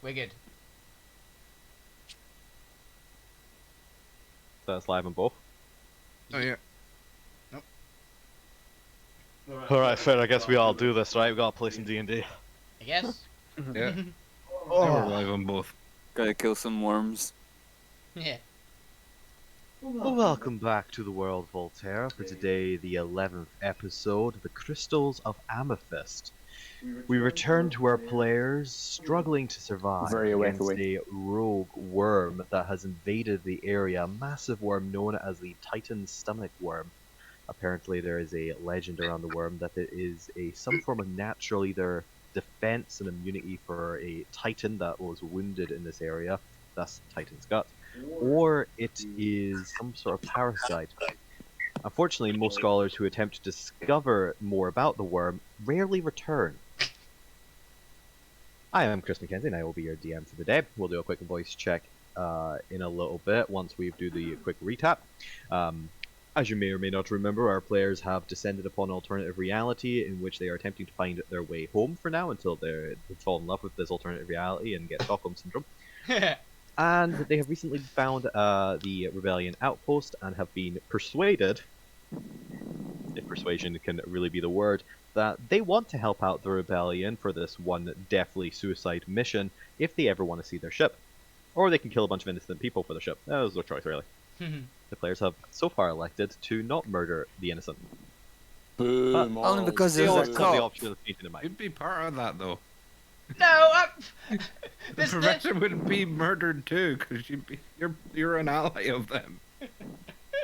We're good. So that's live on both. Oh yeah. Alright, fair, I guess we all do this, right? We gotta play some D&D. I guess. Yeah. Oh. We're live on both. Gotta kill some worms. Yeah. Well, welcome back to the world of Alterra for today, the 11th episode, The Crystals of Amethyst. We return to our players struggling to survive against a rogue worm that has invaded the area, a massive worm known as the Titan's Stomach Worm. Apparently there is a legend around the worm that it is some form of natural either defense and immunity for a Titan that was wounded in this area, thus Titan's gut, or it is some sort of parasite. Unfortunately, most scholars who attempt to discover more about the worm rarely return. I am Chris McKenzie and I will be your DM for the day. We'll do a quick voice check in a little bit once we do the quick recap. As you may or may not remember, our players have descended upon an alternative reality in which they are attempting to find their way home for now until they fall in love with this alternative reality and get Stockholm Syndrome. And they have recently found the Rebellion outpost and have been persuaded, if persuasion can really be the word, that they want to help out the Rebellion for this one deathly suicide mission if they ever want to see their ship. Or they can kill a bunch of innocent people for the ship. That was their choice, really. The players have so far elected to not murder the innocent. Boom, only because They there's always a have the cop. option of changing their mind. You'd be part of that though. No, The professor would be murdered too, because you're an ally of them.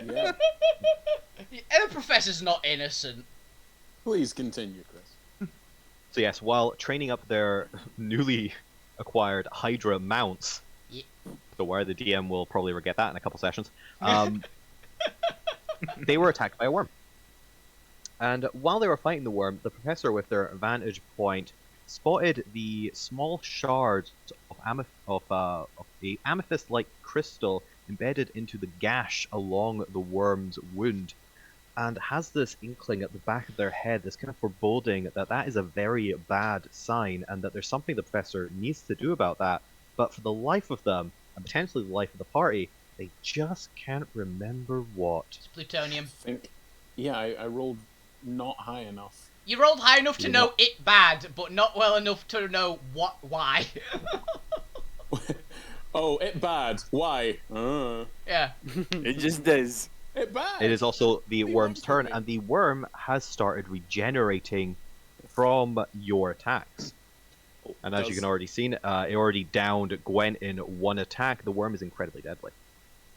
Yeah. the professor's not innocent. Please continue, Chris. So yes, while training up their newly acquired Hydra mounts, so where the DM will probably forget that in a couple sessions, they were attacked by a worm. And while they were fighting the worm, the professor, with their vantage point, spotted the small shards of a amethyst-like crystal embedded into the gash along the worm's wound, and has this inkling at the back of their head, this kind of foreboding that that is a very bad sign, and that there's something the professor needs to do about that. But for the life of them, and potentially the life of the party, they just can't remember what. It's plutonium. I rolled not high enough. You rolled high enough to know it bad, but not well enough to know why. Oh, it bad. Why? Yeah. It just does. It bad. It is also the worm's turn, and the worm has started regenerating from your attacks. And as you can already see, it already downed Gwen in one attack. The worm is incredibly deadly.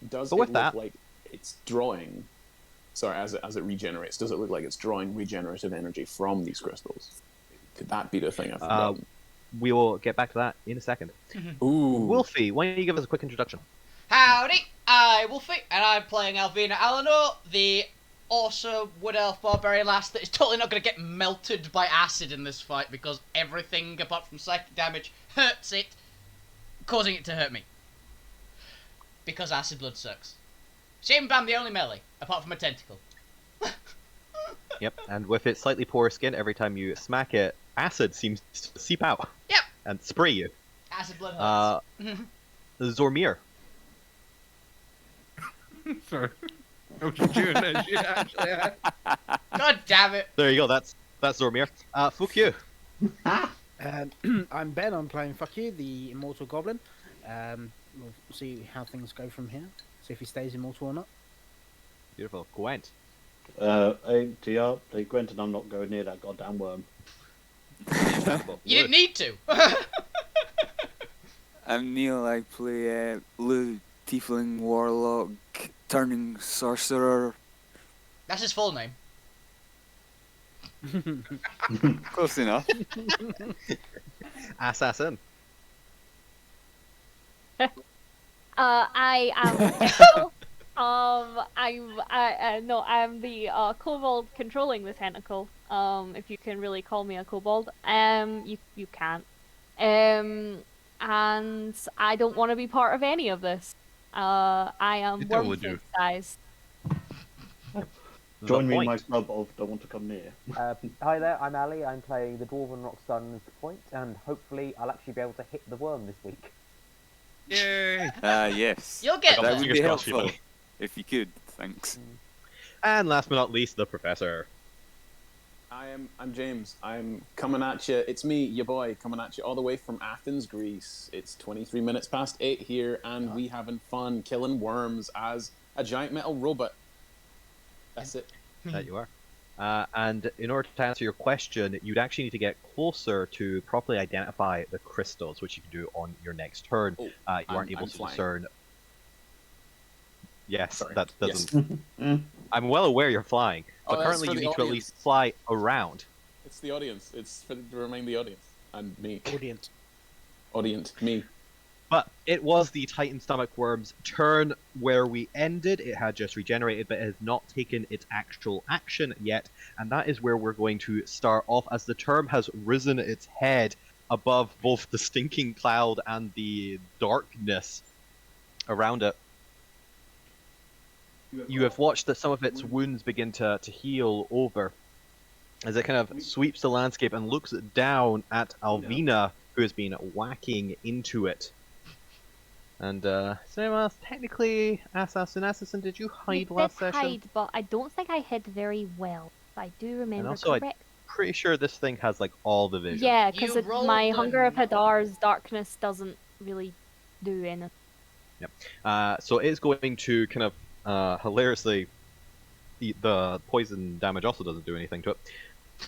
Does but it with look that, like it's drawing? Sorry, as it regenerates, does it look like it's drawing regenerative energy from these crystals? Could that be the thing I've forgotten? we will get back to that in a second. Ooh. Wolfie, why don't you give us a quick introduction? Howdy, I'm Wolfie, and I'm playing Alvina Eleanor, the awesome Wood Elf Barbarian lass that is totally not going to get melted by acid in this fight because everything apart from psychic damage hurts it, causing it to hurt me. Because acid blood sucks. Shame I'm the only melee, apart from a tentacle. Yep, and with its slightly porous skin, every time you smack it, acid seems to seep out. Yep. And spray you. Acid blood hurts. Zormir. Sorry. I was doing it. You actually had. God damn it. There you go, that's Zormir. Fuck you. I'm Ben, I'm playing Fuck You, the Immortal Goblin. We'll see how things go from here. See if he stays immortal or not. Beautiful. Gwent. ATR, play Gwent, and I'm not going near that goddamn worm. You didn't need to. I'm Neil, I play Blue Tiefling Warlock, Turning Sorcerer. That's his full name. Close enough. Assassin. I am I'm the kobold controlling the tentacle. If you can really call me a kobold. You can't. And I don't want to be part of any of this. I am You totally worm do. size. Join me in point. my club of don't want to come near. Hi there, I'm Ali. I'm playing the Dwarven Rock Sun's Point, and hopefully I'll actually be able to hit the worm this week. Yay! Yes. You'll get I got That my there. would fingers be crossed for you, helpful. buddy. If you could, thanks. And last but not least, the professor. I'm James. I'm coming at you. It's me, your boy, coming at you all the way from Athens, Greece. It's 23 minutes past 8 here, and we having fun killing worms as a giant metal robot. That's it. That you are. And in order to answer your question, you'd actually need to get closer to properly identify the crystals, which you can do on your next turn. Oh, You aren't I'm able to flying. discern. Yes, Sorry. that Yes. doesn't. I'm well aware you're flying, Oh, but that's currently for you the need to at audience. least fly around. It's the audience. It's to remind the audience. And me. Audience. Audience. Me. But it was the Titan Stomach Worm's turn where we ended. It had just regenerated, but it has not taken its actual action yet. And that is where we're going to start off, as the term has risen its head above both the stinking cloud and the darkness around it. You have watched that some of its wounds begin to heal over as it kind of sweeps the landscape and looks down at Alvina, who has been whacking into it. And, so technically, Assassin, did you hide last session? hide, but I don't think I hid very well. If I do remember also, correct. Pretty sure this thing has, like, all the vision. Yeah, because You rolled my the Hunger of no. Hadar's darkness doesn't really do anything. So it is going to kind of, hilariously, the poison damage also doesn't do anything to it.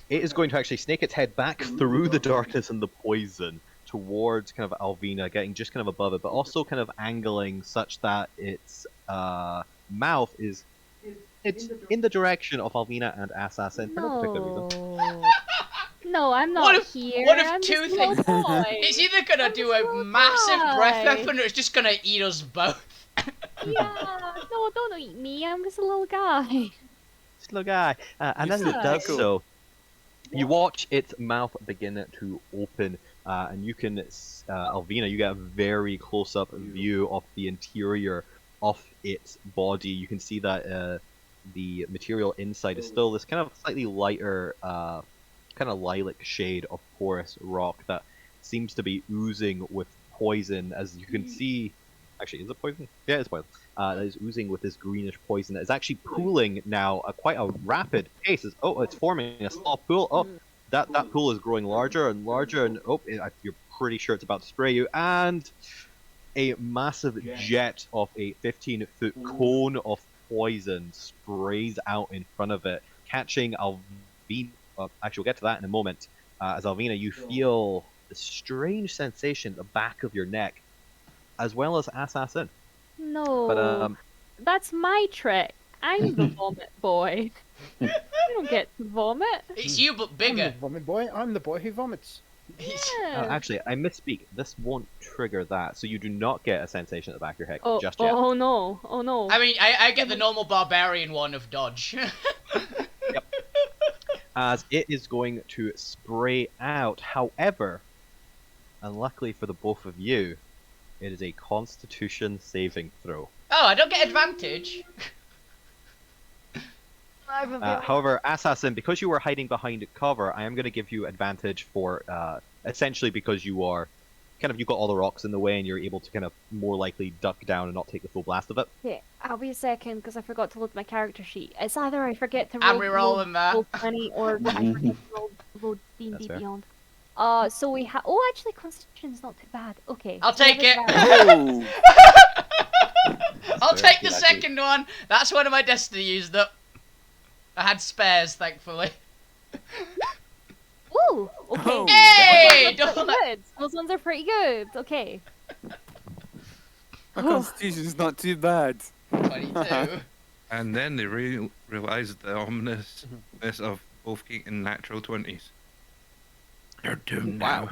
It is going to actually snake its head back through the darkness and the poison towards kind of Alvina, getting just kind of above it, but also kind of angling such that its mouth is in the direction of Alvina and Assassin for no particular reason. No. No, I'm not What if- here. what if I'm two just a little things- boy. It's either gonna I'm do just a a little massive breath guy. weapon or it's just gonna eat us both. Yeah, no, don't eat me. I'm just a little guy. Just little guy. And as it does Cool. so, you watch its mouth begin to open, and you can, Alvina, you get a very close-up view of the interior of its body. You can see that the material inside is still this kind of slightly lighter, kind of lilac shade of porous rock that seems to be oozing with poison, as you can see. Actually, is it poison? Yeah, it's poison. That is oozing with this greenish poison that is actually pooling now at quite a rapid pace. It's forming a small pool. Oh, that pool is growing larger and larger, and you're pretty sure it's about to spray you. And a massive jet of a 15-foot cone of poison sprays out in front of it, catching Alvina. Actually, we'll get to that in a moment. As Alvina, you feel a strange sensation at the back of your neck, as well as Assassin. No. But That's my trick. I'm the vomit boy. You don't get to vomit. It's you but I'm bigger. the vomit boy. I'm the boy who vomits. Yeah. actually, I misspeak. This won't trigger that, so you do not get a sensation at the back of your head Oh, just yet. oh no. Oh no. I mean, I get the normal barbarian one of dodge. As it is going to spray out. However, and luckily for the both of you, it is a Constitution saving throw. Oh, I don't get advantage. However, Assassin, because you were hiding behind cover, I am going to give you advantage for essentially because you are you've got all the rocks in the way and you're able to kind of more likely duck down and not take the full blast of it. Okay, I'll be a second because I forgot to load my character sheet. It's either I forget to I'm roll rerolling that. roll 20 or I forget to roll D&D That's fair. Beyond. So we have. Oh, actually, Constitution's not too bad. Okay. I'll take it. Oh! I'll take the Yeah, actually. second one. That's one of my destiny used up. I had spares, thankfully. Ooh. Okay. Oh. Hey! Those ones are Don't pretty good. Those ones are pretty good. Okay. My constitution's not too bad. 22. And then they realized the ominousness of both getting natural 20s. They're doomed now.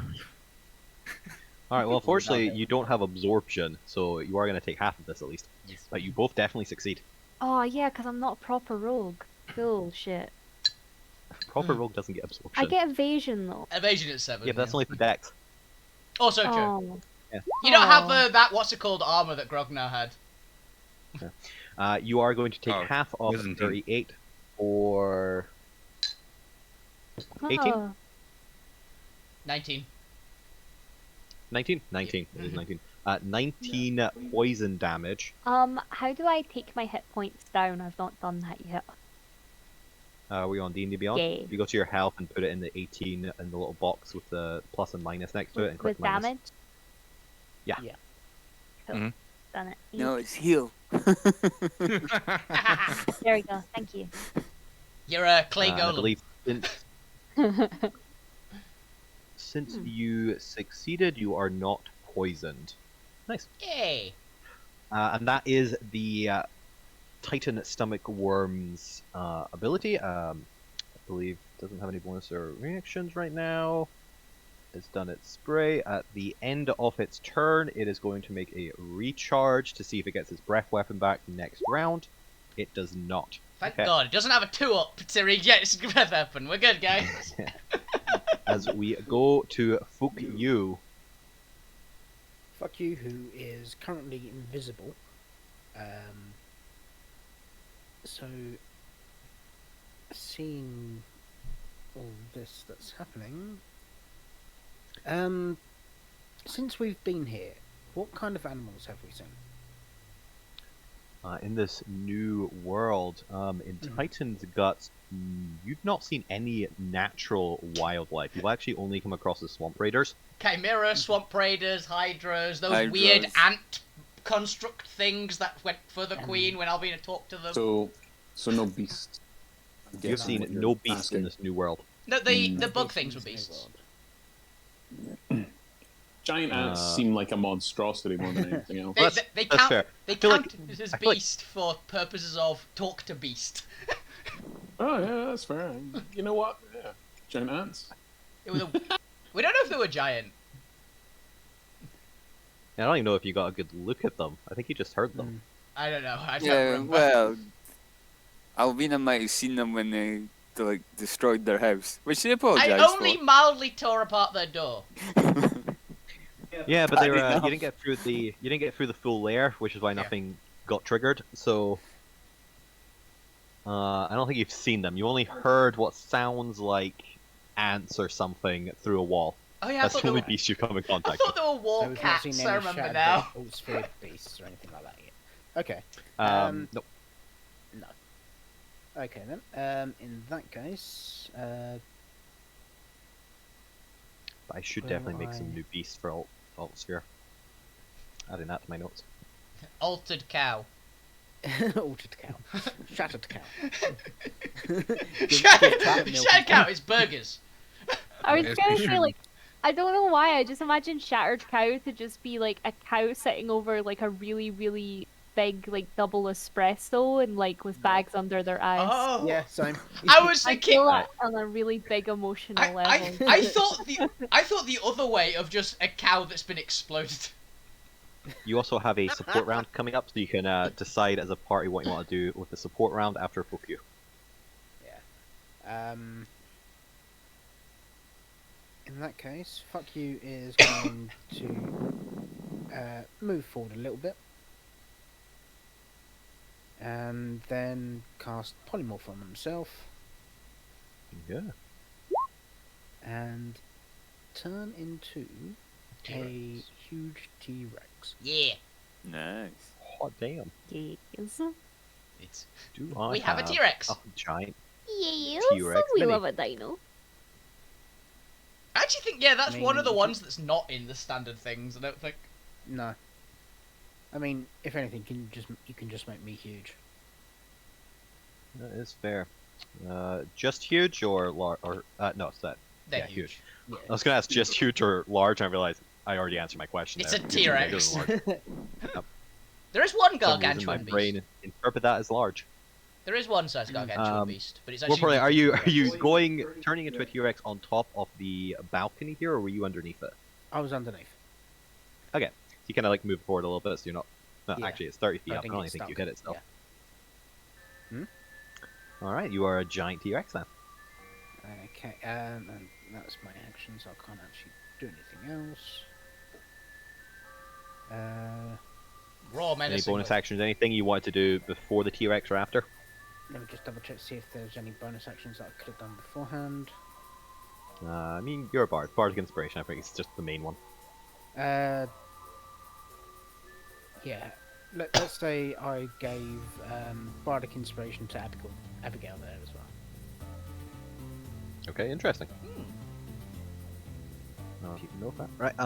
All right. Well, fortunately, you don't have absorption, so you are going to take half of this at least. But you both definitely succeed. Oh yeah, because I'm not a proper rogue. Bullshit. Proper rogue doesn't get absorption. I get evasion though. Evasion at 7. Yeah, but that's only for Dex. Also true. Oh. You don't have Aw. that, what's it called, armor that Grognar had. You are going to take Oh, half of isn't he? 38. for 18? Oh. 19. 19? 19. It is 19. 19 poison damage. How do I take my hit points down? I've not done that yet. We're on D&D Beyond. Yeah. You go to your health and put it in the 18 in the little box with the plus and minus next to it and click With minus. damage? Yeah. Cool. Mhm. Done it. No, it's heal. There we go. Thank you. You're a clay I golem. believe since you succeeded, you are not poisoned. Nice. Yay. And that is the Titan Stomach Worm's ability. I believe it doesn't have any bonus or reactions right now. It's done its spray. At the end of its turn, it is going to make a recharge to see if it gets its breath weapon back next round. It does not. Thank Okay. God. It doesn't have a 2-up to reget its breath weapon. We're good, guys. As we go to Fuck You. Fuck you, who is currently invisible. So, seeing all this that's happening, since we've been here, what kind of animals have we seen? In this new world, in Titan's Guts, you've not seen any natural wildlife. You've actually only come across the swamp raiders. Chimera, swamp raiders, hydras, those Hydras. weird ant construct things that went for the queen when Albina talked to them. So no beast. I'm You've guessing seen what you're no beast asking. in this new world. No, the Mm. bug things were beasts. Giant ants seem like a monstrosity more than anything else. They That's count. fair. They I feel like- count as I feel like- beast for purposes of talk to beast. Oh yeah, that's fair. You know what? Yeah, giant ants. It was we don't know if they were giant. I don't even know if you got a good look at them. I think you just heard them. I don't know. I don't Yeah, remember. well, Alvina might have seen them when they like destroyed their house, which they apologized I only for. mildly tore apart their door. Yeah, but they Bad were, enough. you didn't get through the full layer, which is why nothing got triggered. So I don't think you've seen them. You only heard what sounds like ants or something through a wall. Oh yeah, I That's thought the they only were. beast you come in I contact thought with. they were war So we've not cats. seen I any remember shattered now. Altsphere beasts or anything like that yet. Okay. Nope. No. Okay then. In that case, But I should Will definitely make some I- new beasts for Altsphere. Adding that to my notes. Altered cow. altered cow, shattered cow. Shattered cow is burgers. I was Yes, gonna we say, should. like, I don't know why, I just imagine shattered cow to just be like a cow sitting over like a really, really big, like double espresso and like with bags under their eyes. Oh. Yeah, same. I was I thinking. feel that on a really big emotional level. I thought the other way of just a cow that's been exploded. You also have a support round coming up, so you can decide as a party what you want to do with the support round after Fuck You. In that case, fuck you is going to move forward a little bit, and then cast polymorph on himself, Yeah. and turn into a T-Rex. huge T-Rex. Yeah. Nice. Hot damn. Yes. It's. Do I We have a T-Rex. a giant? Yes, T-Rex we mini. love a dino. I actually think that's I one of the mean, ones that's not in the standard things. I don't think. No. I mean, if anything, you can just make me huge. That is fair. Just huge or large? Or no, it's that. They're Yeah, huge. Yeah. I was gonna ask just huge or large, and I realized I already answered my question. It's there. a T-Rex. Bigger than large. There is one For some reason, gargantuan my beast. brain interpret that as large. There is one size gargantuan Um, beast, but it's Well, actually. probably, are you turning into a T-Rex on top of the balcony here, or were you underneath it? I was underneath. Okay, so you kind of like move forward a little bit, so you're not. No, Yeah. actually, it's 30 feet I up. I think don't it's even think you stuck. hit it still. Yeah. All right, you are a giant T-Rex then. Okay, and that's my action, so I can't actually do anything else. Raw Any menacing. bonus actions? Anything you want to do before the T-Rex or after? Let me just double check, see if there's any bonus actions that I could have done beforehand. I mean, you're a bard. Bardic Inspiration, I think, is just the main one. Yeah. Let's say I gave Bardic Inspiration to Abigail there as well. Okay, interesting. I'll keep note of that. Right,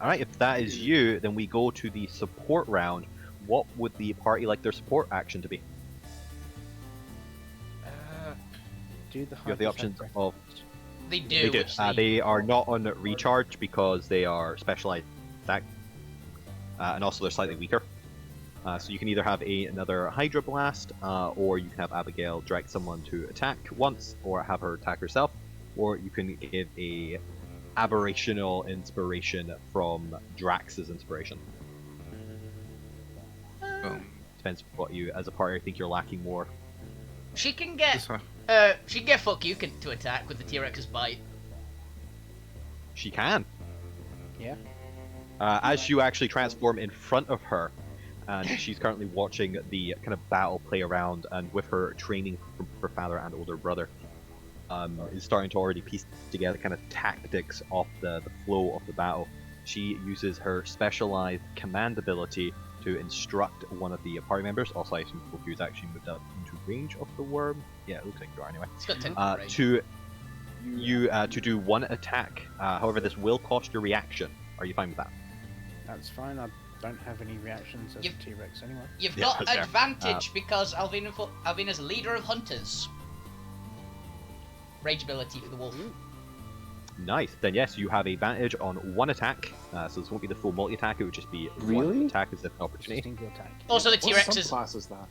alright, if that is you, then we go to the support round. What would the party like their support action to be? Do the You have the options of... They do. They do. which They are not on recharge because they are specialized attack. And also they're slightly weaker. So you can either have another Hydra Blast, or you can have Abigail direct someone to attack once, or have her attack herself, or you can give a aberrational inspiration from Drax's inspiration. Depends what you, as a party, think you're lacking more. She can get fuck you to attack with the T-Rex's bite. She can. Yeah. As you actually transform in front of her, and she's currently watching the kind of battle play around, and with her training from her father and older brother, is starting to already piece together kind of tactics of the flow of the battle. She uses her specialized command ability to instruct one of the party members. Also, I assume both of you is actually moved up into range of the worm. Yeah, it looks like you are anyway. It's got 10 range. To do one attack. However, this will cost your reaction. Are you fine with that? That's fine. I don't have any reactions as a T-Rex anyway. You've Yeah, got that's fair. advantage because Alvina's leader of hunters. Rage ability for the wolf. Nice. Then yes, you have advantage on one attack. So this won't be the full multi-attack. It would just be one Really? attack as an Just a opportunity. single attack. Also, the What T-Rex's subclass is that?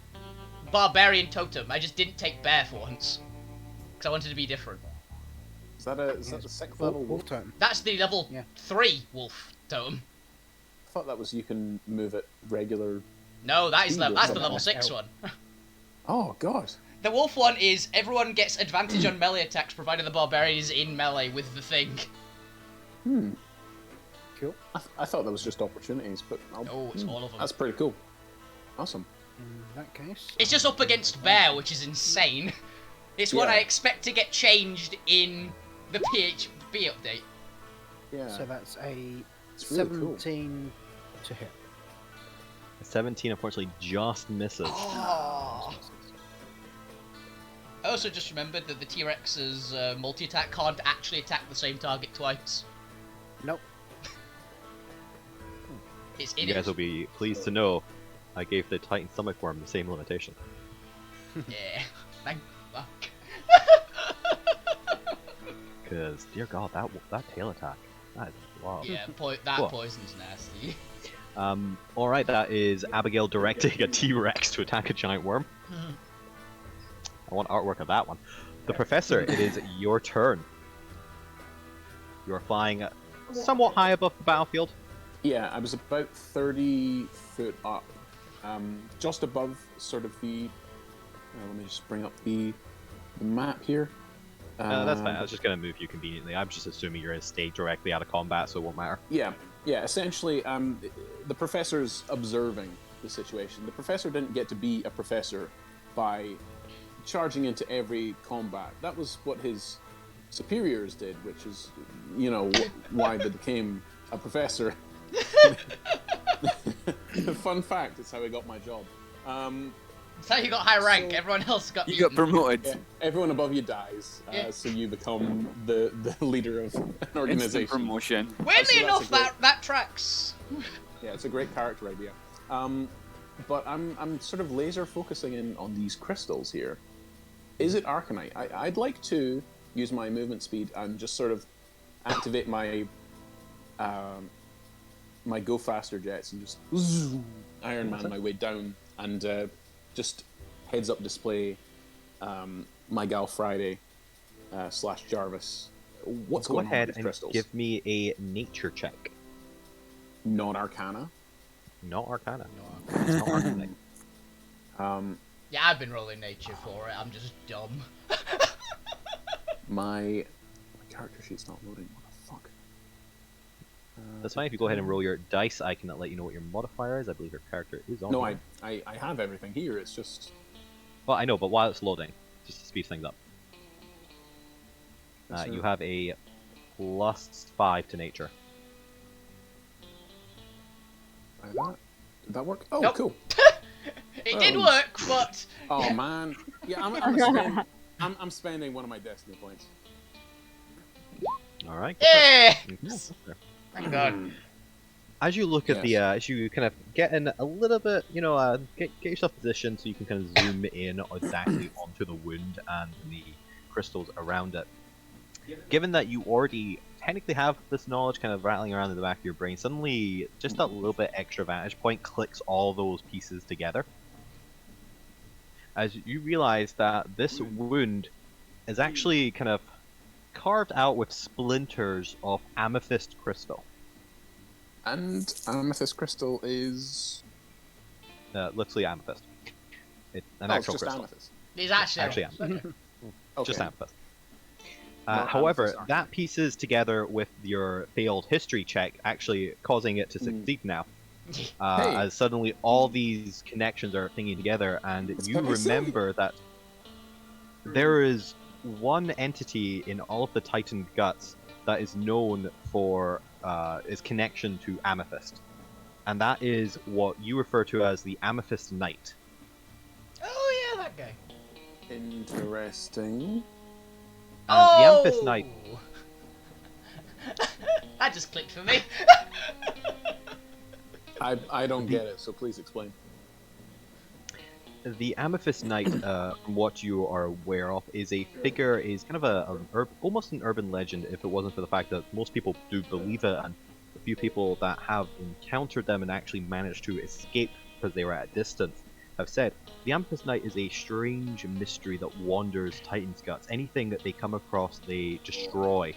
barbarian totem. I just didn't take bear for once because I wanted to be different. Is that the sixth level Wolf wolf? totem. That's the level Yeah. 3 wolf totem. I thought that was you can move it regular. No, that's the Single. level 6 L. one. Oh god. The wolf one is everyone gets advantage on melee attacks provided the barbarian is in melee with the thing. Cool. I thought that was just opportunities, but Oh, it's all of them. that's pretty cool. Awesome. In that case, It's just up against bear, which is insane. It's what Yeah. I expect to get changed in the PHB update. Yeah. so that's a It's really cool. 17 to hit. 17 unfortunately just misses. Oh. I also just remembered that the T-Rex's multi-attack can't actually attack the same target twice. Nope. It's in You guys it. will be pleased to know I gave the Titan stomach worm the same limitation. Yeah. Thank fuck. Because, dear God, that tail attack, that is wow. Yeah, that Cool. poison's nasty. Alright, that is Abigail directing a T-Rex to attack a giant worm. I want artwork of that one. The Professor, it is your turn. You are flying somewhat high above the battlefield. Yeah, I was about 30 foot up, just above sort of the. Let me just bring up the map here. That's fine, I was just going to move you conveniently. I'm just assuming you're going to stay directly out of combat, so it won't matter. Yeah. Essentially, the professor's observing the situation. The professor didn't get to be a professor by charging into every combat. That was what his superiors did, which is, why they became a professor. Fun fact, it's how I got my job. That's how you got high rank. So- Everyone else got. You got eaten. promoted. Yeah, everyone above you dies, Yeah. so you become the leader of an Instant organization. promotion. Weirdly that's a enough, great- that tracks. Yeah, it's a great character idea. But I'm sort of laser focusing in on these crystals here. Is it Arcanite? I'd like to use my movement speed and just sort of activate my my go faster jets and just zoom, Iron Man my way down and just heads up display my gal Friday / Jarvis. What's Go going on ahead with these and crystals? give me a nature check. Non-Arcana. Not Arcana. It's not Arcana. Yeah, I've been rolling nature for it. I'm just dumb. My character sheet's not loading. What the fuck? That's fine. If you go ahead and roll your dice, I can let you know what your modifier is. I believe your character is on No, here. I have everything here. It's just Well, I know, but while it's loading, just to speed things up. Sure. You have a +5 to nature. Like that. Did that work? Oh, Nope. cool. It did Oh. work, but Oh man. Yeah, I'm spending one of my destiny points. All right. yeah. Mhm. Thank God. As you look at the, Yes. as you kind of get in a little bit, get yourself positioned so you can kind of zoom in exactly onto the wound and the crystals around it. Given that you already technically have this knowledge kind of rattling around in the back of your brain, suddenly just that little bit extra vantage point clicks all those pieces together. As you realize that this wound is actually kind of carved out with splinters of amethyst crystal. And amethyst crystal is Literally amethyst. It's an it's actual just crystal. amethyst. It's actually Actually, okay. Okay. Just amethyst. Not However, amethyst arc. that pieces together with your failed history check, actually causing it to succeed now. Hey. As suddenly all these connections are thinking together, and you can I say? remember that there is one entity in all of the Titan guts that is known for its connection to Amethyst. And that is what you refer to as the Amethyst Knight. Oh yeah, that guy. Interesting. The Amethyst Knight. That just clicked for me. I don't get it, so please explain. The Amethyst Knight, from what you are aware of, is kind of almost an urban legend if it wasn't for the fact that most people do believe it, and the few people that have encountered them and actually managed to escape because they were at a distance have said the Amethyst Knight is a strange mystery that wanders Titan's guts. Anything that they come across, they destroy.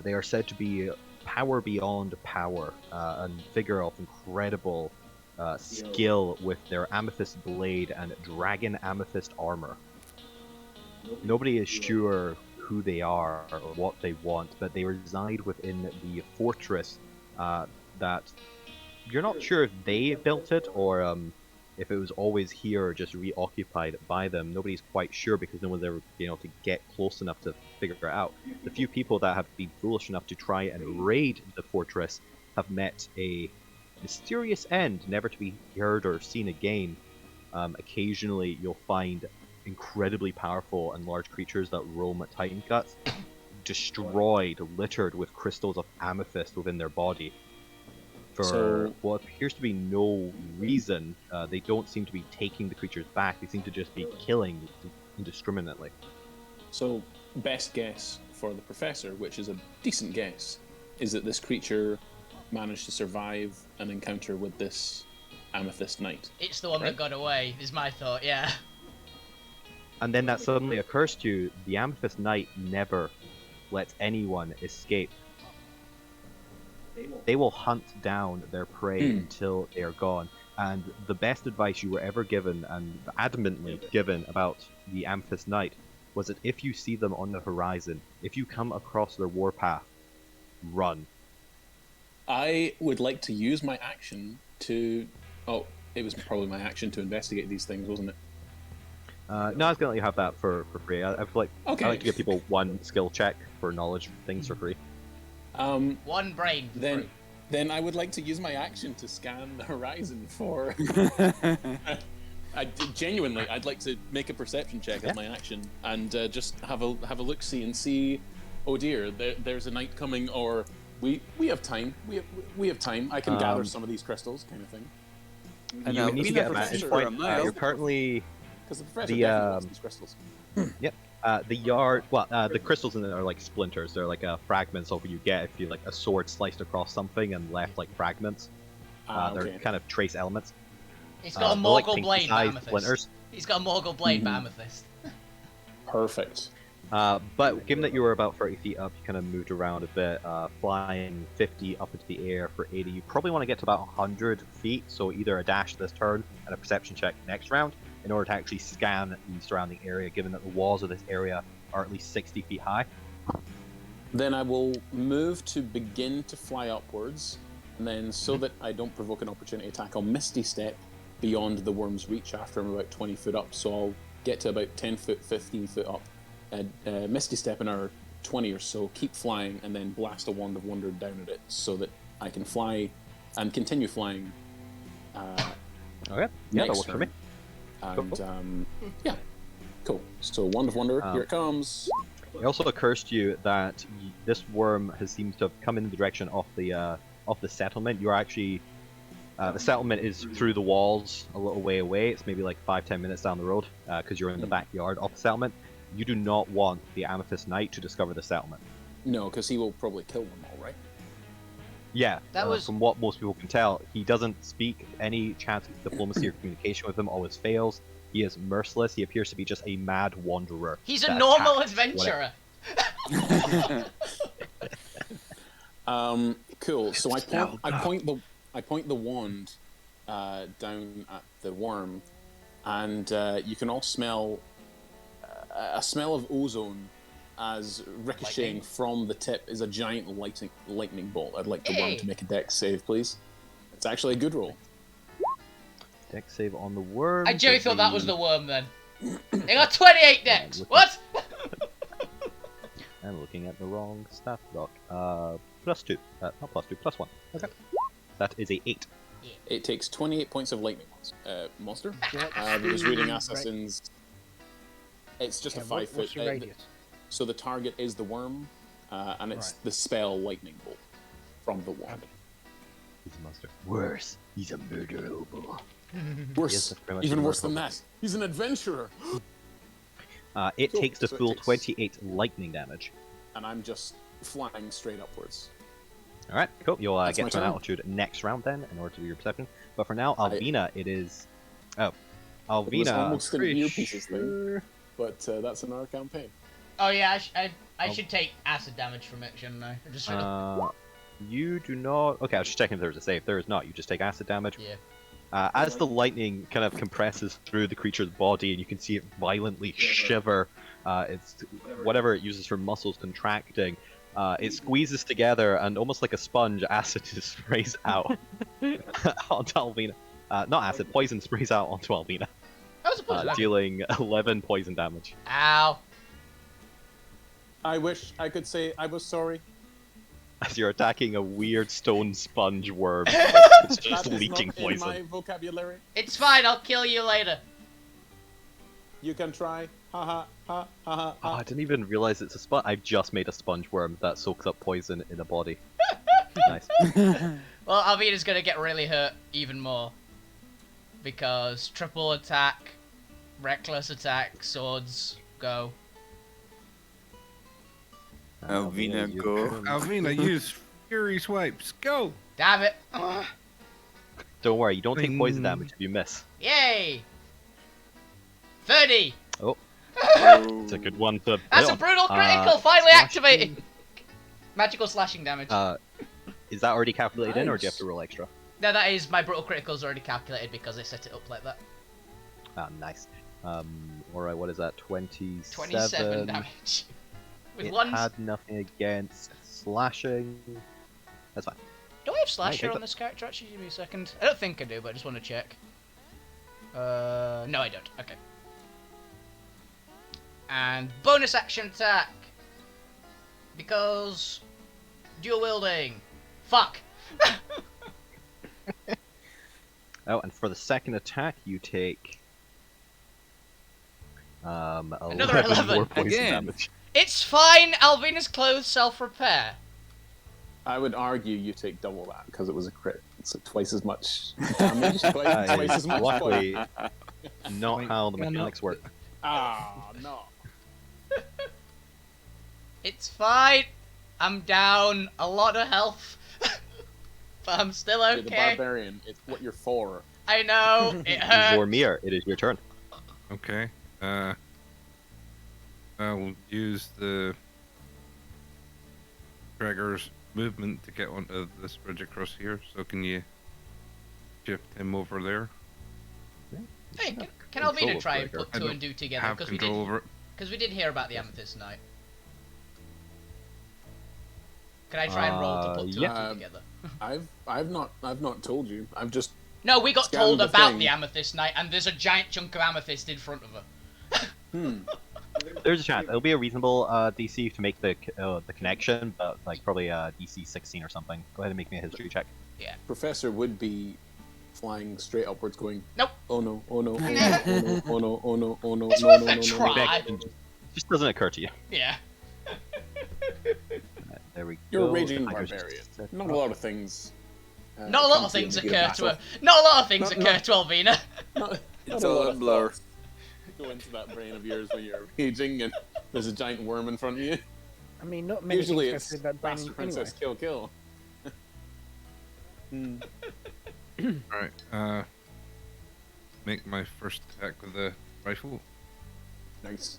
They are said to be power beyond power, and figure of incredible skill with their amethyst blade and dragon amethyst armor. Nobody is sure who they are or what they want, but they reside within the fortress that you're not sure if they built it or if it was always here or just reoccupied by them. Nobody's quite sure because no one's ever been able to get close enough to figure it out. The few people that have been foolish enough to try and raid the fortress have met a mysterious end, never to be heard or seen again. Occasionally you'll find incredibly powerful and large creatures that roam at Titan guts, destroyed, littered with crystals of amethyst within their body. For what appears to be no reason, they don't seem to be taking the creatures back, they seem to just be killing indiscriminately. So, best guess for the professor, which is a decent guess, is that this creature managed to survive an encounter with this Amethyst Knight. It's the one that got away, is my thought, yeah. And then that suddenly occurs to you, the Amethyst Knight never lets anyone escape. They will hunt down their prey until they are gone. And the best advice you were ever given, and adamantly given, about the Amethyst Knight was that if you see them on the horizon, if you come across their warpath, run. I would like to use my action to... Oh, it was probably my action to investigate these things, wasn't it? No, I was going to let you have that for free. I like to give people one skill check for knowledge things for free. One brain. Then I would like to use my action to scan the horizon for... Genuinely, I'd like to make a perception check as my action and just have a look-see and see, oh dear, there's a knight coming, or we have time. We have time. I can gather some of these crystals, kind of thing. And You need to get a vantage point. You're currently... Because the professor definitely wants these crystals. Yep. The crystals in it are like splinters. They're like fragments of what you get if you like a sword sliced across something and left like fragments. They're kind of trace elements. He's got a Morgul blade, Amethyst. Amethyst. He's got a Morgul blade, Amethyst. Perfect. But given that you were about 30 feet up, you kind of moved around a bit, flying 50 up into the air for 80. You probably want to get to about 100 feet, so either a dash this turn and a perception check next round in order to actually scan the surrounding area, given that the walls of this area are at least 60 feet high. Then I will move to begin to fly upwards, and then so that I don't provoke an opportunity attack, I'll Misty Step beyond the worm's reach after I'm about 20 foot up. So I'll get to about 10 foot, 15 foot up, Misty Step another 20 or so, keep flying, and then blast a Wand of Wonder down at it so that I can fly and continue flying. Okay. Yeah, that next works for me. turn. Cool. And yeah, cool. So Wand of Wonder, here it comes. It also occurs to you that this worm seems to have come in the direction of the settlement. You're actually the settlement is through the walls a little way away. It's maybe like 5-10 minutes down the road because you're in the backyard of the settlement. You do not want the Amethyst Knight to discover the settlement. No, because he will probably kill them all, right? Yeah, That was- from what most people can tell. He doesn't speak any chance of diplomacy or communication with them. Always fails. He is merciless. He appears to be just a mad wanderer. He's a that normal attacks adventurer. Cool. So I point the wand down at the worm, and you can all smell a smell of ozone as ricocheting Lightning. from the tip is a giant lightning bolt. I'd like the worm to make a dex save, please. It's actually a good roll. Dex save on the worm. I genuinely so thought that was the worm then. They got 28 decks. What? I'm looking at the wrong stat block. +2. Not +2, +1. Okay. That is a 8. It takes 28 points of lightning monster. What's I was the reading ra- Assassin's. It's just Yeah, a 5 foot. what's your radius? So the target is the worm, and it's Right. the spell lightning bolt from the wand. He's a monster. Worse. He's a murder hobo. Worse, Yes, that's pretty much even the worse word than for that. He's an adventurer, It Cool. takes the So it full takes- 28 lightning damage. and I'm just flying straight upwards. Alright, cool. You'll That's my get to an turn. altitude next round then, in order to do your perception. But for now, Alvina, it is... Oh. It was Alvina... almost an pretty earpieces thing, sure- but that's another campaign. Oh yeah, I should take acid damage from it, shouldn't I? I just You do not... Okay, I was just checking if there was a save. There is not. You just take acid damage. yeah. As the lightning kind of compresses through the creature's body and you can see it violently shiver, it's whatever it uses for muscles contracting, it squeezes together and almost like a sponge, acid just sprays out onto Alvina. Not acid, poison sprays out onto Alvina, That was a poison. dealing 11 poison damage. Ow. I wish I could say I was sorry. As you're attacking a weird stone sponge worm, it's just That is leaking not in poison. my vocabulary. It's fine, I'll kill you later. You can try. Ha ha ha ha ha. Oh, I didn't even realize it's a sponge. I've just made a sponge worm that soaks up poison in a body. Nice. Well, Alvina's gonna get really hurt even more. Because triple attack, reckless attack, swords, go. Alvina, you go. can- Alvina, use Fury Swipes. Go! Damn it. Don't worry, you don't take poison Bing. damage if you miss. Yay! 30! It's a good one to. That's hit a on. brutal critical, finally slashing. activated! Magical slashing damage. Is that already calculated in, or do you have Nice. to roll extra? No, that is, my brutal critical's already calculated because I set it up like that. Ah, nice. Alright, what is that? 27. 27 damage. With It ones. had nothing against slashing. That's fine. Do I have slasher take on that. this character? Actually, give me a second. I don't think I do, but I just want to check. No, I don't. Okay. And bonus action attack. Because dual wielding. Fuck. Oh, and for the second attack, you take. 11 11. more poison Again. damage. It's fine. Alvina's clothes self-repair. I would argue you take double that because it was a crit. It's twice as much damage, twice as much. Luckily, not Wait, how the yeah, no. mechanics work. Ah, no. It's fine. I'm down a lot of health. But I'm still You're the okay. barbarian. It's what you're for. I know. It hurts. Vormir, it is your turn. Okay. I'll use the Gregor's movement to get onto this bridge across here. So can you shift him over there? Hey, can Control Alvina of try and Gregor. put I two don't and two together? Have Because control over it. we did hear about the Amethyst Knight. Can I try and roll to put two yeah. and two together? I've not told you. I've just No, we got Scanned told the about thing. the Amethyst Knight, and there's a giant chunk of amethyst in front of her. There's a chance. It'll be a reasonable DC to make the connection, but like probably DC 16 or something. Go ahead and make me a history check. Professor would be flying straight upwards, going, Nope. "Oh no! Oh no! Oh no! Oh no! Oh no! Oh no! It's no, worth no, a no, try. no." Just doesn't occur to you. Yeah. There we You're go. a raging Tigers barbarian. set Not a lot of things. Not a lot come of to you things in the heat occur of to her. battle. Not a lot of things Not- occur not- to Alvina. Not It's a all lot a of blur. thoughts go into that brain of yours when you're raging and there's a giant worm in front of you. I mean, not many Usually things it's go through that brain Master anyway. Princess kill. Alright, make my first attack with the rifle. Nice.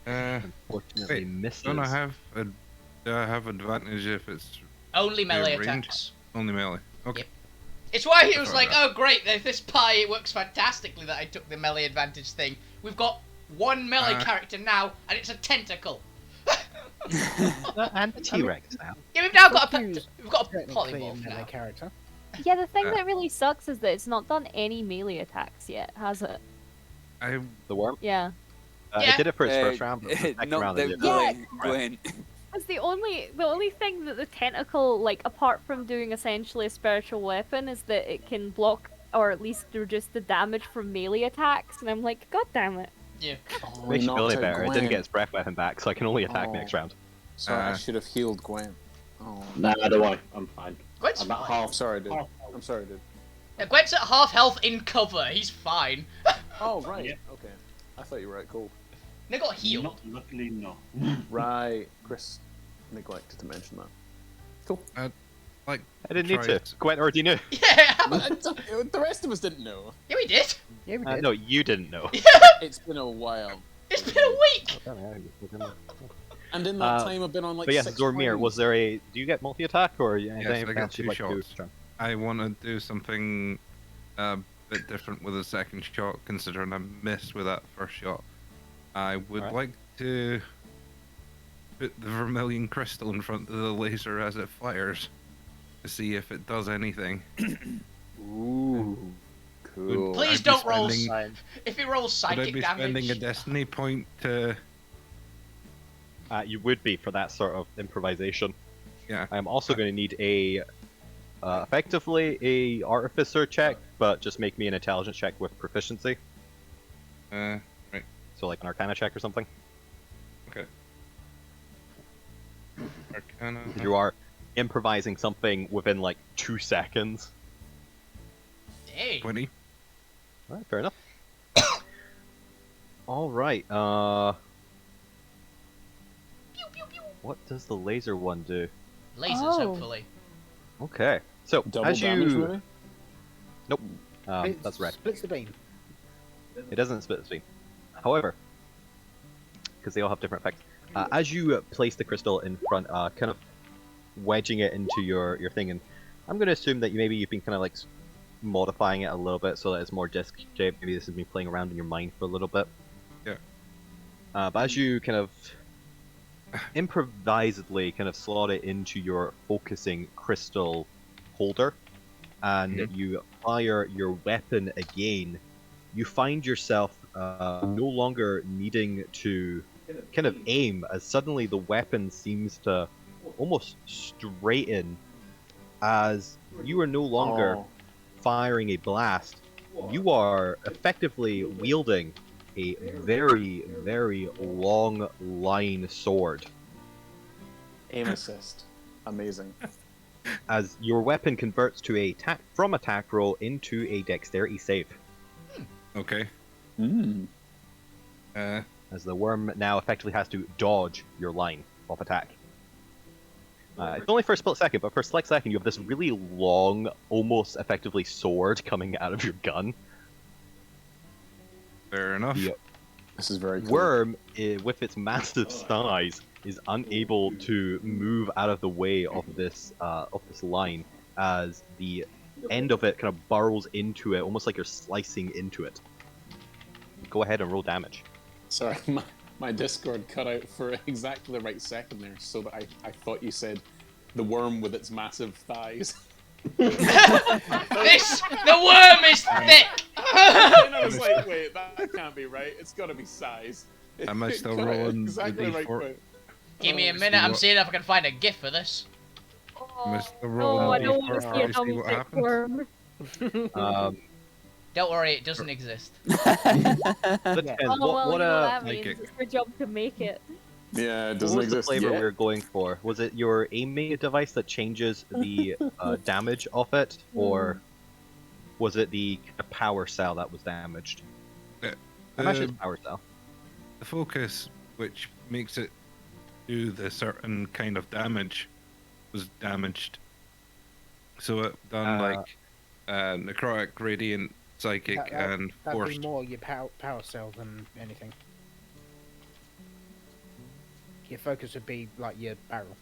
Unfortunately, Wait, misses. do I have advantage if it's Only melee range? attacks. only melee? Okay. Yep. It's why he was That's like, alright. oh great, this pie it works fantastically that I took the melee advantage thing. We've got one melee character now, and it's a tentacle. And the T-Rex now. Yeah, we've now got Confused. we've got a Technically a polymorph melee now. character. Yeah, the thing Uh, that really sucks is that it's not done any melee attacks yet, has it? The worm. Yeah. Yeah. It did it for its first round, but the second knocked round it out did. Gwen. That's the only thing that the tentacle, like, apart from doing essentially a spiritual weapon, is that it can block or at least reduce the damage from melee attacks, and I'm like, god damn it. Yeah. Oh, Makes you feel knocked any out better. It Gwen. didn't get its breath weapon back, so I can only attack Oh. next round. Sorry, I should have healed Gwen. Oh. Nah, don't worry, I'm fine. Gwen's I'm at fine. half. Sorry, dude. half- I'm sorry, dude. Yeah, Gwen's at half health in cover. He's fine. Oh, right. Yeah. Okay. I thought you were at cool. They got healed. Not, luckily, no. Right. Chris neglected to mention that. Cool. Like, I didn't need try to. Gwen already knew. Yeah. But the rest of us didn't know. Yeah, we did. Yeah, we did. No, you didn't know. It's been a while. It's been a week. And in that Uh, time, I've been on like But yes, 6 Zormir, parties. was there a? Do you get multi-attack or Yes, anything I got else you'd 2 like to do? shots. I want to do something a bit different with a second shot, considering I missed with that first shot. I would Alright. like to put the vermilion crystal in front of the laser as it fires to see if it does anything. Ooh. Cool. Please I'd be don't roll. spending- If he rolls Would I psychic be spending damage. a destiny point to? You would be for that sort of improvisation. Yeah. I am also going to need a, effectively a artificer check, but just make me an intelligence check with proficiency. Right. So like an Arcana check or something. Okay. Arcana. You are improvising something within like 2 seconds. Dang. 20. Alright, fair enough. Alright, what does the laser one do? Lasers, Oh. hopefully. Okay, so Double as damage, you... maybe? It that's red. Splits the beam. It doesn't split the beam. However, because they all have different effects, as you place the crystal in front, kind of wedging it into your thing, and I'm going to assume that you've been kind of like modifying it a little bit so that it's more disc shaped. Maybe this has been playing around in your mind for a little bit. Yeah. But as you kind of improvisedly kind of slot it into your focusing crystal holder, and you fire your weapon again, you find yourself no longer needing to kind of aim, as suddenly the weapon seems to almost straighten, as you are no longer Oh. firing a blast. You are effectively wielding a very, very long line sword, Aim assist. Amazing. as your weapon converts to a from attack roll into a dexterity save, Okay. Mm. as the worm now effectively has to dodge your line of attack. It's only for a split second, but for a split second you have this really long, almost effectively sword coming out of your gun. Fair enough. The This is very cool. worm, with its massive size, is unable to move out of the way of this line, as the end of it kind of burrows into it, almost like you're slicing into it. Go ahead and roll damage. Sorry, my Discord cut out for exactly the right second there, so that I thought you said the worm with its massive thighs. The worm is thick. And I was like, wait, that can't be right. It's got to be size. Am I still Got it rolling exactly the right D4? point. Give me a see minute. I'm what- seeing if I can find a GIF for this. Am I still Oh, rolling I the don't want to D4 see a to see what thumbstick happens? worm. Don't worry, it doesn't exist. That Yeah. depends. Oh, well, what you know that like means it. it's our job to make it. Yeah, it what doesn't was the exist flavor yet. we were going for? Was it your aiming device that changes the damage of it, or was it the power cell that was damaged? I'm actually The, the power cell. the focus, which makes it do the certain kind of damage, was damaged. So it done like necrotic, radiant, psychic, and That'd forced. be more your power cell than anything. Your focus would be like your barrel,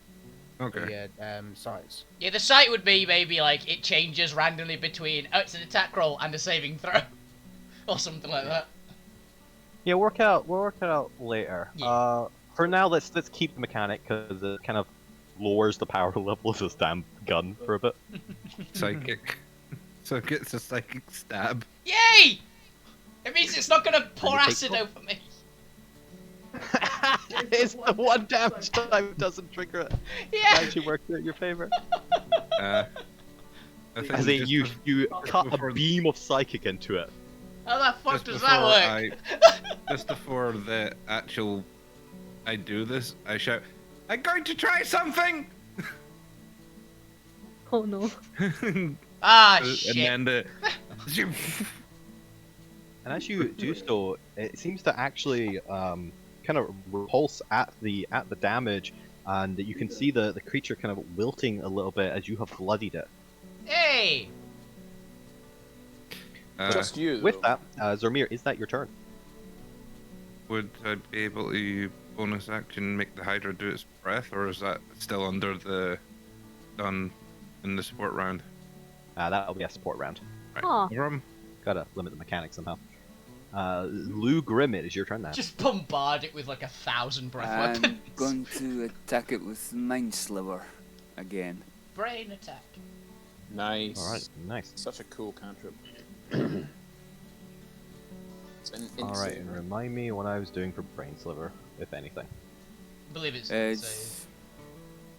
or Okay. your sights. Yeah, the sight would be maybe like it changes randomly between it's an attack roll and a saving throw, or something like that. Yeah, we'll work it out later. Yeah. For now, let's keep the mechanic because it kind of lowers the power level of this damn gun for a bit. Psychic. So it gets a psychic stab. Yay! It means it's not gonna pour you take acid full- over me. It's the one damage time doesn't trigger it. It Yeah. actually works out your favor. I think As in, just you cut a before- beam of psychic into it. How the fuck just does before that work? just before the actual I do this, I shout, "I'm going to try something!" Oh no. Ah, and shit. then the And as you do so, it seems to actually kind of repulse at the damage, and you can see the creature kind of wilting a little bit as you have bloodied it. Hey! Just you. With though. that, Zormir, is that your turn? would I be able to bonus action make the Hydra do its breath, or is that still under the done in the support round? That'll be a support round. Right. Huh. Grum. Gotta limit the mechanics somehow. Lou Grim, it is your turn now. Just bombard it with like 1,000 breath I'm weapons. going to attack it with Mind Sliver again. Brain attack. Nice. Alright, nice. Such a cool cantrip. It's an Alright, insane. and remind me what I was doing for Brain Sliver, if anything. I believe it's. It's,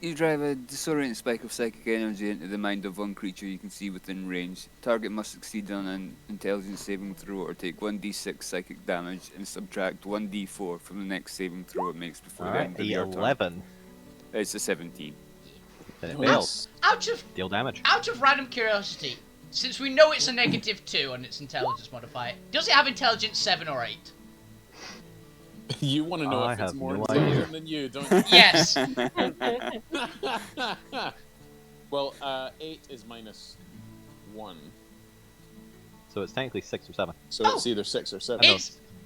you drive a disorienting spike of psychic energy into the mind of one creature you can see within range. Target must succeed on an intelligence saving throw or take 1d6 psychic damage and subtract 1d4 from the next saving throw it makes before the Alright, end of your turn. 11. It's a 17. Then it Nice. fails. Deal damage. Out of random curiosity, since we know it's a -2 on its intelligence modifier, does it have intelligence 7 or 8? You want to know I if it's have more no intelligent idea. than you, don't you? Yes. Well, 8 is -1. So it's technically 6 or 7. So Oh. it's either 6 or 7.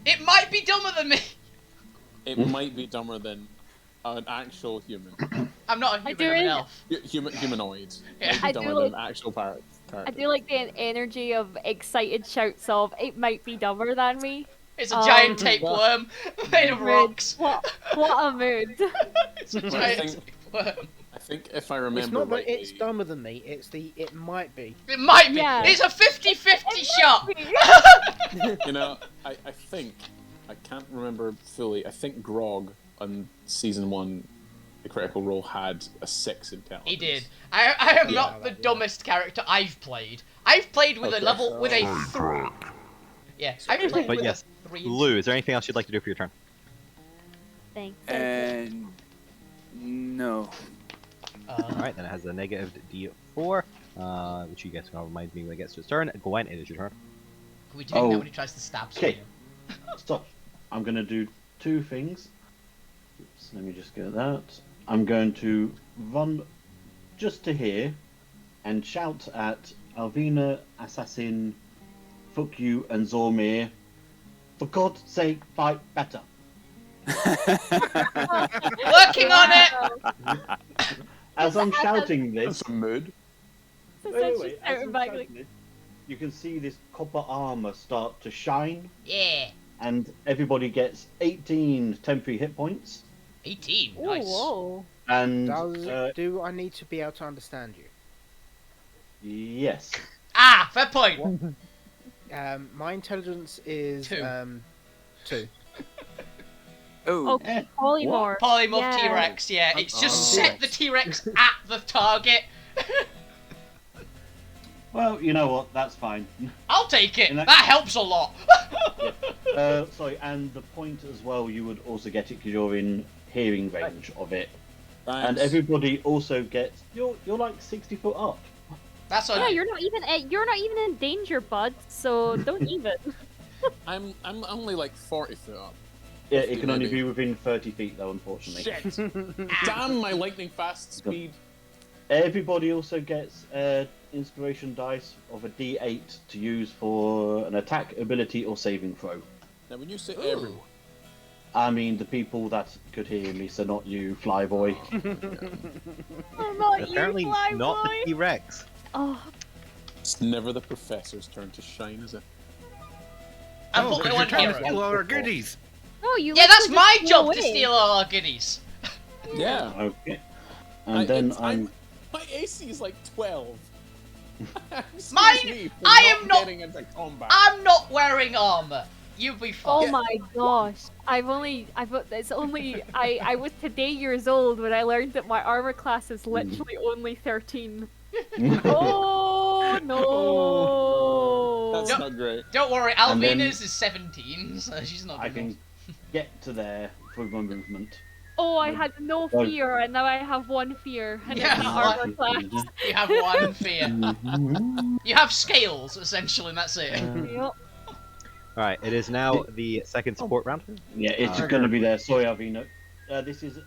It might be dumber than me. It might be dumber than an actual human. I'm not a I human, do I'm an it. elf. Humanoid. Yeah. Might be I do dumber like- than an actual character. I do like the energy of excited shouts of "it might be dumber than me." It's a giant tapeworm made of Mood. rocks. What a mood. It's a Well, giant tapeworm. I think if I It's remember not that rightly, it's dumber than me. It's the it might be. It might be. Yeah. It's a 50-50 shot. you know, I think, I can't remember fully, I think Grog on season 1, the critical role had a 6 intelligence. He did. I am Yeah, not the dumbest character I've played. I've played with a Okay. level with a 3. Yeah, I've played But with yes, a 3. Lou, is there anything else you'd like to do for your turn? Thanks. And no. Alright, then it has a negative D4, which you guys can remind me when it gets to its turn. Gwen, it is your turn. Can we do that Oh. when he tries to stab Okay. someone? Stop. I'm going to do 2 things. Oops, let me just get that. I'm going to run just to here and shout at Alvina, Assassin, Fuck You, and Zormir. For God's sake, fight better. Working on it! As I'm shouting this, That's a mood. wait, as Shouting I'm back, shouting like, this, you can see this copper armor start to shine, Yeah. and everybody gets 18 temporary hit points. 18. Ooh, Nice. whoa. And Do I need to be able to understand you? yes, Ah, fair point. My intelligence is 2. 2. Oh, Eh, Polymorph. Polymorph Yeah. T-Rex, yeah. I'm- It's just I'm set the T-Rex at the target. Well, you know what? That's fine. I'll take it. In That that- helps a lot. Sorry, and the point as well, you would also get it because you're in hearing range of it. thanks. And everybody also gets. You're like 60 foot up. That's on Yeah, you. you're not even in danger, bud. So don't even. I'm only like 40 foot up. Yeah, 50 it can only maybe. be within 30 feet though, unfortunately. Shit! Damn my lightning fast speed. Everybody also gets inspiration dice of a D8 to use for an attack, ability, or saving throw. Now, when you say Ooh. everyone, I mean the people that could hear me, so not you, Flyboy. Not Apparently you, not the Flyboy. T-Rex. Oh, it's never the professor's turn to shine, is it? I'm Oh, putting 'cause one you're trying to hero. steal all our goodies. no, you. Yeah, that's literally my just job flew to away. steal all our goodies. Yeah. Okay. And then I'm. My AC is like 12. Excuse Mine- me for I am not- getting into combat. I'm not wearing armor. You'll be Oh fine. my gosh! I was today years old when I learned that my armor class is literally only 13. Oh no! That's Yep. not great. Don't worry, And then- Alvina's is 17, so she's not I gonna can get to there for my movement. Oh, I had no Oh. fear, and now I have one fear, and Yeah, it's my what? armor class. You have one fear. You have scales, essentially, and that's it. Yep. Alright, it is now the second support round. Yeah, it's Okay. going to be there. Sorry, Alvino. This is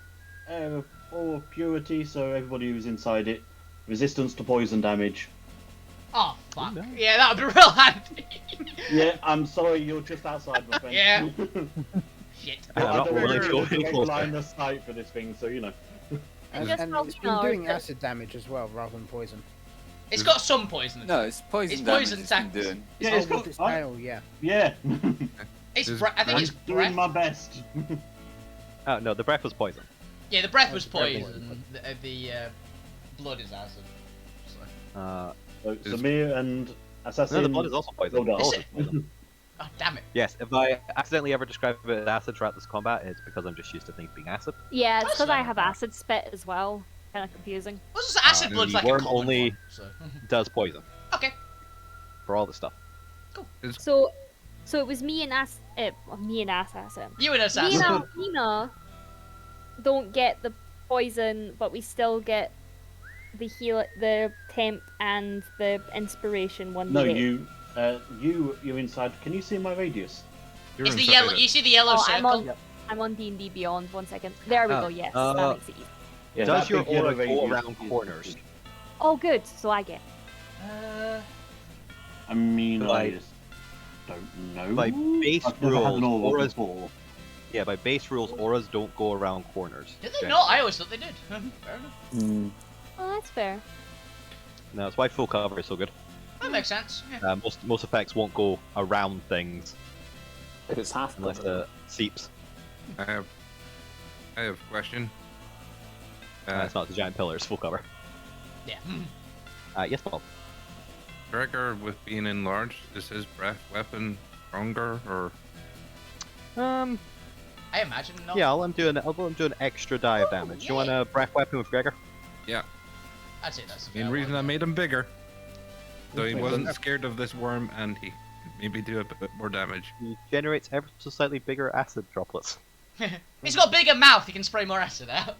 for purity, so everybody who's inside it. Resistance to poison damage. Oh, fuck. no. Yeah, that would be real handy. Yeah, I'm sorry, you're just outside, my friend. Yeah. Shit. I'm I not don't willing want to to go go any closer. line of sight for this thing, so you know. And, just and felt it's been no, doing it's- acid damage as well, rather than poison. It's got some poison. no, it's poison It's damage poison it's been tactics. doing. Yeah, Oh, it's with got. its tail, yeah. Yeah. It's Is I think I'm it's doing breath. my best. Oh, no, the breath was poison. Yeah, the breath Oh, was the breath was poison. The blood is acid. So. So, Is- Samir and Assassin. No, the blood is also poison. Hold on. Is Both it? is poison. Oh, damn it. Yes, if I accidentally ever describe it as acid throughout this combat, it's because I'm just used to things being acid. Yeah, it's because I Awesome. have acid spit as well. Kind of confusing. Well, just acid the blood's like a worm common only- one, so. It does poison Okay. for all the stuff. So it was me and me and Assassin. You and Me assassin. and Alvina don't get the poison, but we still get the heal, the temp, and the inspiration one. No, you're inside. Can you see my radius? You're It's the inside yellow. it. You see the yellow Oh, circle? I'm on D&D Beyond. 1 second. There we Oh, go. Yes, uh, that makes it easy. Yeah, Does that your big yellow aura go radius around is- corners? Oh, good. So I get. I mean, I Like- just don't know. By base I've never had an rules, aura auras before. Yeah, by base rules, auras don't go around corners. Did they not? I always thought they did. Fair enough. Oh, that's fair. No, that's why full cover is so good. That makes sense. Yeah. Most effects won't go around things If it's half unless cover. it seeps. I have a question. It's not the giant pillars, full cover. Yeah. Yes, Bob. Gregor, with being enlarged, is his breath weapon stronger or? I imagine not. Yeah, I'll let him do an extra die of damage. You want a breath weapon with Gregor? Yeah. I'd say that's a Main fair reason I one. made him bigger, so he Okay. wasn't scared of this worm, and he could maybe do a bit more damage. He generates ever so slightly bigger acid droplets. He's got a bigger mouth. He can spray more acid out.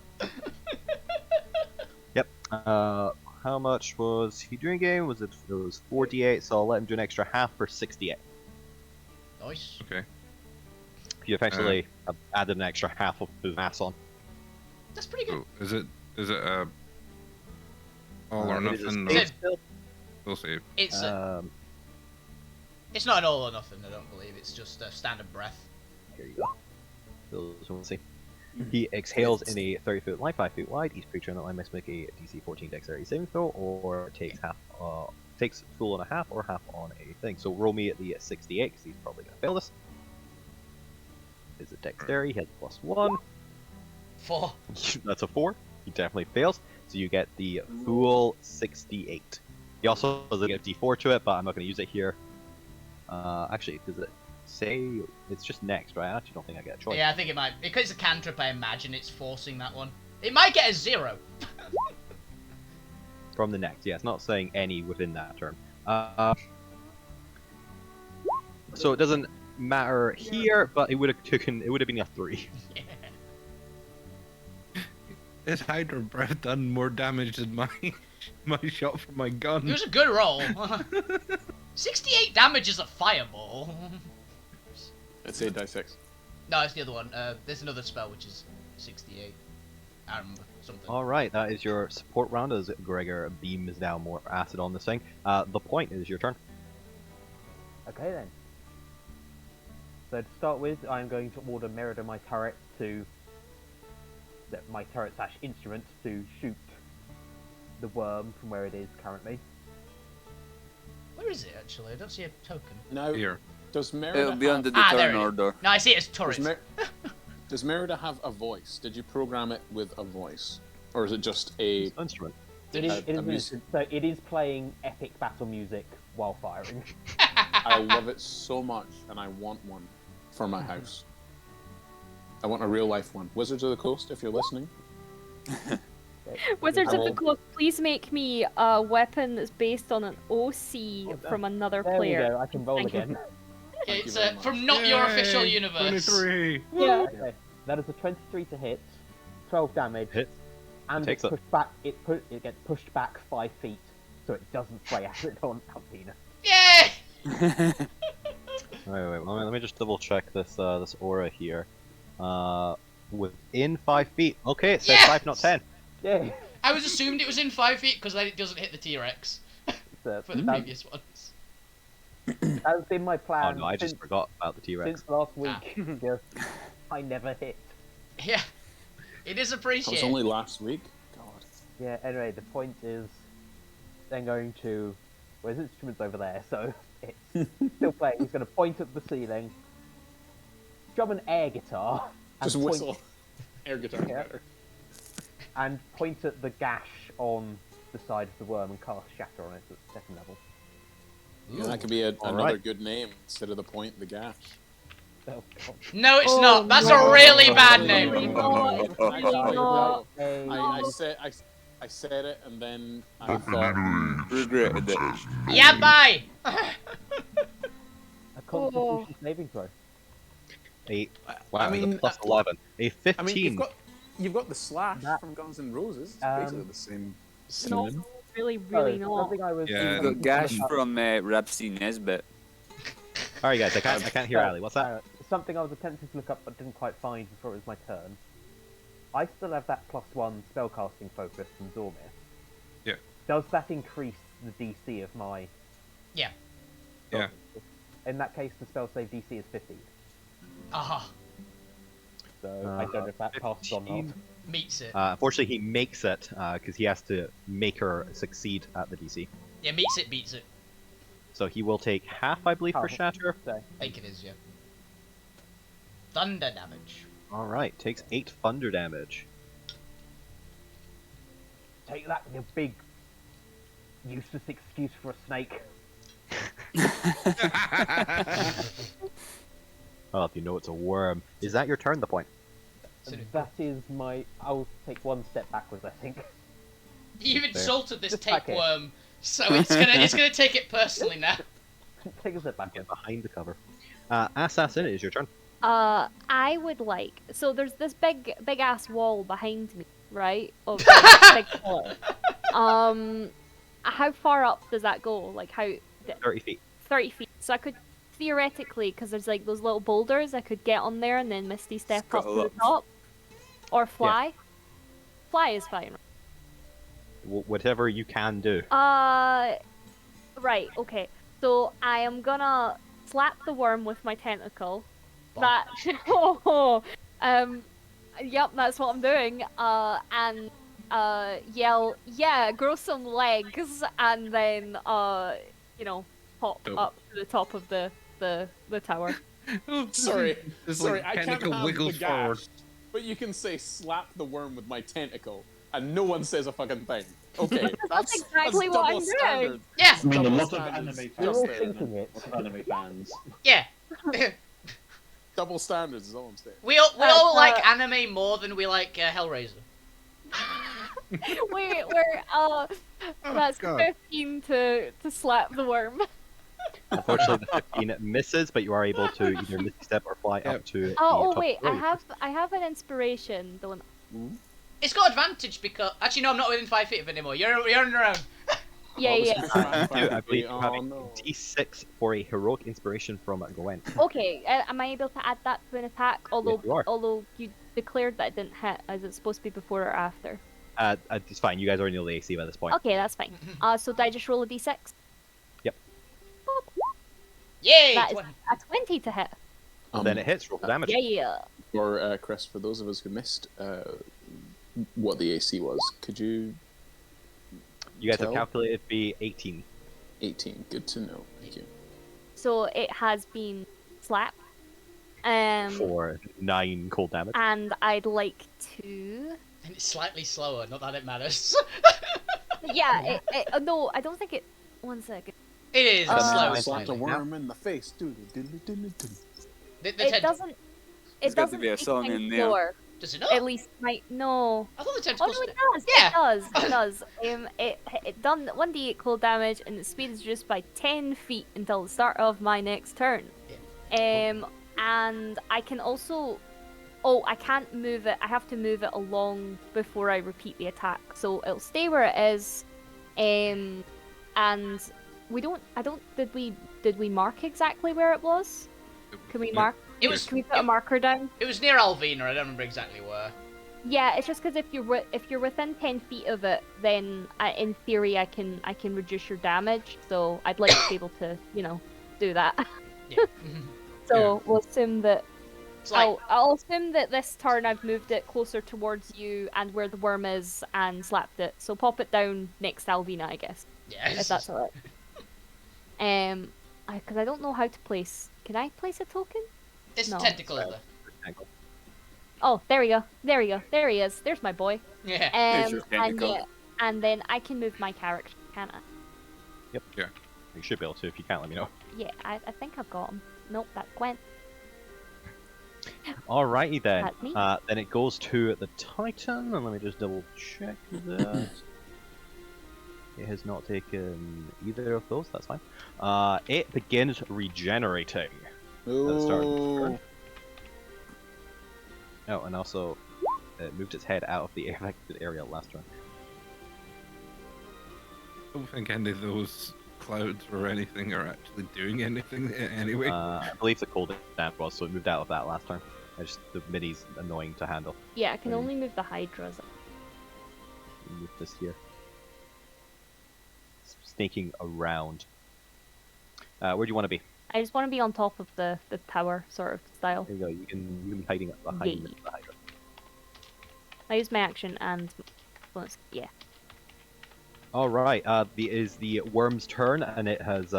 Yep. How much was he doing game? It was 48, so I'll let him do an extra half for 68. Nice. Okay. You effectively have added an extra half of his mass on. That's pretty good. So is it a all or It is a nothing? save Is it- still. We'll see. It's it's not an all or nothing. I don't believe. It's just a standard breath. Here you go. Those we'll see. He exhales in a 30-foot line, 5 feet wide. Each creature in that line must make a DC 14 dexterity saving throw, or takes takes full on a half, or half on a thing. So roll me at the 68, because he's probably gonna fail this. Is it dexterity? He has +1. 4. That's a 4. He definitely fails. So you get the full 68. He also has a D4 to it, but I'm not going to use it here. Actually, does it say it's just next, right? I actually don't think I get a choice. Yeah, I think it might. Because it's a cantrip, I imagine it's forcing that one. It might get a 0. From the next, yeah, it's not saying any within that turn. So it doesn't matter here, but it would have been a 3. Yeah. This Hydra breath done more damage than my shot from my gun. It was a good roll. 68 damage is a fireball. Let's say die 6. No, it's the other one. There's another spell which is 68. I remember something. Alright, that is your support round as Gregor beams down more acid on this thing. The point is your turn. Okay then. So to start with, I'm going to order Merida, my turret, my turret/instrument to shoot the worm from where it is currently. Where is it actually? I don't see a token. Now, Here. does Merida It'll be have, under the there turn it is. order. No, I see it as turret. does Merida have a voice? Did you program it with a voice? Or is it just a... Instrument. It is, a it is an music- instant, so it is playing epic battle music while firing. I love it so much, and I want one for my house. I want a real life one. Wizards of the Coast, if you're listening. Wizards I of the will- Coast, please make me a weapon that's based on an OC from another There we player. go, I can roll Thank you. again. Thank It's you very from much. not your official Yay! universe. 23. Yeah. Okay, that is a 23 to hit, 12 damage, Hit. and Takes it's it. pushed back. It gets pushed back 5 feet, so it doesn't spray acid on Alpina. Yay! Wait, let me just double check this this aura here. Within 5 feet. Okay, it says Yes! 5, not 10. Yay! I was assumed it was in 5 feet because then it doesn't hit the T-Rex So for the that, previous ones. that's been my Oh plan no, I just since, forgot about the T-Rex. since last week. Just, I never hit. Yeah, it is That was appreciated. only last week. God. Yeah, anyway, the point is then going to... Well, his instrument's over there, so it's still playing. He's going to point at the ceiling, drum an air guitar, and Just point, whistle. Air guitar Yeah. better. and point at the gash on the side of the worm and cast Shatter on it at second level. Yeah, that could be another Alright. good name instead of the point, the gash. Oh, God. No, it's Oh, not. That's no. a really bad Really name. not. Actually, Really not. I said it, and then I thought, Regretted it. Yeah, bye. A Constitution saving throw. Wow, I mean, plus 11. A 15. I mean, you've got the slash That- from Guns N' Roses. It's Um, basically the same No, synonym. really So, not. something I was Yeah. You've got Gash from Rapsy Nesbit. Alright guys, I can't hear Ali. What's that? Something I was attempting to look up but didn't quite find before it was my turn. I still have that +1 spellcasting focus from Zormir. Yeah. Does that increase the DC of my... Yeah. Yeah. In that case, the spell save DC is 15. Aha, So I don't know if that passes or not. 15. meets it. Unfortunately, he makes it because he has to make her succeed at the DC. Yeah, meets it, beats it. So he will take half, I believe, for Oh. Shatter. So, I think it is, yeah. Thunder damage. Alright, takes 8 thunder damage. take that, you big useless excuse for a snake. Oh, if you know it's a worm. Is that your turn, the point? That is my... I'll take one step backwards, I think. You've insulted this Just back it. tapeworm, so it's gonna take it personally now. Take a step Get backwards. behind the cover. Assassin, it is your turn. I would like. So there's this big ass wall behind me, right? Of big pillar. How far up does that go? Like how? 30 feet. 30 feet. So I could theoretically, because there's like those little boulders, I could get on there and then Misty step up to Scuttle the up. top, or fly. Fly is fine. Whatever you can do. Right. Okay. So I am gonna slap the worm with my tentacle. That. Yep, that's what I'm doing. And yell, yeah, grow some legs, and then pop Dope. up to the top of the tower. Sorry, This sorry, like I can't tentacle have wiggles the forward. gash, but you can say slap the worm with my tentacle. and no one says a fucking thing. Okay, That's exactly what I'm doing. Yeah, I mean, a Double lot of standards. anime We're fans. all there, thinking it. A lot of anime fans. yeah. Double standards is all I'm saying. We all Uh, like anime more than we like Hellraiser. We're that's God. 15 to slap the worm. Unfortunately, the 15 misses, but you are able to either misty step or fly Yep. up to the Oh top wait, floor. I have an inspiration, don't It's got advantage because actually no, I'm not within 5 feet of it anymore. You're running around. Yeah, Obviously, yeah. I believe you have Oh, a no. D6 for a heroic inspiration from Gwen. Okay, am I able to add that to an attack? you are. Although you declared that it didn't hit, is it supposed to be before or after? It's fine. You guys are in the AC by this point. Okay, that's fine. So did I just roll a d6? Yep. Yay! That is 20. a 20 to hit. Then it hits. Roll for damage. Yeah. For Chris, for those of us who missed what the AC was, could you? You guys have Tell. calculated to be 18. 18. Good to know. Thank you. So it has been slapped. For 9 cold damage. And I'd like to. And it's slightly slower. Not that it matters. Yeah. No, I don't think it. 1 second. It is Uh, slow. It's Slapped a Slightly. worm in the face. The It tent- doesn't. There's It got to doesn't be a make song any in there. slower. Does it not? At least no. I thought the Oh tentacles. no, it does. Yeah. It does. It does. It done 1d8 cold damage, and its speed is reduced by 10 feet until the start of my next turn. And I can also. Oh, I can't move it. I have to move it along before I repeat the attack, so it'll stay where it is. And we don't. I don't. Did we mark exactly where it was? Can we mark? It was. Can we put a marker down? It was near Alvina. I don't remember exactly where. Yeah, it's just because if you're within 10 feet of it, then in theory I can reduce your damage. So I'd like to be able to do that. Yeah. So we'll assume that. It's like I'll assume that this turn I've moved it closer towards you and where the worm is and slapped it. So pop it down next to Alvina, I guess, yes. if that's alright. Because I don't know how to place. Can I place a token? It's no. tentacle in there. Oh, there we go. There we go. There he is. There's my boy. Yeah. There's your And tentacle. yeah, and then I can move my character, can't I? Yep. Yeah. You should be able to. If you can't, let me know. Yeah, I think I've got him. Nope, that Gwent. Alrighty then. That's me. Then it goes to the Titan, and let me just double check that. It has not taken either of those. That's fine. It begins regenerating. At the start of the turn. Oh, and also it moved its head out of the affected area last turn. I don't think any of those clouds or anything are actually doing anything anyway. I believe the cold damage was, so it moved out of that last turn. The mini's annoying to handle. Yeah, I can Right. only move the Hydras. Move this here. Snaking around. Where do you want to be? I just want to be on top of the tower sort of style. There you go. You can be hiding up behind Yeah. the Hydra. I use my action and bonus. Yeah. All right. It is the worm's turn, and it has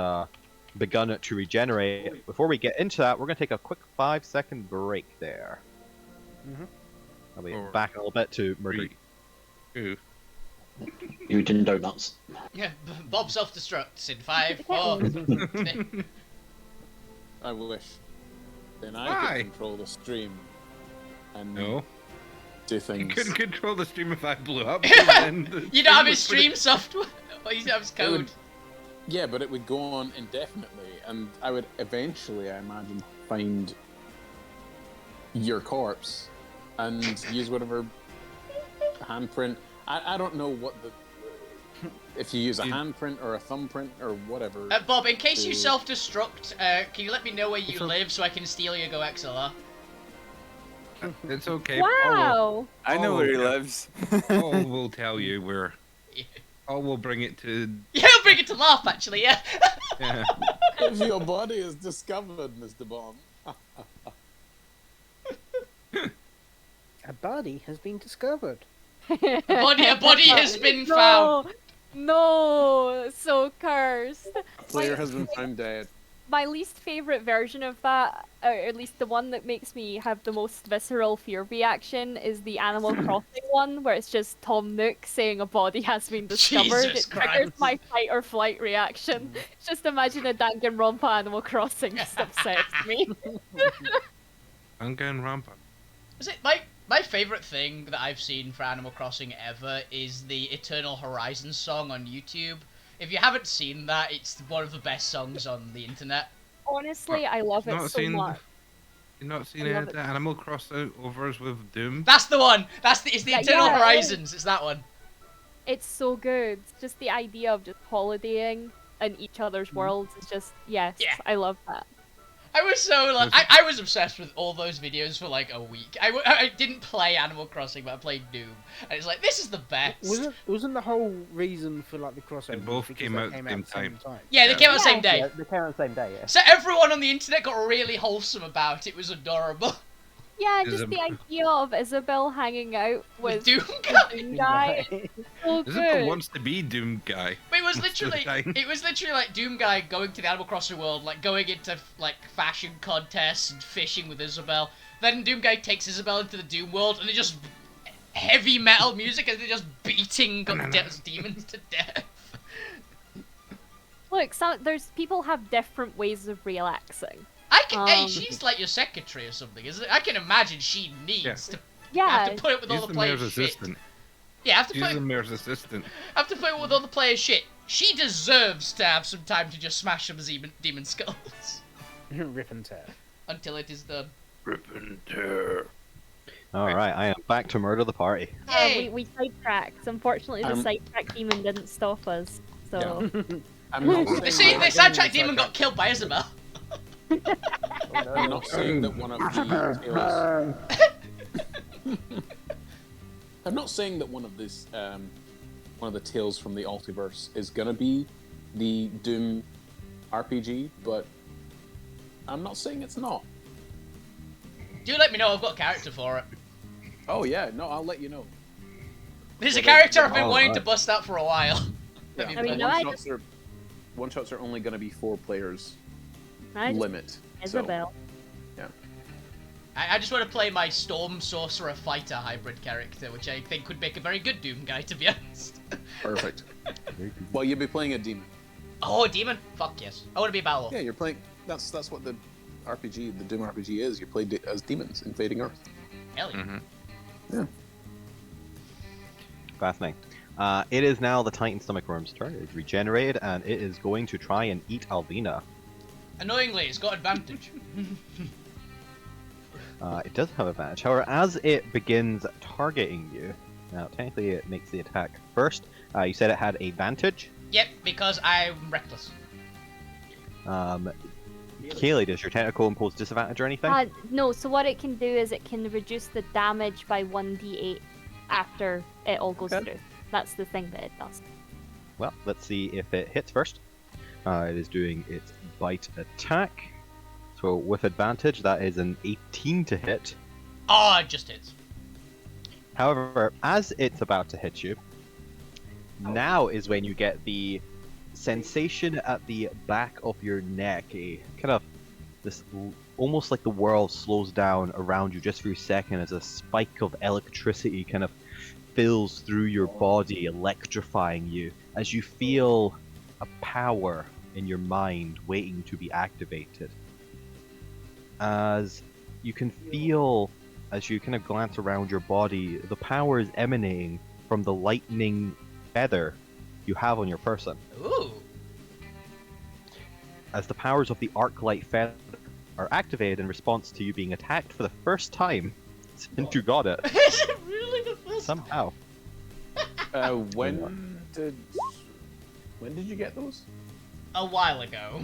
begun to regenerate. Before we get into that, we're gonna take a quick 5-second break there. I'll be Or- back in a little bit to murder. Ooh. Eating donuts. Yeah. Bob self-destructs in 5, Okay. 4. I wish. Then I Why? could control the stream and No. do You things. couldn't control the stream if I blew up. Then the You don't have would his put it- stream software. Oh, you don't have his It would- code. Yeah, but it would go on indefinitely, and I would eventually, I imagine, find your corpse and use whatever handprint. I don't know what the. If you use a You- handprint or a thumbprint or whatever. Bob, in case you to- self-destruct, can you let me know where you So- live so I can steal your Go XLR? It's okay. Wow. I know Oh, where he yeah. lives. All will tell you where. All will bring it to. Yeah, I'll bring it to laugh, actually, yeah. Yeah. If your body is discovered, Mr. Bond. A body has been discovered. A body has been found. No, so cursed. A player has been found dead. my least favorite version of that, or at least the one that makes me have the most visceral fear reaction, is the Animal Crossing one, where it's just Tom Nook saying a body has been discovered. Jesus It triggers Christ. my fight or flight reaction. Just imagine a Danganronpa Animal Crossing just upsets me. Danganronpa. Is it my favorite thing that I've seen for Animal Crossing ever is the Eternal Horizon song on YouTube. If you haven't seen that, it's one of the best songs on the internet. Honestly, I love it Not so seen- much. You've not seen I any love of it. the Animal Crossovers with Doom? That's the one. It's the Yeah, Eternal yeah, it Horizons. It's that one. It's so good. Just the idea of just holidaying in each other's worlds is just, yes, Yeah. I love that. I was so like I was obsessed with all those videos for like a week. I didn't play Animal Crossing, but I played Doom, and it's like this is the best. Wasn't the whole reason for like the crossover? both because came they out at the same time. Yeah, they came out the same Yeah. day. Yeah, they came out the same day, yeah. So everyone on the internet got really wholesome about it. It was adorable. Yeah, Is just it- the idea of Isabel hanging out With with Doom the Guy. Doom guy. So Isabel good. wants to be Doom Guy. But it was Most of the literally time. like Doom Guy going to the Animal Crossing world, like going into like fashion contests and fishing with Isabel. Then Doom Guy takes Isabel into the Doom world, and they just heavy metal music, and they're just beating demons to death. Look, there's people have different ways of relaxing. Hey, she's like your secretary or something, isn't it? I can imagine she needs Yeah. to Yeah, have to put up with all She's the the mayor's players' shit. assistant. Yeah, have to She's put the mayor's assistant. have to put up with all the players' shit. She deserves to have some time to just smash some demon skulls Rip and tear. until it is done. Rip and tear. Alright, I am back to murder the party. Yay! we sidetracked. Unfortunately, the sidetrack demon didn't stop us. So I'm not You saying see, that the sidetrack demon got killed by Isabel. I'm not saying that one of the tales. I'm not saying that one of the tales from the Altiverse is gonna be the Doom RPG, but I'm not saying it's not. Do let me know. I've got a character for it. Oh yeah, no, I'll let you know. There's a Well, character I've been Oh, wanting to right. bust out for a while. Yeah, I I mean, mean, no, I one shots are only gonna be 4 players I just limit. So, Isabel. I just want to play my Storm Sorcerer Fighter hybrid character, which I think would make a very good Doom guy, to be honest. perfect. Well, you'll be playing a demon. Oh, a demon? Fuck yes. I want to be a battle. Yeah, you're playing. That's what the RPG, the Doom RPG is. You play as demons invading Earth. Hell yeah. Mm-hmm. Yeah. Fascinating. It is now the Titan Stomach Worm's turn. It's regenerated, and it is going to try and eat Alvina. Annoyingly, it's got advantage. It does have advantage. However, as it begins targeting you, now technically it makes the attack first. You said it had advantage. Yep, because I'm reckless. Kaylee, does your tentacle impose disadvantage or anything? No, so what it can do is it can reduce the damage by 1d8 after it all goes Okay. through. That's the thing that it does. Well, let's see if it hits first. It is doing its bite attack. So with advantage, that is an 18 to hit. Oh, it just hits. However, as it's about to hit you, now is when you get the sensation at the back of your neck, a kind of this almost like the world slows down around you just for a second as a spike of electricity kind of fills through your body, electrifying you as you feel a power in your mind waiting to be activated. As you can feel, as you kind of glance around your body, the power is emanating from the lightning feather you have on your person. Ooh. As the powers of the arc light feather are activated in response to you being attacked for the first time since you got it, Is it really the first? somehow. When did you get those? A while ago.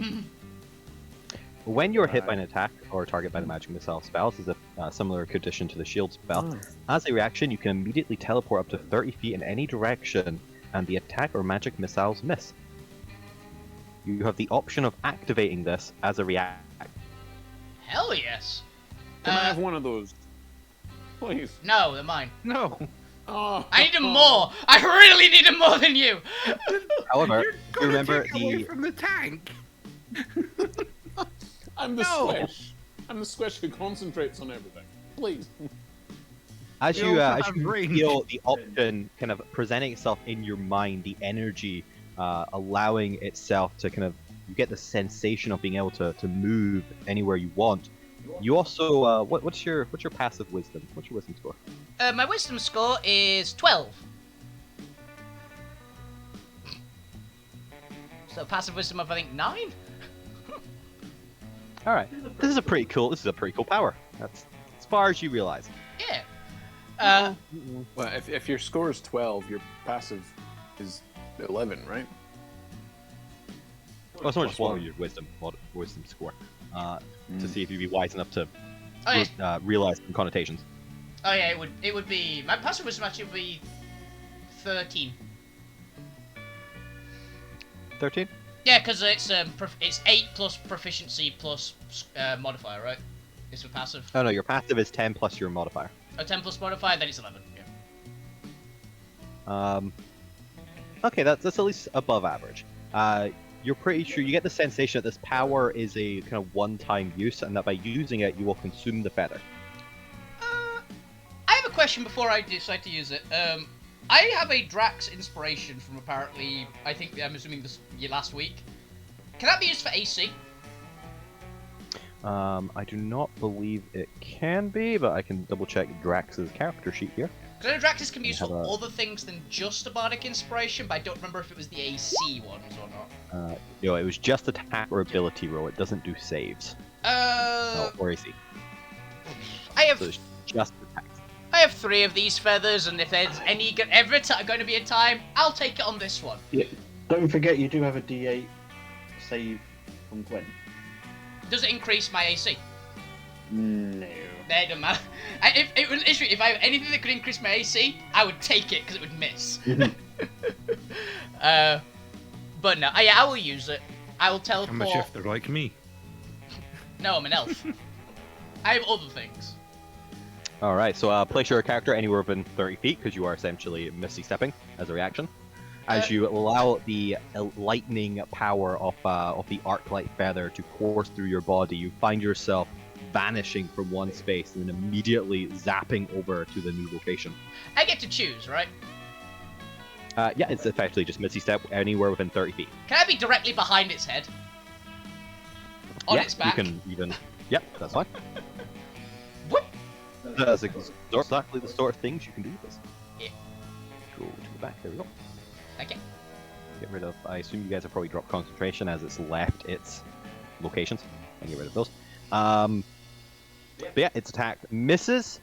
When you're hit by an attack or target by the magic missile spell, this is a similar condition to the shield spell. As a reaction, you can immediately teleport up to 30 feet in any direction, and the attack or magic missiles miss. You have the option of activating this as a reaction. Hell yes. Can I have one of those? Please. No, they're mine. No. Oh. I need them more. I really need them more than you. However, You're you gonna remember take away the from the tank. I'm the No. squish. I'm the squish who concentrates on everything. Please. As You you, also as have you range. feel the option kind of presenting itself in your mind, the energy allowing itself to kind of, you get the sensation of being able to move anywhere you want. You also, what's your passive wisdom? What's your wisdom score? My wisdom score is 12. So passive wisdom of I think 9. All right, this is a pretty cool power. That's as far as you realize. Yeah. Well, if your score is 12, your passive is 11, right? Oh, it's not just one of your wisdom score. To see if you'd be wise enough to realize some connotations. Oh yeah, it would be my passive wisdom actually would be 13. 13? Yeah, because it's 8 plus proficiency plus modifier, right? It's for passive. Oh no, your passive is 10 plus your modifier. Oh, 10 plus modifier, then it's 11. Yeah. Okay, that's at least above average. You're pretty sure you get the sensation that this power is a kind of one-time use, and that by using it, you will consume the feather. I have a question before I decide to use it. I have a Drax inspiration from apparently, I'm assuming this last week. Can that be used for AC? I do not believe it can be, but I can double-check Drax's character sheet here. Because I know Drax's can be used Have for a- other things than just a bardic inspiration, but I don't remember if it was the AC ones or not. No, it was just attack or ability roll. It doesn't do saves. Or AC. I have So it's just attacks. I have 3 of these feathers, and if there's ever going to be a time, I'll take it on this one. Yeah. Don't forget you do have a D8 save from Gwen. Does it increase my AC? No. Nah, it doesn't matter. If I have anything that could increase my AC, I would take it because it would miss. But no, I will use it. I will teleport. I'm a shifter like me. No, I'm an elf. I have other things. Alright, so place your character anywhere within 30 feet, because you are essentially misty stepping as a reaction. As you allow the lightning power of the arc light feather to course through your body, you find yourself vanishing from one space and then immediately zapping over to the new location. I get to choose, right? Yeah, it's effectively just misty step anywhere within 30 feet. Can I be directly behind its head? On Yeah, its back? you can even... Yep, that's fine. What? That's exactly the sort of things you can do with this. Yeah. Go to the back, there we go. Okay. Get rid of... I assume you guys have probably dropped concentration as it's left its locations. And get rid of those. But yeah, its attack misses.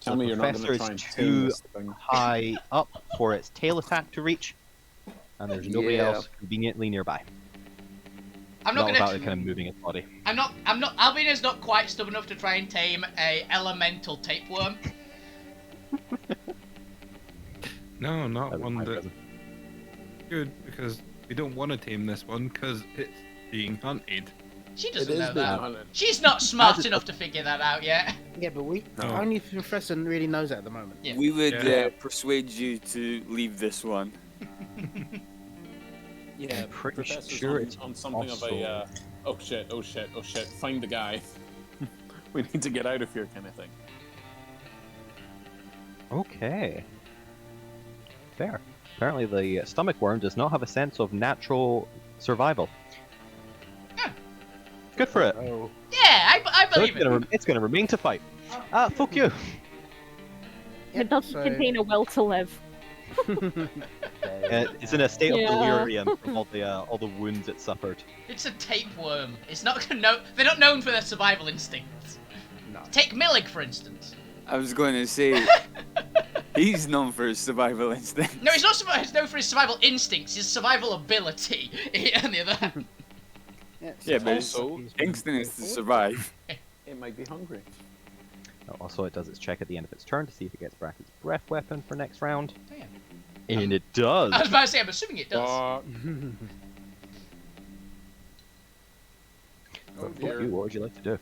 Tell me you're not going to Professor try is and too tame this thing. high up for its tail attack to reach. And there's nobody Yeah. else conveniently nearby. I'm not without gonna. it kind of moving its body. I'm not. Albina's not quite stubborn enough to try and tame a elemental tapeworm. No, not That was one my that present. good, because we don't want to tame this one because it's being hunted. She It doesn't is know being that. hunted. She's not smart enough to figure that out yet. Yeah, but No. only the Professor really knows that at the moment. Yeah. We would Yeah. persuade you to leave this one. Yeah, pretty Professor's sure on, it's on something of also- a oh shit, find the guy. We need to get out of here kind of thing. Okay. Fair. Apparently the stomach worm does not have a sense of natural survival. Good for it. Oh, Yeah, I So believe it. it's gonna remain to fight. Fuck you. It doesn't so- contain a will to live. It's in a state Yeah. of delirium from all the wounds it suffered. It's a tapeworm. It's not gonna know. They're not known for their survival instincts. no. Take Millig, for instance. I was going to say, he's known for his survival instinct. No, he's not. He's known for his survival instincts. His survival ability. On the other hand. Yeah, but his Also, instinct is to survive. it might be hungry. Also, it does its check at the end of its turn to see if it gets back its breath weapon for next round. Oh, yeah. And it does. I was about to say. I'm assuming it does. Oh But fuck dear. you, what would you like to do?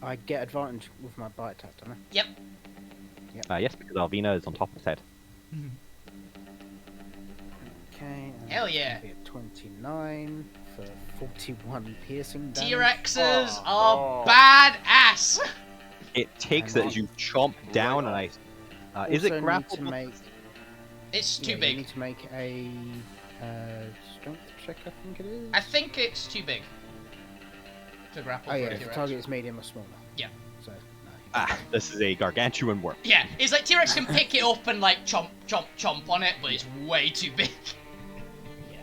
I get advantage with my bite attack, don't I? Yep. Yes, because Alvina is on top of its head. Okay. Hell yeah. Be a 29 for 41 piercing damage. T-Rexes are badass. It takes it as you chomp down, and is Also it grappled? need to make, It's too You big. need to make a strength check, I think it is. I think it's too big to grapple Oh for yeah, a the T-Rex. target is medium or smaller. Yeah. So, no. Ah, this is a gargantuan worm. Yeah, it's like T-Rex can pick it up and like chomp, chomp, chomp on it, but it's way too big. Yeah.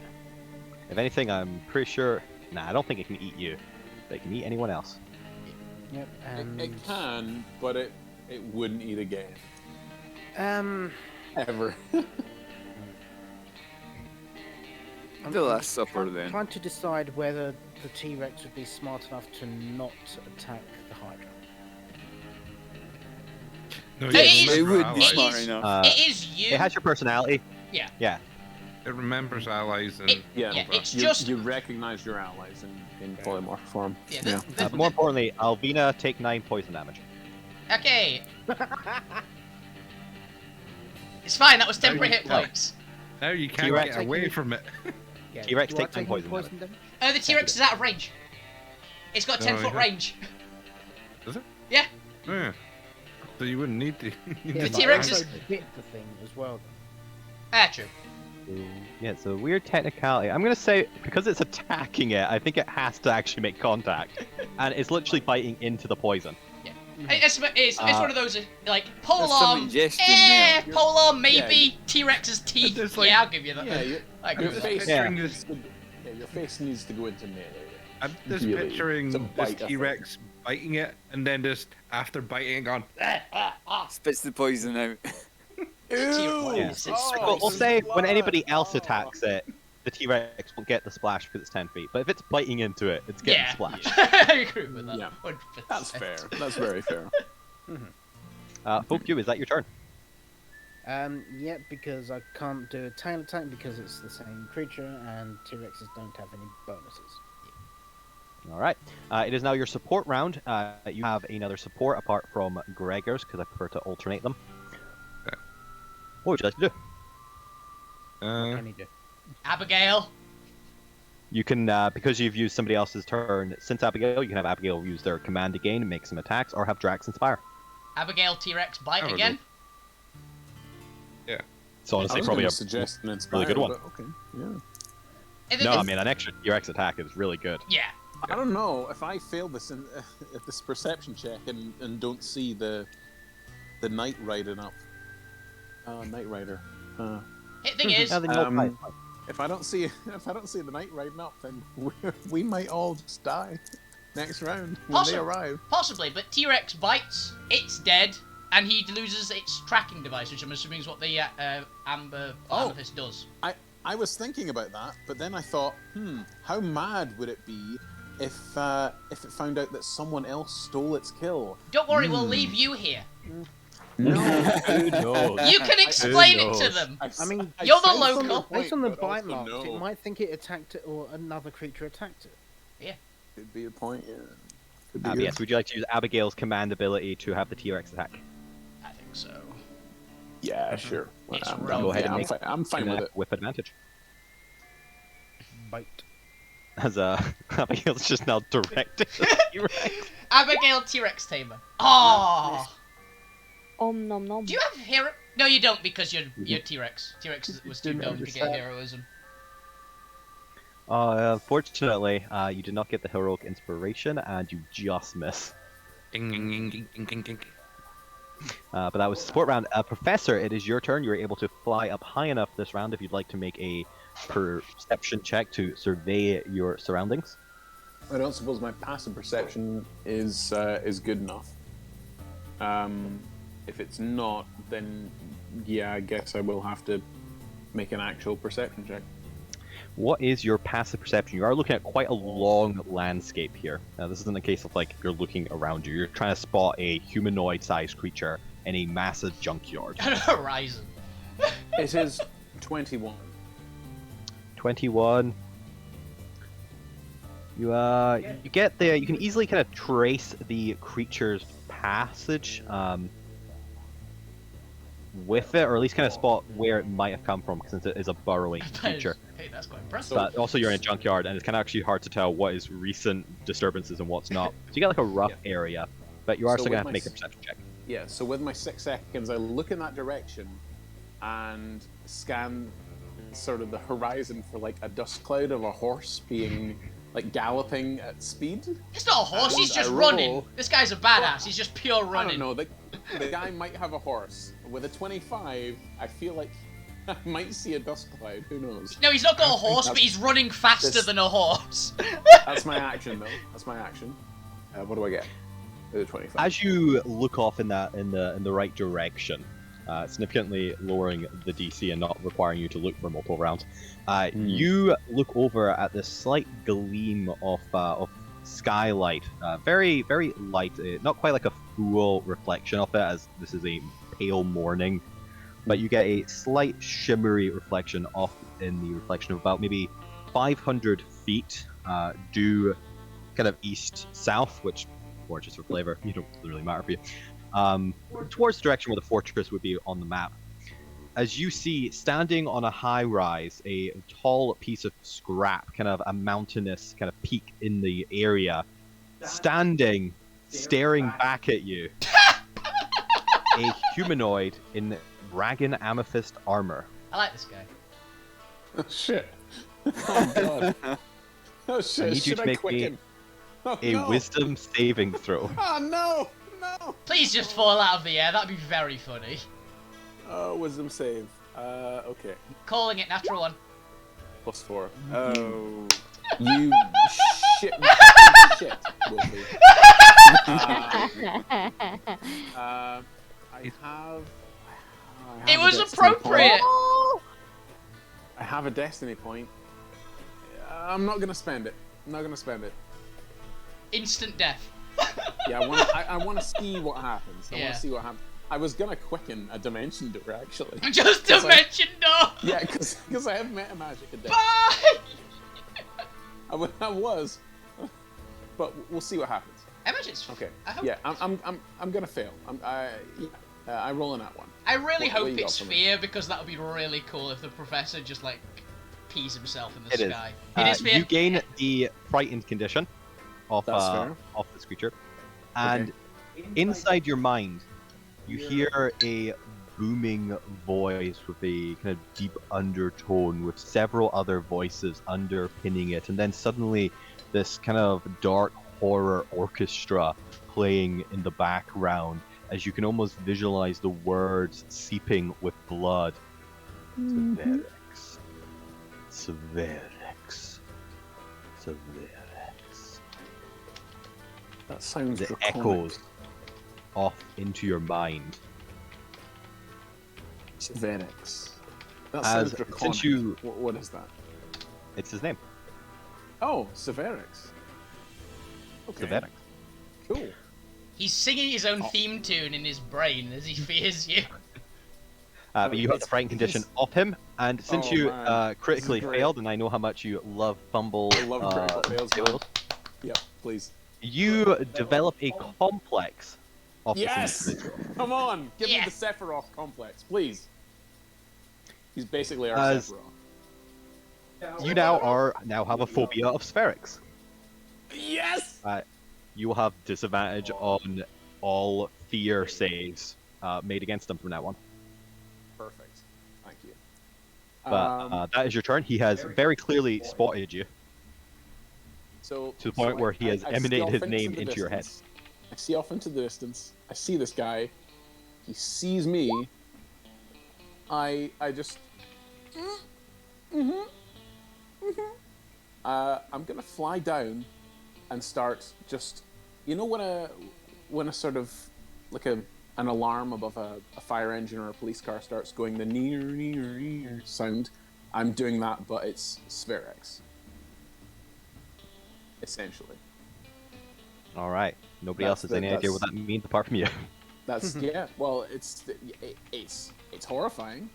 If anything, I'm pretty sure. Nah, I don't think it can eat you. But it can eat anyone else. Yep. It can, but it wouldn't eat again. Ever. The Last Supper, then. Trying to decide whether the T-Rex would be smart enough to not attack the Hydra. No, It is- It would be allies. smart is- enough. It is you. It has your personality. Yeah. Yeah. It remembers allies and Yeah, Yeah, it's you, just. you recognize your allies in polymorph form. Yeah, Yeah. But more importantly, Alvina take 9 poison damage. Okay. It's fine. That was temporary hit No. points. now you can't T-Rex get away from it. Yeah, T-Rex you are take 9 taking poison damage. damage. The T-Rex is out of range. It's got a 10-foot yeah. range. Is it? Yeah. Yeah. So you wouldn't need to. Yeah, The but T-Rex also is- bit the thing as well. True. Yeah, it's a weird technicality. I'm gonna say, because it's attacking it, I think it has to actually make contact. And it's literally biting into the poison. It's one of those like There's some polearm. ingestion there. Polearm maybe. T-Rex's teeth. It's like- Yeah, I'll give you that. Yeah, I your give you that. face Yeah. needs to, your face needs to go into melee. I'm just Really, picturing it's a this bite, I think. T-Rex biting it, and then just after biting, gone. Spits the poison out. Yeah. It's We'll say when anybody else attacks it, the T-Rex will get the splash because it's 10 feet. But if it's biting into it, it's getting Yeah. splashed. I agree with that. Yeah. 100%. That's fair. That's very fair. Folk you, is that your turn? Yeah, because I can't do a tail attack because it's the same creature, and T-Rexes don't have any bonuses. Alright. It is now your support round. You have another support apart from Gregor's, because I prefer to alternate them. Okay. What would you like to do? What can he do? Abigail. You can, because you've used somebody else's turn since Abigail, you can have Abigail use their command again and make some attacks, or have Drax inspire. Abigail T-Rex bite Oh, again. It's honestly I was probably gonna a suggest an inspire, really good one. but okay. Yeah. If No, I mean an extra T-Rex attack is really good. Yeah. I don't know if I fail this if this perception check and don't see the Knight riding up. Knight Rider. Thing is, Now, then you'll Um, fight. If I don't see the Knight riding up, then we might all just die next round when Possible. they arrive. possibly, but T-Rex bites, it's dead, and he loses its tracking device, which I'm assuming is what the Amethyst does. I was thinking about that, but then I thought, how mad would it be if it found out that someone else stole its kill? Don't worry, we'll leave you here. No. You can explain it to them. I mean, You're the sense local. point, Based on the but bite also marks, no. it might think it attacked it, or another creature attacked it. Could be a point, yeah. Could be But good. yes, would you like to use Abigail's command ability to have the T-Rex attack? I think so. Yeah, sure. It's I'm, rough. Go ahead and I'm, make I'm fine with it. with advantage. Bite. As Abigail's just now directed the T-Rex. Abigail T-Rex tamer. Oh. Om nom nom. Do you have hero? No, you don't because you're T-Rex. T-Rex was too dumb to get heroism. Unfortunately, you did not get the heroic inspiration, and you just miss. Ding, ding, ding, ding, ding, ding, ding. But that was support round. Professor, it is your turn. You're able to fly up high enough this round if you'd like to make a perception check to survey your surroundings. I don't suppose my passive perception is good enough. If it's not, then yeah, I guess I will have to make an actual perception check. What is your passive perception? You are looking at quite a long landscape here. Now, this isn't a case of like you're looking around you. You're trying to spot a humanoid-sized creature in a massive junkyard. Horizon. It is 21. 21. You get the. You can easily kind of trace the creature's passage. with it, or at least kind of spot where it might have come from, since it is a burrowing creature. Hey, that's quite impressive. But also you're in a junkyard, and it's kind of actually hard to tell what is recent disturbances and what's not. So you get like a rough area, but you are So still gonna with have to my make a perception check. Yeah, so with my 6 seconds, I look in that direction and scan sort of the horizon for like a dust cloud of a horse being like galloping at speed. It's not a horse, he's And just I running. roll- This guy's a badass, he's just pure I running. don't know, the guy might have a horse. With a 25, I feel like I might see a dust cloud, who knows? No, he's not got a horse, but that's- he's running faster this- than a horse. That's my action though, that's my action. What do I get? With a 25. As you look off in the right direction, significantly lowering the DC and not requiring you to look for multiple rounds, you look over at this slight gleam of skylight, very very light, not quite like a full reflection of it, as this is a pale morning, but you get a slight shimmery reflection off in the reflection of about maybe 500 feet due kind of east-south, which, or just for flavor, you don't really matter for you, towards the direction where the fortress would be on the map. As you see, standing on a high rise, a tall piece of scrap, kind of a mountainous kind of peak in the area, standing, staring back at you, a humanoid in dragon amethyst armor. I like this guy. Oh shit. Oh god. Oh shit, I need you should to I make me quicken? Oh, a no. wisdom saving throw. Oh no! No! Please just fall out of the air, that'd be very funny. Oh, wisdom save. Okay. Calling it natural one. +4. Oh. You shit. Shit. Wolfie. I have It a was destiny appropriate! point. I have a destiny point. I'm not gonna spend it. I'm not gonna spend it. Instant death. Yeah, I want to see what happens. I want Yeah. to see what happens. I was gonna quicken a dimension door actually. Just 'Cause dimension door! Yeah, because I have meta magic a day. Bye! I was, but we'll see what happens. I imagine it's... Okay. I hope- Yeah, I'm gonna fail. I roll in that one. I really What hope you got it's for me? fear, because that would be really cool if the professor just, like, pees himself in the It is. sky. It is fear. You gain the frightened condition of That's fair. this creature, and inside your mind, you hear a booming voice with a kind of deep undertone, with several other voices underpinning it, and then suddenly this kind of dark horror orchestra playing in the background, as you can almost visualize the words seeping with blood. Severix. Severix. Severix. That sounds The draconic. echoes off into your mind. Severix. That As sounds since draconic. you- What is that? It's his name. Oh, Severix. Okay. Severix. Cool. He's singing his own theme tune in his brain as he fears you. But you have the frightened condition of him, and since Oh, you man. critically This is great. failed, and I know how much you love fumble I love critical fails, man. fails, Yep, please. you develop a complex of this Yes! individual. Come on! Give me Yes! the Sephiroth complex, please. He's basically our As- Sephiroth. You now have a phobia of Spherix. Yes! You will have disadvantage on all fear saves made against him from now on. Perfect. Thank you. But that is your turn. He has very clearly spotted you So to the point where he has I see emanated off his into name the into your head. distance. I see off into the distance. I see this guy. He sees me. I just. I'm gonna fly down and start just. You know when a sort of like an alarm above a fire engine or a police car starts going, the near sound. I'm doing that, but it's Spherex. Essentially. All right. Nobody That's else has the- any idea that's- what that means apart from you. That's yeah. Well, it's horrifying.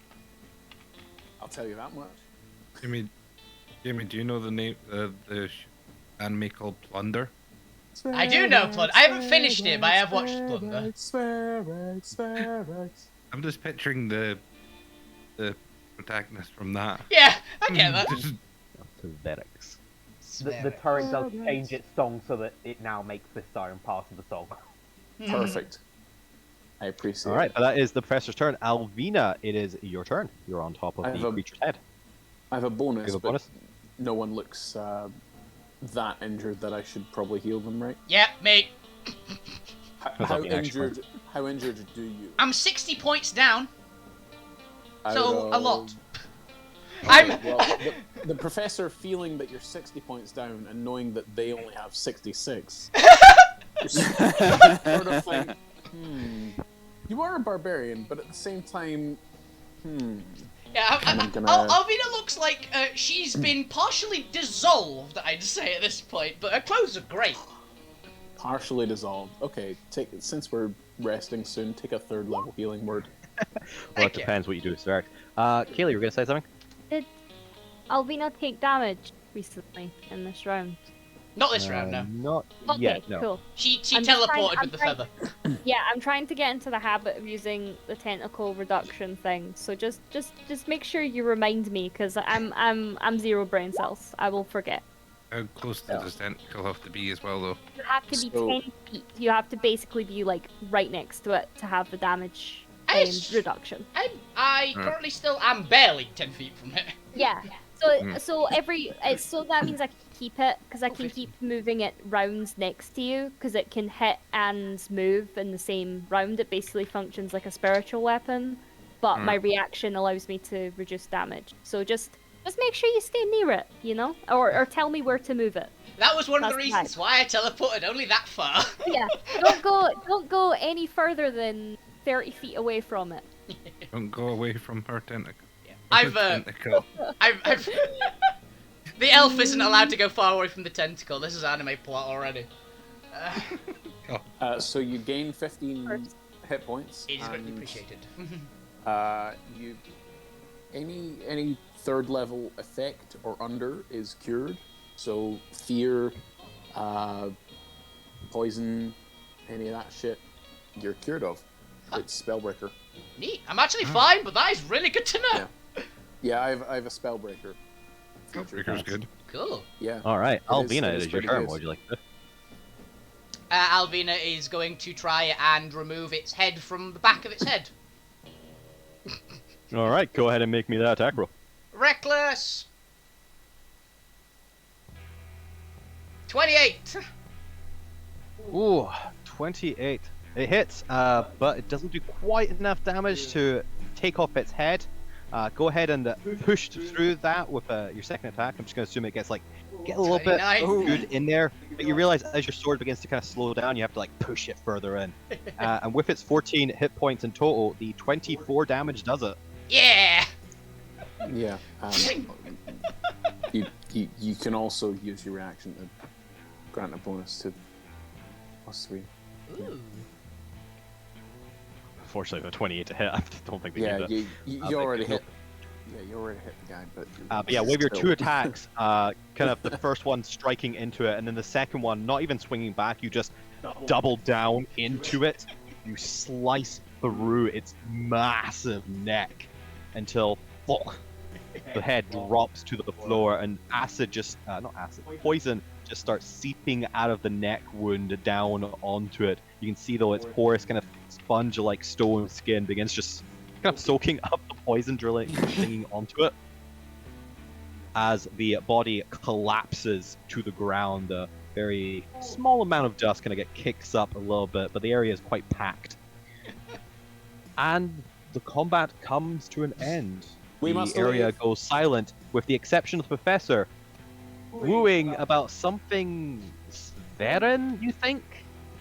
I'll tell you that much. Jamie, do you know the name the anime called Plunder? I do know Plunder. I haven't finished it, but I have watched Plunder. I'm just picturing the protagonist from that. Yeah, I get that. Just- Pathetics. The turret does change its song so that it now makes this siren part of the song. Perfect. I appreciate All right, it. but that is the professor's turn. Alvina, it is your turn. You're on top of I have the a- creature's head. I have a bonus, You have a but bonus? no one looks that injured that I should probably heal them, right? Yep, me. That's How not the action injured? How injured do you? I'm 60 points down, Out so a of- lot. Okay, I'm. well, the professor feeling that you're 60 points down and knowing that they only have 66. Sort of think, you are a barbarian, but at the same time, Yeah, I'm gonna- Alvina looks like she's been partially dissolved, I'd say at this point, but her clothes are great. partially dissolved. Okay, since we're resting soon, take a 3rd level healing word. Well, it Thank you. depends what you do to start. Kaylee, you were going to say something? Did Alvina take damage recently in this round? Not this round, no. Not Okay, yet, no. cool. She I'm just teleported trying- with the feather. Yeah, I'm trying to get into the habit of using the tentacle reduction thing. So just make sure you remind me, because I'm 0 brain cells. I will forget. How close does this tentacle have to be as well, though? You have to be So- 10 feet. You have to basically be like right next to it to have the damage reduction. I currently still am barely 10 feet from it. Yeah. So so that means I can keep it, because I can keep moving it rounds next to you, because it can hit and move in the same round. It basically functions like a spiritual weapon, but my reaction allows me to reduce damage. So just make sure you stay near it, you know, or tell me where to move it. That was one of the That's reasons why I teleported only that far. Yeah. Don't go any further than 30 feet away from it. Don't go away from her tentacle. I've Tentacle. The elf isn't allowed to go far away from the tentacle. This is anime plot already. So you gain 15 hit points. It is greatly and, appreciated. you any 3rd level effect or under is cured. So fear, poison, any of that shit, you're cured of. It's spellbreaker. Neat. I'm actually fine, but that is really good to know. Yeah, I have a spellbreaker. Breaker's good. Cool. Yeah. All right, Alvina, it it is is your pretty turn. good. What would you like to do? Alvina is going to try and remove its head from the back of its head. All right, go ahead and make me that attack roll. Reckless! 28! Ooh, 28. It hits, but it doesn't do quite enough damage to take off its head. Go ahead and push through that with your second attack. I'm just going to assume it gets get a little bit 29. good in there. But you realize as your sword begins to kind of slow down, you have to push it further in. And with its 14 hit points in total, the 24 damage does it. Yeah! Yeah. You can also use your reaction to grant a bonus to +3. Ooh. Unfortunately, with a 28 to hit, I don't think they Yeah, need it. you already hit. Yeah, you already hit the guy, but. But yeah, with your still. 2 attacks, kind of the first one striking into it, and then the second one not even swinging back, you just double down into it. You slice through its massive neck until the head drops to the floor, and acid just, not acid, poison just starts seeping out of the neck wound down onto it. You can see though its porous kind of sponge-like stone skin begins just kind of soaking up the poison drilling onto it. As the body collapses to the ground, a very small amount of dust kind of kicks up a little bit, but the area is quite packed. And the combat comes to an end. We The must area leave. goes silent, with the exception of the professor wooing about something Sveren, you think?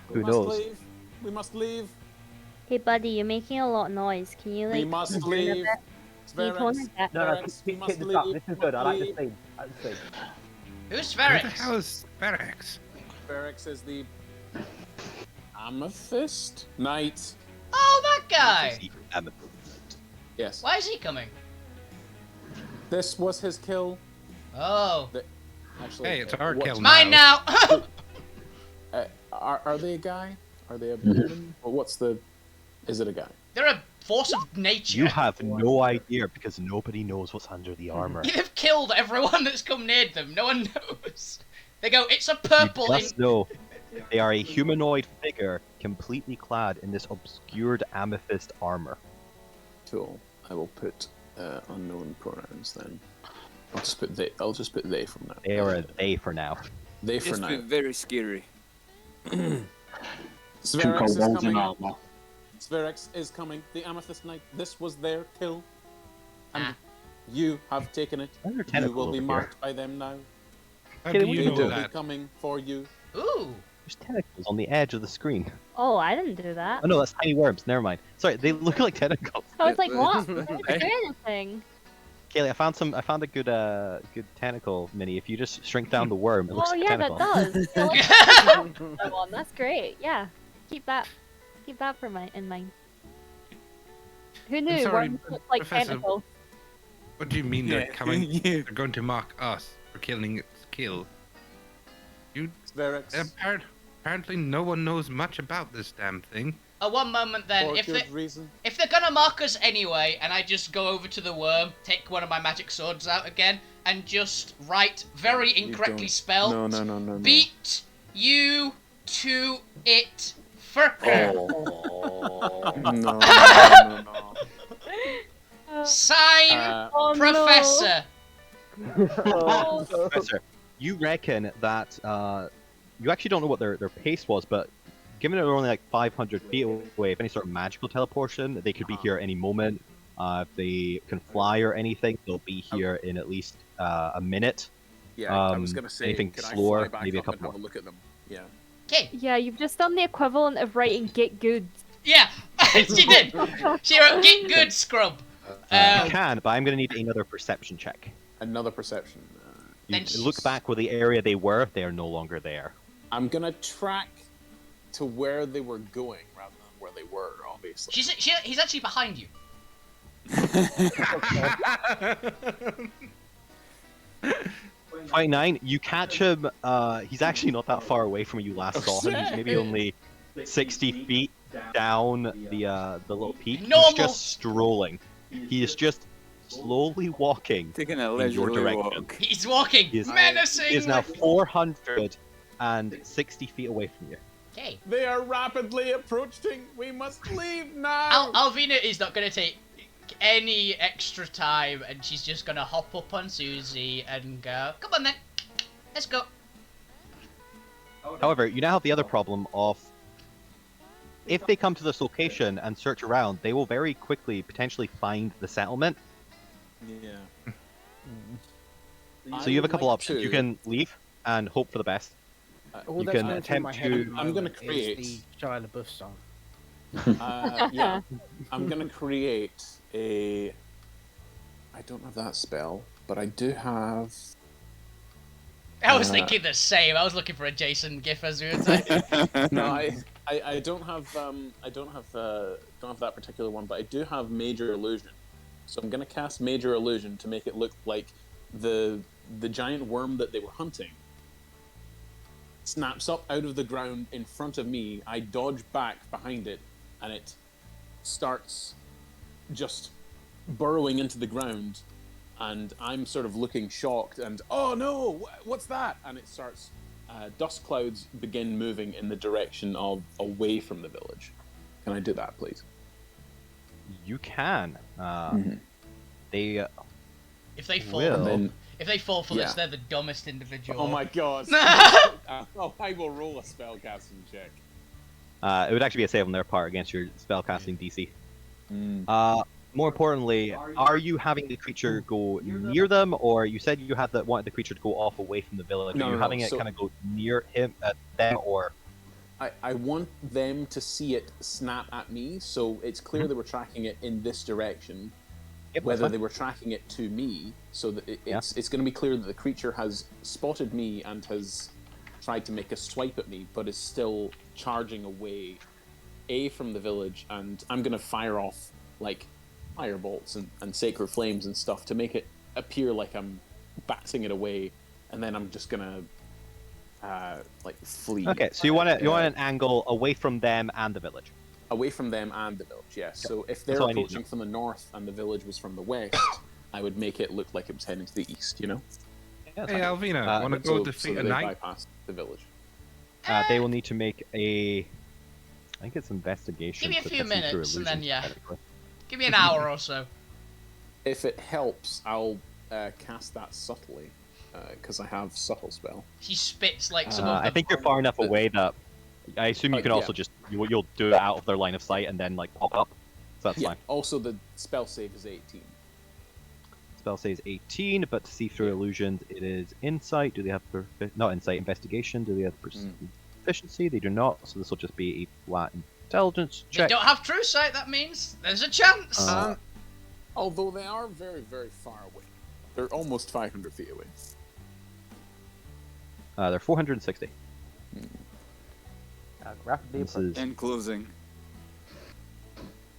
Who knows? Leave. We must leave. Hey, buddy, you're making a lot of noise. Can you We must tone it a leave. bit? Can you tone it back? No, no, Barracks, we keep must this up. leave. This is good. I like Leave. the scene. I like the scene. Who's Who the Ferrex? hell is Ferex? Barracks is the Amethyst Knight. Oh, that guy! Yes. Why is he coming? This was his kill. Oh. Actually, Hey, it's our what- kill It's mine now! Are they a guy? Are they a woman? Or what's the? Is it a guy? They're a force of nature. You have no idea because nobody knows what's under the armor. They've killed everyone that's come near them. No one knows. They go, it's a You purple. just know they are a humanoid figure completely clad in this obscured amethyst armor. Cool. I will put unknown pronouns then. I'll just put they. I'll just put they from now. They are a they for now. They for Just now. put very scary. Two Sverex is kobolds in coming. armor. Sverex is coming. The Amethyst Knight. This was their kill, and Ah. you have taken it. Why are there You tentacles will be over here? marked by them now. How Okay, do we you They can know will be that? coming for you. Ooh. There's tentacles on the edge of the screen. Oh, I didn't do that. Oh no, that's tiny worms. Never mind. Sorry, they look like tentacles. I was like, what? I Hey. didn't do anything. Kaylee, I found a good tentacle mini. If you just shrink down the worm, it looks Oh like a yeah, tentacle. that does. Yeah, let's keep that one. That's great. Yeah, keep that for in mind. Who knew sorry, worms look like Professor. tentacles? What do you mean they're Yeah. coming? Yeah. They're going to mock us for killing its kill. Sverex. Apparently, no one knows much about this damn thing. One moment then. For If good they reason. if they're gonna mark us anyway, and I just go over to the worm, take one of my magic swords out again, and just write very You incorrectly don't- spelled. No. Beat you to it furker. No. Sign Oh Professor. no! Professor, you reckon that you actually don't know what their pace was, but given they're only like 500 feet away, if any sort of magical teleportation, they could be here at any moment. If they can fly or anything, they'll be here in at least a minute. Yeah, I was gonna say. anything Can slower, I fly back maybe a up and couple have a look at them? Yeah. Okay. Yeah, you've just done the equivalent of writing "get good." Yeah, she did. She wrote "Get good, scrub." You can, but I'm going to need another perception check. Another perception. You Then look back where the area they were, they are no longer there. I'm gonna track to where they were going rather than where they were. Obviously. He's actually behind you. 29, you catch him, he's actually not that far away from where you last saw him. He's maybe only 60 feet down the little peak. Normal. He's just strolling. He is just slowly walking Taking a in your leisurely direction. walk. He's walking, He is, menacing. he is now 460 feet away from you. Okay. They are rapidly approaching. We must leave now. Alvina is not going to take any extra time, and she's just going to hop up on Susie and go, come on then, let's go. However, you now have the other problem of if they come to this location and search around, they will very quickly potentially find the settlement. Yeah. So you have a couple options. You can leave and hope for the best. All You that's can going through my attempt head at the to- I'm gonna moment is create- the Shia LaBeouf song. Yeah. I'm gonna create a. I don't have that spell, but I do have. I was thinking the same. I was looking for a Jason gif as we were talking. No, I don't have don't have that particular one, but I do have Major Illusion. So I'm gonna cast Major Illusion to make it look like the giant worm that they were hunting snaps up out of the ground in front of me. I dodge back behind it, and it starts just burrowing into the ground. And I'm sort of looking shocked, and oh no, what's that? And it starts. Dust clouds begin moving in the direction of away from the village. Can I do that, please? You can. They If they fall, Will. Then, if they fall for this, Yeah. they're the dumbest individual. oh my god! Oh, I will roll a spellcasting check. it would actually be a save on their part against your spellcasting DC. Mm. More importantly, are you having the creature go near them, or you said you had wanted the creature to go off away from the village? No, Are you no, having no, it so- kind of go near them, or I want them to see it snap at me, so it's clear they were tracking it in this direction. Yep, that's Whether fine. they were tracking it to me, so that it's going to be clear that the creature has spotted me and has tried to make a swipe at me, but is still charging away, from the village, and I'm going to fire off like firebolts and sacred flames and stuff to make it appear like I'm batting it away, and then I'm just gonna flee. Okay, so you want an angle away from them and the village. Away from them and the village, yes. So if they're all I need to approaching know. from the north and the village was from the west, I would make it look like it was heading to the east, you know? Yeah, that's Hey, fine. Alvina, want to go so defeat that a they knight? bypass the village. They will need to make a. I think it's investigation. Give me a to few see through minutes, and then, illusions, yeah. technically. Give me an hour or so. If it helps, I'll cast that subtly, because I have subtle spell. She spits like some of I the... think you're far enough away that I assume you can yeah. also just you'll do it out of their line of sight and then like pop up. So that's Yeah. fine. Also, the spell save is 18. Spell says 18, but to see through illusions, it is insight. Do they have not insight? Investigation. Do they have proficiency? They do not. So this will just be a flat intelligence They check. don't have true sight, that means there's a chance. Although they are very, very far away. They're almost 500 feet away. They're 460. Rapidly This approach. is In closing.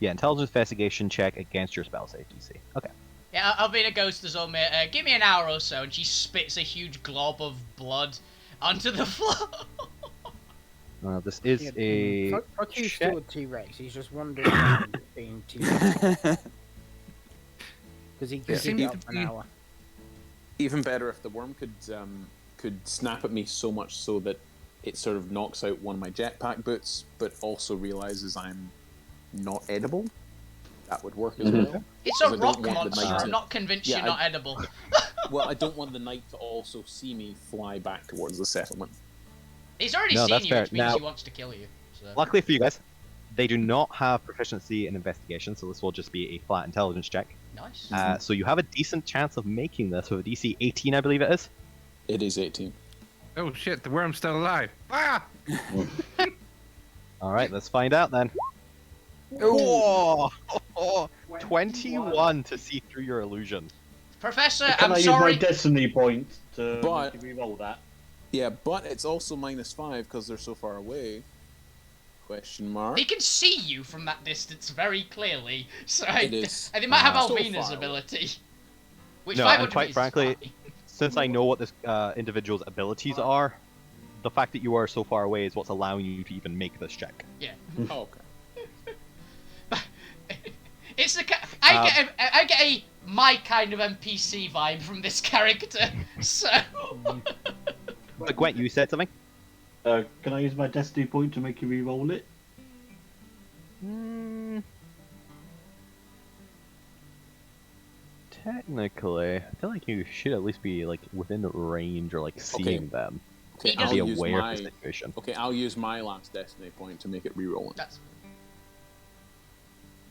intelligence investigation check against your spell save DC. Okay. Yeah, Alvina goes to Zolmir, give me an hour or so, and she spits a huge glob of blood onto the floor. This is Yeah, a Fuck you, check. still a T-Rex. He's just wandering around being T-Rex. Because he can seems keep it to up for be- an hour. Even better if the worm could snap at me so much so that it sort of knocks out one of my jetpack boots, but also realizes I'm not edible. That would work as well. It's Because a I don't rock want the monster, knight I'm to- not convinced Yeah, you're not edible. Well, I don't want the knight to also see me fly back towards the settlement. He's already No, seen that's you, fair. which means Now- he wants to kill you. So. Luckily for you guys, they do not have proficiency in investigation, so this will just be a flat intelligence check. Nice. So you have a decent chance of making this with a DC 18, I believe it is. It is 18. Oh shit, the worm's still alive. Ah! All right, let's find out then. Whoa! 21 to see through your illusion. Professor, Can I'm I sorry. use my destiny point to But- re-roll that? Yeah, but it's also -5 because they're so far away. Question mark. They can see you from that distance very clearly, so It is. and they might have So Alvina's far away. ability. Which No, 500 and quite meters is frankly, fine. since I know what this individual's abilities are, the fact that you are so far away is what's allowing you to even make this check. Yeah. Oh, okay. It's the I get a my kind of NPC vibe from this character. So But Gwent, you said something? Can I use my destiny point to make you re-roll it? Technically, I feel like you should at least be like within range or like seeing them. Okay, He And I'll be use aware my. of the situation. Okay, I'll use my last destiny point to make it re-rolling. that's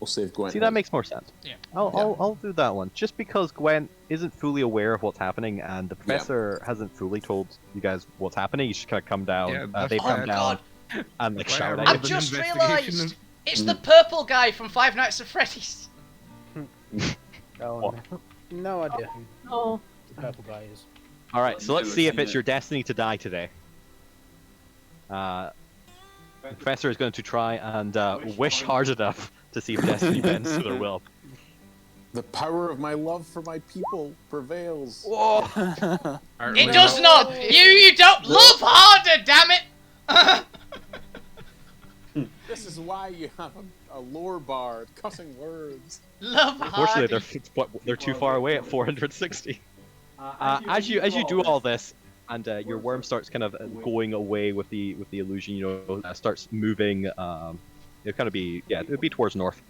We'll save Gwen. See, that makes more sense. Yeah. I'll do that one. Just because Gwen isn't fully aware of what's happening, and the professor hasn't fully told you guys what's happening. You just kind of come down. Yeah, that's they come bad. down God. and like Why shout are at we you. I've just investigation realised it's the purple guy from Five Nights at Freddy's. Oh, no. No idea who Oh, the purple guy is. All right, so let's Never see if seen it's it. your destiny to die today. The professor is going to try and wish hard enough to see if destiny bends to their will. The power of my love for my people prevails. Aren't It we does all- not. You don't love harder, damn it. This is why you have a lore bard cussing words. Love Unfortunately, harder. they're too far away at 460. As you do all this, and your worm starts kind of going away with the illusion, you know, starts moving. It'll kind of be it'll be towards north.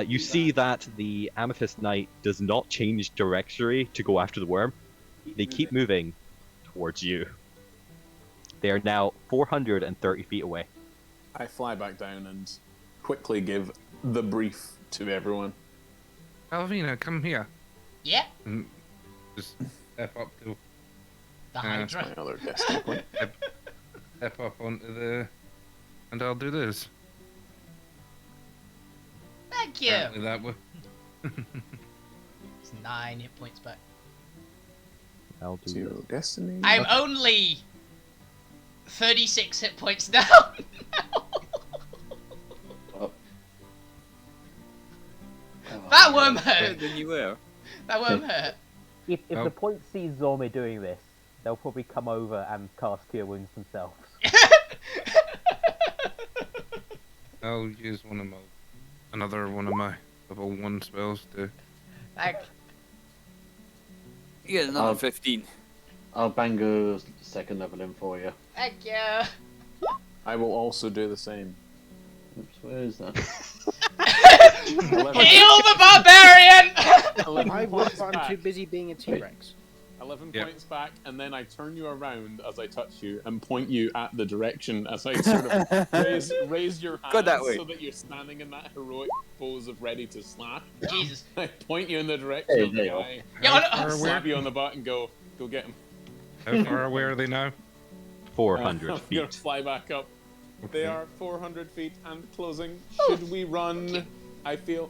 You see that the Amethyst Knight does not change directory to go after the worm. They keep moving towards you. They are now 430 feet away. I fly back down and quickly give the brief to everyone. Alvina, come here. Yeah, And just step up to the My Hydra. other destiny point. step up onto the, and I'll do this. Thank you. Apparently that will. It's 9 hit points back. I'll do Zero destiny. I'm only 36 hit points down. That worm hurt. Than you were. That worm hurt. If Oh. the point sees Zormi doing this, they'll probably come over and cast Cure Wounds themselves. I'll use another one of my level 1 spells to. Thank You get another Um, 15. I'll bang a second level in for you. you. I will also do the same. Oops, where is that? 11, Heal the barbarian! 11 I was, points but I'm back. too busy being a T-Rex. 11 Yep. points back, and then I turn you around as I touch you and point you at the direction as I sort of raise your hand Go that way. so that you're standing in that heroic pose of ready to slash. Jesus. I point you in the direction Hey, of the there you are. guy, Yeah, How I far know- away? slap you on the butt, and go get him. How far away are they now? 400 I'm feet. gonna fly back up. They are 400 feet and closing. Oh. Should we run? I feel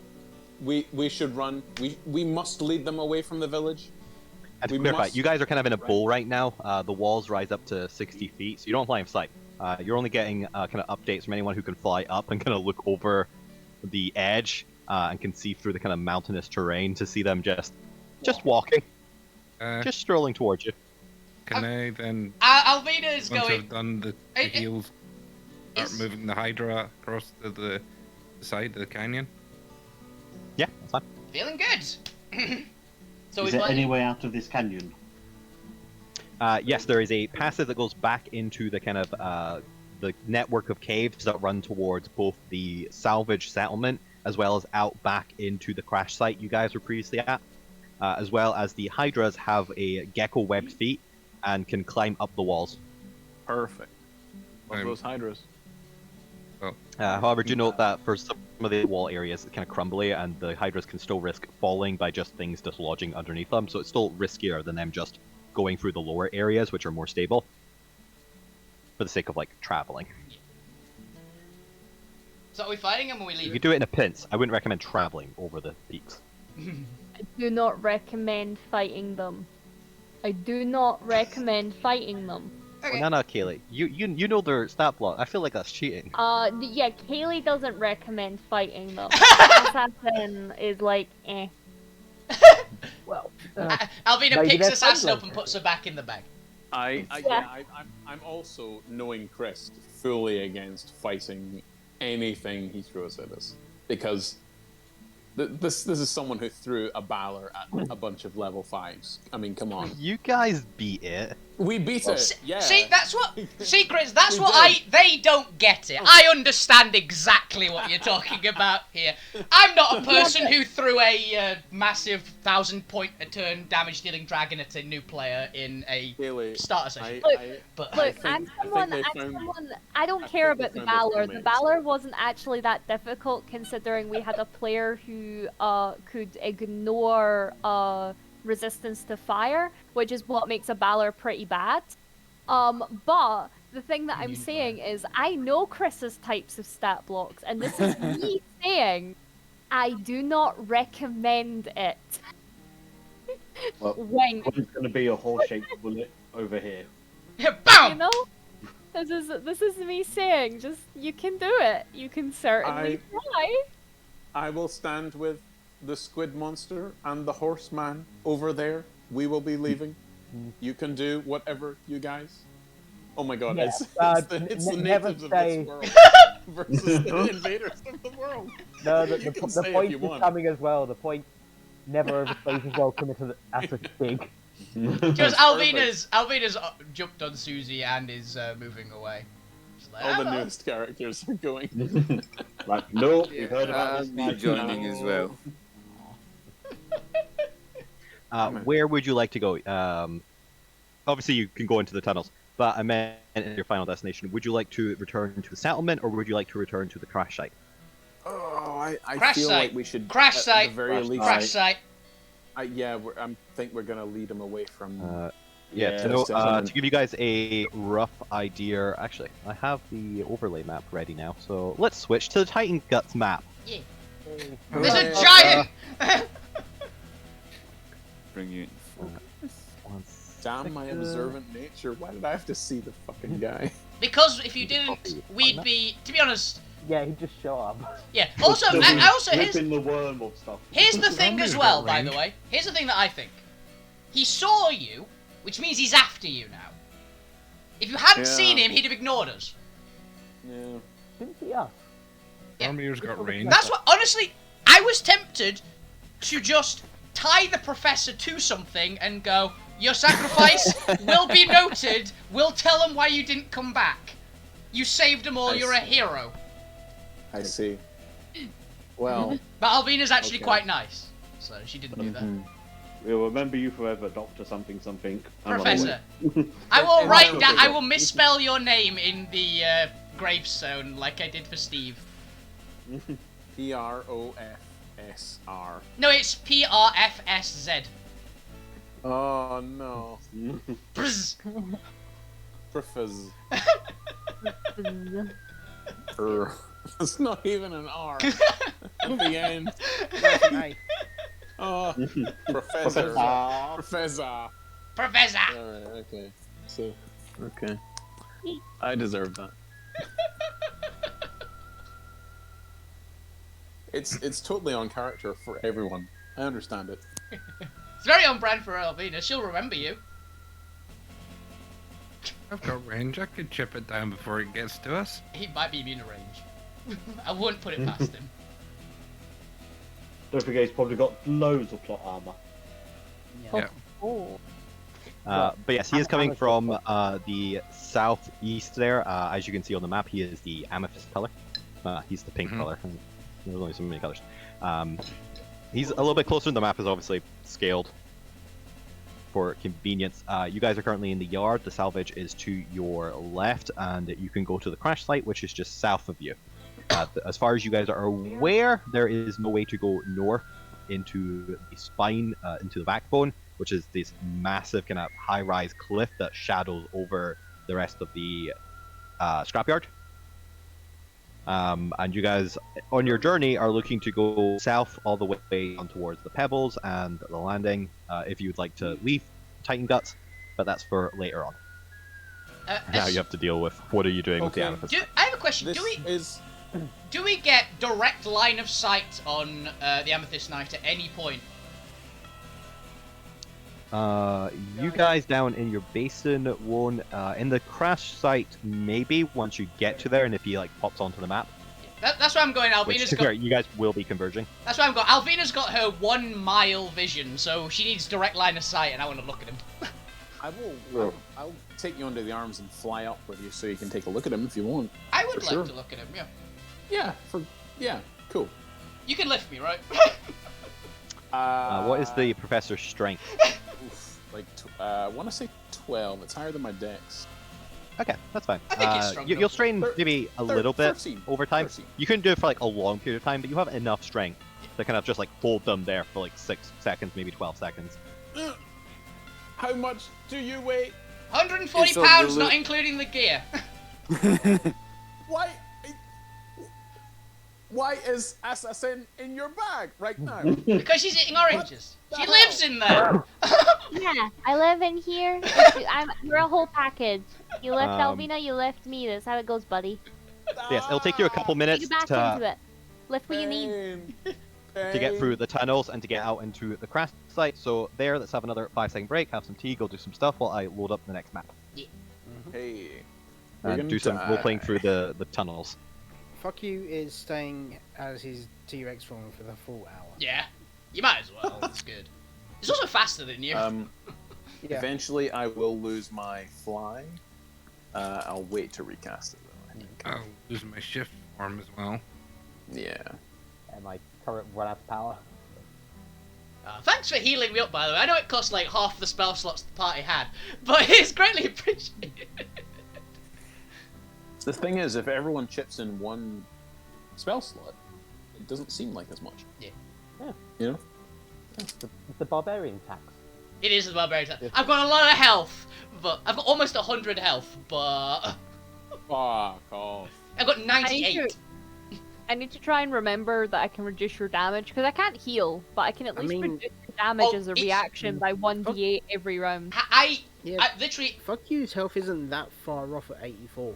we should run. We must lead them away from the village. And We to clarify, must- you guys are kind of in a bowl right now. The walls rise up to 60 feet, so you don't fly in sight. You're only getting kind of updates from anyone who can fly up and kind of look over the edge and can see through the kind of mountainous terrain to see them just walking, just strolling towards you. Can I then, Alvina is once going. I've done the It- heals, start is- moving the Hydra across to the side of the canyon? Yeah, that's fine. Feeling good. So Is we there play. any way out of this canyon? Yes, there is a passage that goes back into the kind of the network of caves that run towards both the salvage settlement as well as out back into the crash site you guys were previously at, as well as the Hydras have a gecko-webbed feet and can climb up the walls. Perfect. Love Um, those hydras. However, do note that for some of the wall areas, it's kind of crumbly, and the Hydras can still risk falling by just things dislodging underneath them, so it's still riskier than them just going through the lower areas, which are more stable, for the sake of, like, traveling. So are we fighting him or we You leaving? could do it in a pinch. I wouldn't recommend traveling over the peaks. I do not recommend fighting them. I do not recommend fighting them. Okay. No, Kaylee. You know their stat block. I feel like that's cheating. Yeah, Kaylee doesn't recommend fighting them. Assassin is like, eh. Well, Alvina maybe picks they're Assassin up friendly. and puts her back in the bag. I'm also, knowing Chris, fully against fighting anything he throws at us, because this is someone who threw a Balor at a bunch of level 5s. I mean, come on. You guys beat it. We beat it. Yeah. See, that's what secrets. That's We what did. They don't get it. I understand exactly what you're talking about here. I'm not a person who threw a massive 1,000-point a turn damage-dealing dragon at a new player in a Really, starter session. But Look, think they found- I don't I care think they about the found Valor. it The remains. Valor wasn't actually that difficult considering we had a player who could ignore resistance to fire, which is what makes a Valor pretty bad. But the thing that I'm saying is I know Chris's types of stat blocks, and this is me saying I do not recommend it. Well, Wink. One's going to be a horse-shaped bullet over here. You bam. know? This is me saying, just you can do it. You can certainly try. I will stand with the squid monster and the horseman over there. We will be leaving. You can do whatever you guys. Oh my god, Yeah, it's the never natives of say- this world versus the invaders of the world. no, You the can say if point you is want. coming as well. The point never overstays as well coming to the Amethyst big. Because Perfect. Alvina's jumped on Susie and is moving away. She's like, All the "Hello." newest characters are going. Like, nope, we've heard about this. Me joining as well. Where would you like to go? Obviously, you can go into the tunnels, but I meant in your final destination. Would you like to return to the settlement, or would you like to return to the crash site? Oh, I Crash feel site. like we should Crash at site. the very Crash least. Crash site. I think we're gonna lead them away from. Yeah, Yeah, to settlement. give you guys a rough idea, actually, I have the overlay map ready now, so let's switch to the Titan Guts map. Yeah. Hooray. There's a giant. Bring you. One Damn my second. observant nature! Why did I have to see the fucking guy? Because if you didn't, we'd be. To be honest, Yeah, he just showed up. yeah. Also, I also here's Ripping the worm of stuff. Here's the thing as well, by the way. Here's the thing that I think. He saw you, which means he's after you now. If you hadn't Yeah. seen him, he'd have ignored us. Yeah. Didn't see us. Yeah. Boromir's got range. That's what, honestly, I was tempted to just tie the professor to something and go, your sacrifice will be noted, we'll tell him why you didn't come back. You saved them all, you're a hero. I see. Well, But Alvina's actually Okay. quite nice, so she didn't do that. We'll remember you forever, Doctor something something. I'm on the Professor, way. I will And write also- down, I will misspell your name in the gravestone like I did for Steve. PROFSR. No, it's PRFSZ. Oh no. Brz. Professor. It's not even an R at the end. Hey, Oh, Professor. Ah, Professor. Professor! Alright, okay. So, okay. I deserve that. It's totally on character for everyone. I understand it. It's very on brand for Alvina, she'll remember you. I've got range. I could chip it down before it gets to us. He might be immune to range. I wouldn't put it past him. Don't forget, he's probably got loads of plot armor. Yeah. Oh. But yes, he is coming from the southeast there. As you can see on the map, he is the amethyst color. He's the pink color. There's only so many colors. He's a little bit closer. The map is obviously scaled for convenience. You guys are currently in the yard. The salvage is to your left, and you can go to the crash site, which is just south of you. As far as you guys are aware, there is no way to go north into the spine, into the backbone, which is this massive kind of high-rise cliff that shadows over the rest of the scrapyard. And you guys, on your journey, are looking to go south all the way on towards the pebbles and the landing, if you would like to leave Titan Guts, but that's for later on. Now you have to deal with what are you doing with the Okay. amethyst. I have a question. This is Do we get direct line of sight on the Amethyst Knight at any point? You guys down in your basin won't. In the crash site, maybe once you get to there, and if he like pops onto the map, That's where I'm going. which Alvina's to be fair, got. you guys will be converging. That's where I'm going. Alvina's got her 1 mile vision, so she needs direct line of sight, and I want to look at him. I will. I'll take you under the arms and fly up with you, so you can take a look at him if you want. I would For like sure. to look at him. Yeah. Yeah. Cool. You can lift me, right? What is the professor's strength? Oof, I want to say 12. It's higher than my dex. Okay, that's fine. I think he's strong You'll enough. strain maybe a little bit 13. over time. 13. You couldn't do it for like a long period of time, but you have enough strength to kind of just like hold them there for like 6 seconds, maybe 12 seconds. How much do you weigh? 140 It's on the pounds, lo- not including the gear. Why? Why is Assassin in your bag right now? Because she's eating oranges. What She the lives hell? in there. Yeah, I live in here. We're a whole package. You left Alvina, you left me. That's how it goes, buddy. Yes, it'll take you a couple Take minutes it back to into it. Lift what you need. to get through the tunnels and to get out into the crash site. So there, let's have another 5-second break, have some tea, go do some stuff while I load up the next map. Hey. We're And gonna do some die. role-playing through the tunnels. Fuck you is staying as his T-Rex form for the full hour. Yeah, you might as well. It's good. It's also faster than you. Yeah. Eventually, I will lose my fly. I'll wait to recast it, though, I think. I'll lose my shift form as well. Yeah. And my current run out of power. Thanks for healing me up, by the way. I know it cost like half the spell slots the party had, but it's greatly appreciated. The thing is, if everyone chips in one spell slot, it doesn't seem like as much. Yeah. Yeah. You know? It's the barbarian tax. It is the barbarian attack. I've got a lot of health, but I've got almost 100 health, but Fuck off. I've got 98. I need to try and remember that I can reduce your damage, because I can't heal, but I can at I least mean- reduce your damage Oh, as a it's- reaction by 1d8 every round. Yeah. I literally. Fuck you's health isn't that far off at 84.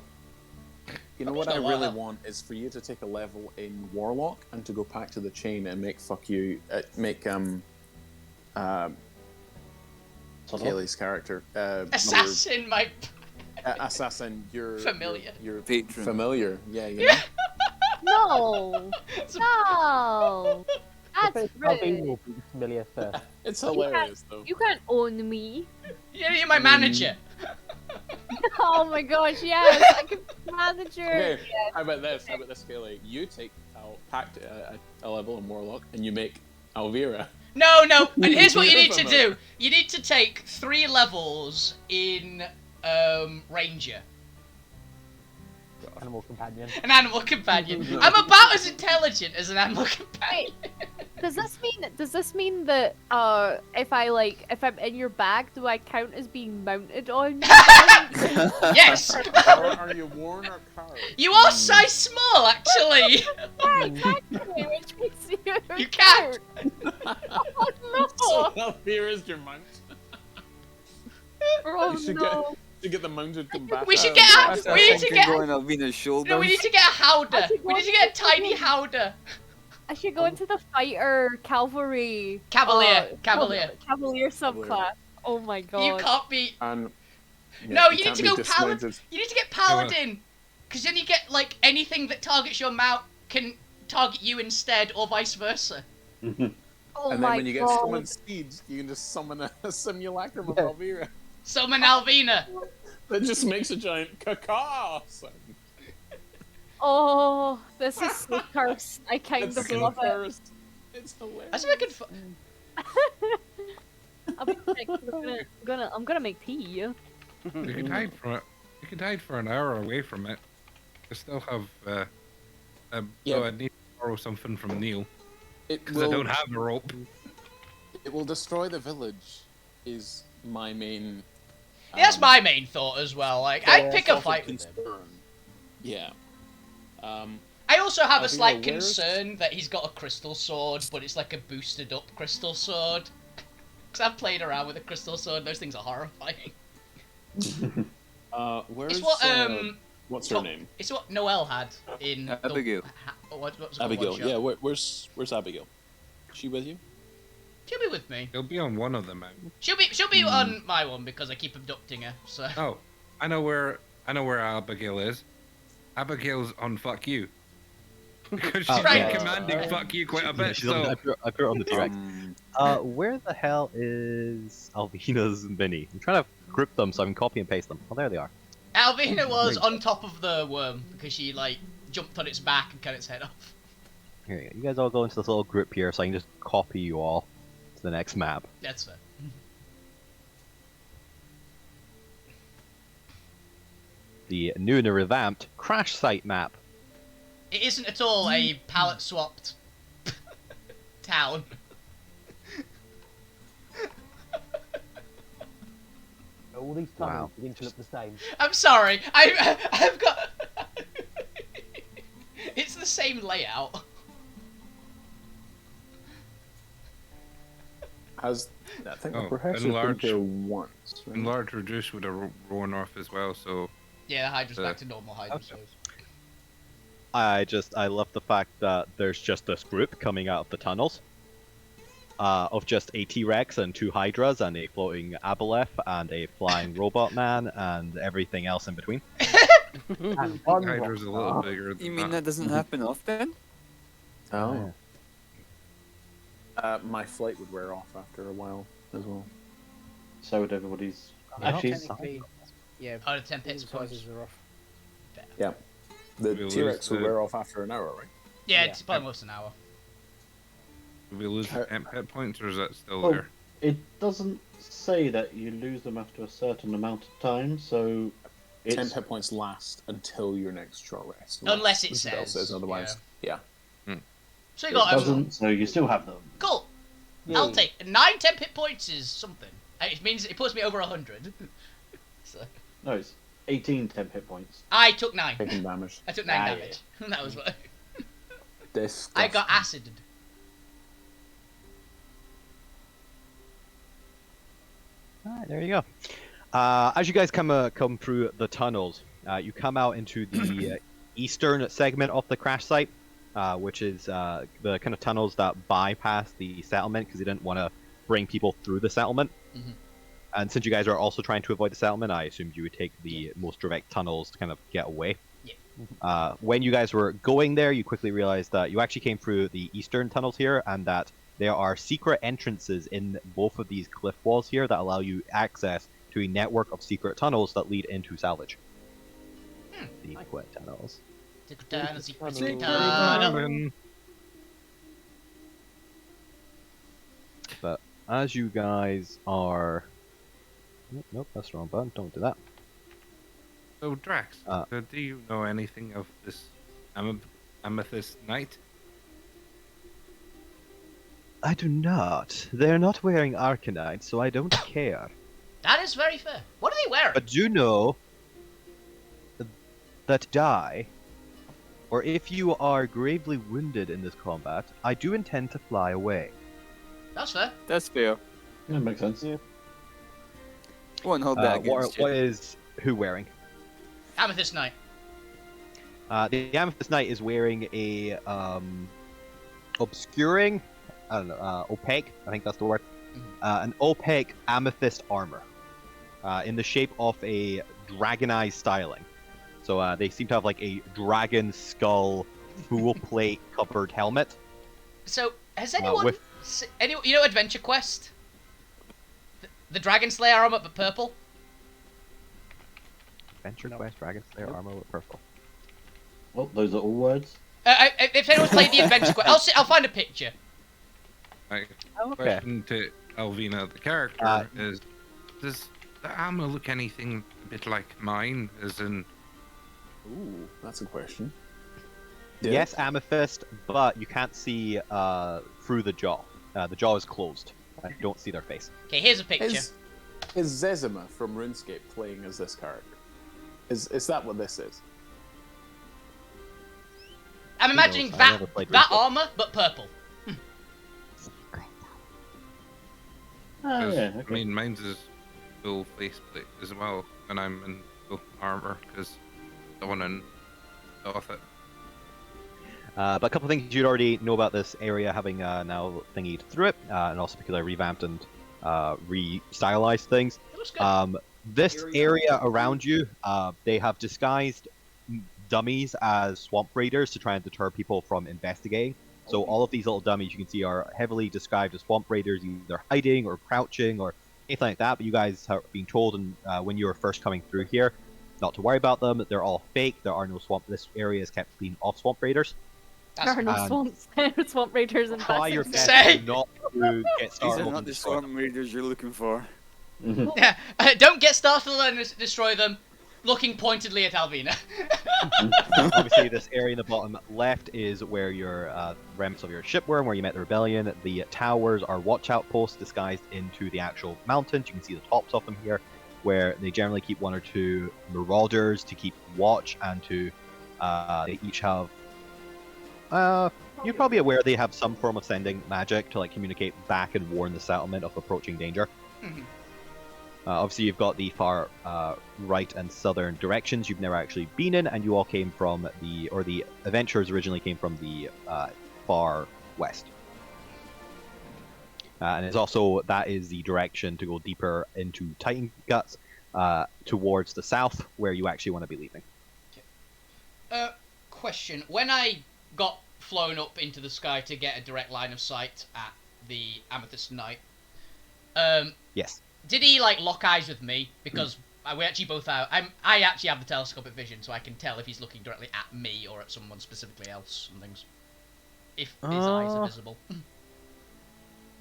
You know I've what just I got a lot really of- want is for you to take a level in Warlock and to go back to the chain and make Kaylee's character Assassin, my. Assassin, your Familiar. your Patron. familiar. Yeah, you know? No, No! No! That's Alvina rude. will be familiar first. It's hilarious though. You can't own me. Yeah, you're my manager. Oh my gosh, yes! I can be manager. Okay, Yes. how about this? How about this, Kaylee? You take Pact a level in Warlock, and you make Alvira. No, and here's what you need to Beautiful. do. You need to take 3 levels in Ranger. Animal companion. An animal companion. I'm about as intelligent as an animal companion. Does this mean that if I'm in your bag, do I count as being mounted on you? Yes! Are you worn or carved? You are size small, actually. Yeah, exactly. Which makes you. You can't. Oh no! So Alvira's your mount. Oh You should no! get the mounted combatant. We should get a, we need to get. Go on Alvina's shoulders. No, we need to get a howdah. I should We go need to get a into tiny the- howdah. I should go into the fighter cavalry. Cavalier, cavalier. Cavalier subclass. Oh my god. You can't be. And No, you need can't to be go dismounted. paladin. You need to get paladin, because then you get like anything that targets your mount can target you instead, or vice versa. Oh And then my when you get god. summoned steeds, you can just summon a simulacrum of Yeah. Alvira. Summon Alvina. That just makes a giant caca sound. Oh, this is so cursed. I kind It's of so love it. cursed. It's hilarious. That's what I could. I'll be sick. I'm gonna make tea. You can hide from it. You can hide for an hour away from it. You still have. Yeah. Oh, I need to borrow something from Neil It because I don't have a rope. It will destroy the village. Is my main. Yeah, that's my main thought as well. Like, I'd pick a sort of fight with him. concern. Yeah. I also have a Alvina, slight where's- concern that he's got a crystal sword, but it's like a boosted up crystal sword. Because I've played around with a crystal sword, those things are horrifying. Where's It's what, what's her Top- name? It's what Noelle had in the- Abigail. what's it called, Abigail. one shot? Yeah. Where's Abigail? Is she with you? She'll be with me. He'll be on one of them. She'll be on my one because I keep abducting her. So Oh, I know where Abigail is. Abigail's on fuck you. Because she's Right. been commanding fuck you quite a bit. She's on, So I put her on the direct. Where the hell is Alvina's and Vinny? I'm trying to group them so I can copy and paste them. Oh, there they are. Alvina was on top of the worm because she like jumped on its back and cut its head off. Here you go. You guys all go into this little group here so I can just copy you all to the next map. That's fair. The new and revamped crash site map. It isn't at all a palette swapped town. All these Wow. tunnels begin to look the same. I'm sorry. I've got. It's the same layout. Has I think Oh, the professor's been enlarge. here once. Right? enlarge reduce would have worn off as well. So Yeah, the Hydra's back to normal Hydra. Okay. So. I love the fact that there's just this group coming out of the tunnels. Of just a T-Rex and 2 Hydras and a floating Aboleth and a flying robot man and everything else in between. And one Hydra's a rock little star. bigger than You mean that doesn't happen often? Oh. My flight would wear off after a while as well. So would everybody's. Not Actually, technically. Yeah, Oh, the 10 all pits the points. sizes are off. Yeah. The We lose T-Rex will the- wear off after an hour, right? Yeah, Yeah. it's probably almost an hour. Do we lose the temp hit points, or is that still Oh. there? It doesn't say that you lose them after a certain amount of time, so 10 it's hit points last until your next short rest. Unless it the spell says, otherwise. Yeah. So you it got doesn't, so you still have them. Cool. I'll take 9 temp hit points is something. It means it puts me over 100. So No, it's 18 temp hit points. I took 9. Taking damage. I took 9 Ah, damage. That was what This. I got acided. Alright, there you go. As you guys come through the tunnels, you come out into the eastern segment of the crash site, which is the kind of tunnels that bypass the settlement because they didn't want to bring people through the settlement. Mhm. And since you guys are also trying to avoid the settlement, I assumed you would take the most direct tunnels to kind of get away. Yeah. When you guys were going there, you quickly realized that you actually came through the eastern tunnels here, and that there are secret entrances in both of these cliff walls here that allow you access to a network of secret tunnels that lead into salvage. Secret tunnels. Secret tunnel. But as you guys are... Nope, that's the wrong button. Don't do that. So, Drax, do you know anything of this Amethyst Knight? I do not. They're not wearing Arcanite, so I don't care. That is very fair. What are they wearing? But do know that die, or if you are gravely wounded in this combat, I do intend to fly away. That's fair. That's fair. Yeah, makes sense. Yeah. Won't hold that against you. What is who wearing? Amethyst Knight. The Amethyst Knight is wearing a obscuring, I don't know, opaque, I think that's the word, an opaque amethyst armor in the shape of a dragonized styling. So they seem to have like a dragon skull full plate covered helmet. So has anyone, you know, Adventure Quest? The Dragon Slayer armor, but purple. Adventure Quest, Dragon Slayer armor with purple. Well, those are all words. If anyone's played the Adventure Quest, I'll find a picture. My Okay. question to Alvina, the character, is: does the armor look anything a bit like mine? As in, Ooh, that's a question. Yes, Amethyst, but you can't see through the jaw. The jaw is closed. You don't see their face. Okay, here's a picture. Is Zezima from RuneScape playing as this character? Is that what this is? I'm imagining that armor, but purple. Oh, yeah, I okay. mean, mine's is full faceplate as well, and I'm in full armor because the one in off it. But a couple of things you'd already know about this area, having now thingied through it, and also particularly revamped and re-stylized things. It looks good. This area around you, they have disguised dummies as swamp raiders to try and deter people from investigating. So all of these little dummies you can see are heavily described as swamp raiders, either hiding or crouching or anything like that. But you guys have been told, and when you were first coming through here, not to worry about them. They're all fake. There are no swamp. This area is kept clean of swamp raiders. There are no swamp raiders in Try your Bassett. best not to get These startled. are not the swamp raiders you're looking for. Yeah, don't get startled and destroy them. Looking pointedly at Alvina. Obviously, this area in the bottom left is where your remnants of your ship were, and where you met the rebellion. The towers are watch outposts disguised into the actual mountains. You can see the tops of them here, where they generally keep one or two marauders to keep watch, and to they each have. You're probably aware they have some form of sending magic to like communicate back and warn the settlement of approaching danger. Obviously, you've got the far right and southern directions you've never actually been in, and you all came from the adventurers originally came from the far west. And it's also, that is the direction to go deeper into Titan Guts, towards the south, where you actually want to be leaving. Question. When I got flown up into the sky to get a direct line of sight at the Amethyst Knight, Yes. did he like lock eyes with me? Because we actually both have. I actually have the telescopic vision, so I can tell if he's looking directly at me or at someone specifically else and things. If his eyes are visible.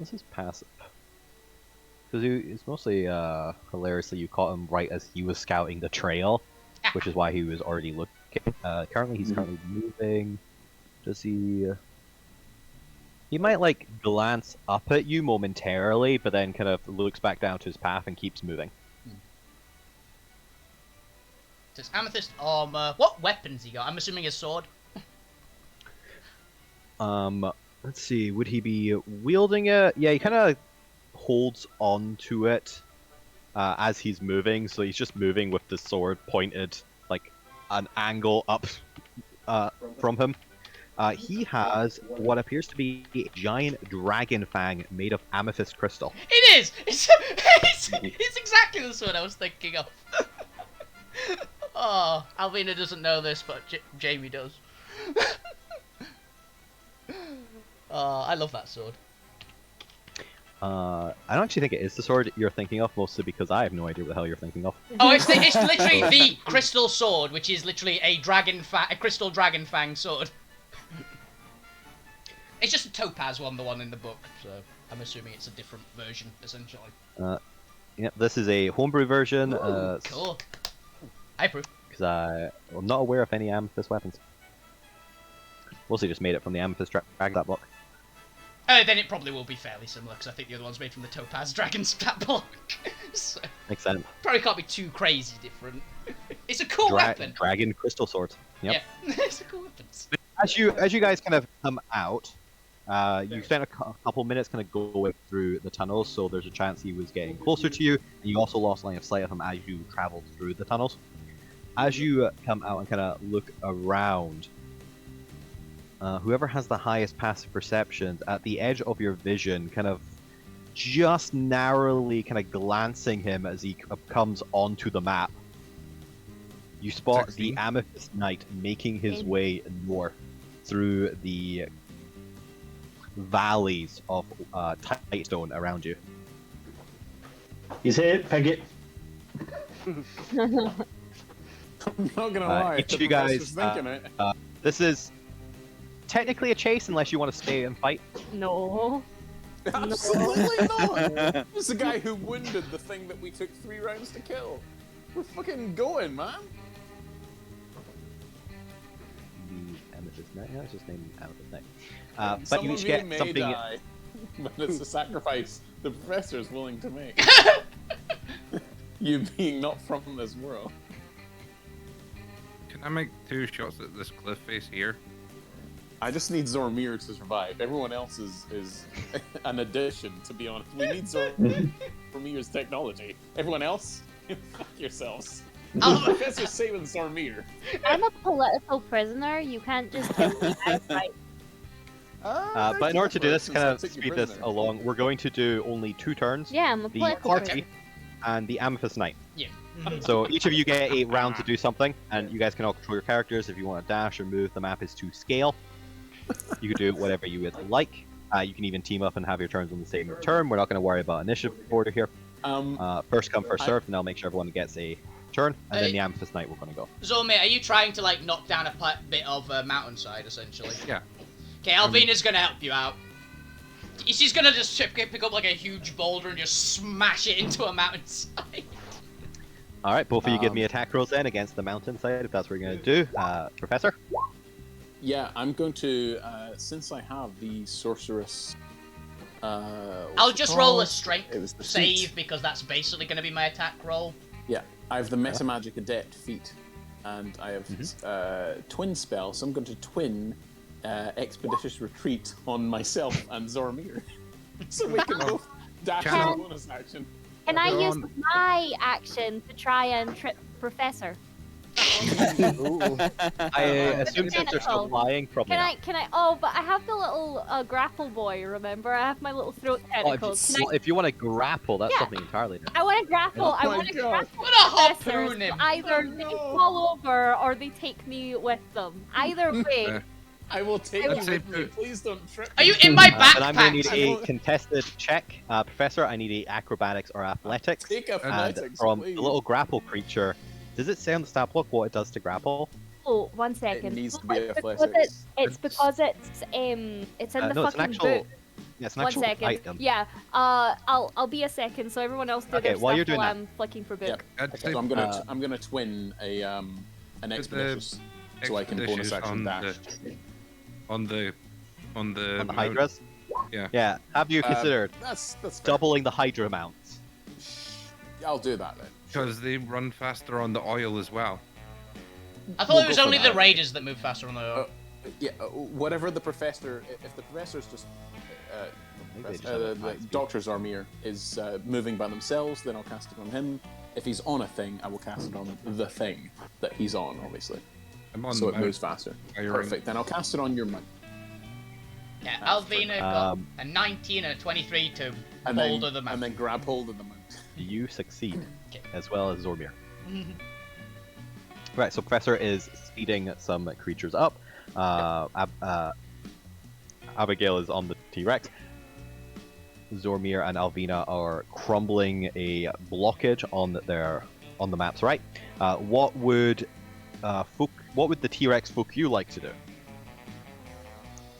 This is passive. Because it's mostly hilariously you caught him right as he was scouting the trail, which is why he was already looking. Currently, he's currently moving. Does he? He might like glance up at you momentarily, but then kind of looks back down to his path and keeps moving. Says Amethyst armor. What weapons he got? I'm assuming his sword. Let's see. Would he be wielding it? Yeah, he kind of holds on to it as he's moving. So he's just moving with the sword pointed like an angle up from him. He has what appears to be a giant dragon fang made of amethyst crystal. It is! It's exactly the sword I was thinking of. Oh, Alvina doesn't know this, but Jamie does. Oh, I love that sword. I don't actually think it is the sword you're thinking of, mostly because I have no idea what the hell you're thinking of. Oh, it's literally the crystal sword, which is literally a crystal dragon fang sword. It's just a topaz one, the one in the book, so I'm assuming it's a different version, essentially. Yeah, this is a homebrew version. Ooh, cool. I approve. Because I'm not aware of any amethyst weapons. Mostly just made it from the Amethyst Dragon that block. Then it probably will be fairly similar, because I think the other one's made from the topaz dragon stat block. So, Makes sense. probably can't be too crazy different. It's a cool weapon. Dragon crystal sword. Yep. Yeah, it's a cool weapon. As you guys kind of come out, you spent a couple minutes kind of going through the tunnels, so there's a chance he was getting closer to you, and you also lost line of sight of him as you traveled through the tunnels. As you come out and kind of look around, whoever has the highest passive perception, at the edge of your vision, kind of just narrowly kind of glancing him as he comes onto the map, you spot 16. the Amethyst Knight making his way north through the valleys of Tightstone around you. He's here, peg it. I'm not gonna lie. Each the of you guys, professor's thinking it. this is technically a chase unless you want to stay and fight. No. Absolutely not. This is the guy who wounded the thing that we took 3 rounds to kill. We're fucking going, man. The Amethyst Knight. Yeah, it's just named Amethyst Knight. But Some you of each you get may something. die, but it's a sacrifice the professor's willing to make. You being not from this world. Can I make 2 shots at this cliff face here? I just need Zormir to survive. Everyone else is an addition, to be honest. We need Zormir's technology. Everyone else, fuck yourselves. Professor saving Zormir. I'm a political prisoner. You can't just kill me outright. But in order to do this, kind of speed this prisoner. along, we're going to do only 2 turns. Yeah, I'm a The political party prisoner. and the Amethyst Knight. Yeah. So each of you get a round to do something, and you guys can all control your characters. If you want to dash or move, the map is to scale. You can do whatever you would like. You can even team up and have your turns on the same turn. We're not going to worry about initiative order here. First come, first served, and I'll make sure everyone gets a turn, and then the Amethyst Knight we're going to go. Zormir, are you trying to like knock down a bit of mountainside, essentially? Yeah. Okay, Alvina's gonna help you out. She's gonna just pick up like a huge boulder and just smash it into a mountainside. Alright, both of you give me attack rolls then against the mountainside, if that's what you're going to do. Professor? Yeah, I'm going to, since I have the sorceress... I'll just roll a strength It was the save feat. because that's basically going to be my attack roll. Yeah, I have the Metamagic Adept feat, and I have twin spell, so I'm going to twin Expeditious Retreat on myself and Zormir. So we can both dash as a bonus action. Can I They're use on- my action to try and trip Professor? I assume since they're still tentacle. flying, probably not. Can I? Oh, but I have the little grapple boy. Remember, I have my little throat Oh, tentacles. if you want to grapple, that's Yeah. something entirely different. I want to grapple. Oh I my want to God. grapple What a professors. harpoon him. Either they fall over or they take me with them. Either way. I will take I'd you say with me. Please don't trip Are me. you in my And I'm going to backpack? need a contested check. Professor, I need a acrobatics or athletics. Take And athletics, from please. the little grapple creature, does it say on the stat block what it does to grapple? Oh, 1 second. It needs to be It's because athletics. it's because it's in the no, it's an fucking actual. book. Yeah, it's an 1 actual second. item. Yeah. I'll be a second. So everyone else do Okay, their while stuff you're doing while that. I'm flicking for book. Yep. I'd say So I'm gonna twin a an expeditious, so I can bonus expeditious action dash. on the On the mount. Hydras? Yeah. Yeah. Have you considered That's fair. doubling the Hydra amounts? I'll do that then. Because they run faster on the oil as well. I thought We'll it was go for only the that. raiders that move faster on the oil. Yeah, whatever the professor, if the professor's just, Maybe they just have a the high speed. Dr. Zarmir is moving by themselves, then I'll cast it on him. If he's on a thing, I will cast it on the thing that he's on, obviously. I'm on So the it mount. moves faster. Firing. Perfect. Then I'll cast it on your mount. Yeah, That's Alvina got Um, a 19 and a 23 to And boulder then, the mount. and then grab hold of the mount. You succeed, Okay. as well as Zormir. Right, so Professor is speeding some creatures up. Abigail is on the T-Rex. Zormir and Alvina are crumbling a blockage on the maps. Right. What would the T-Rex Fook you like to do?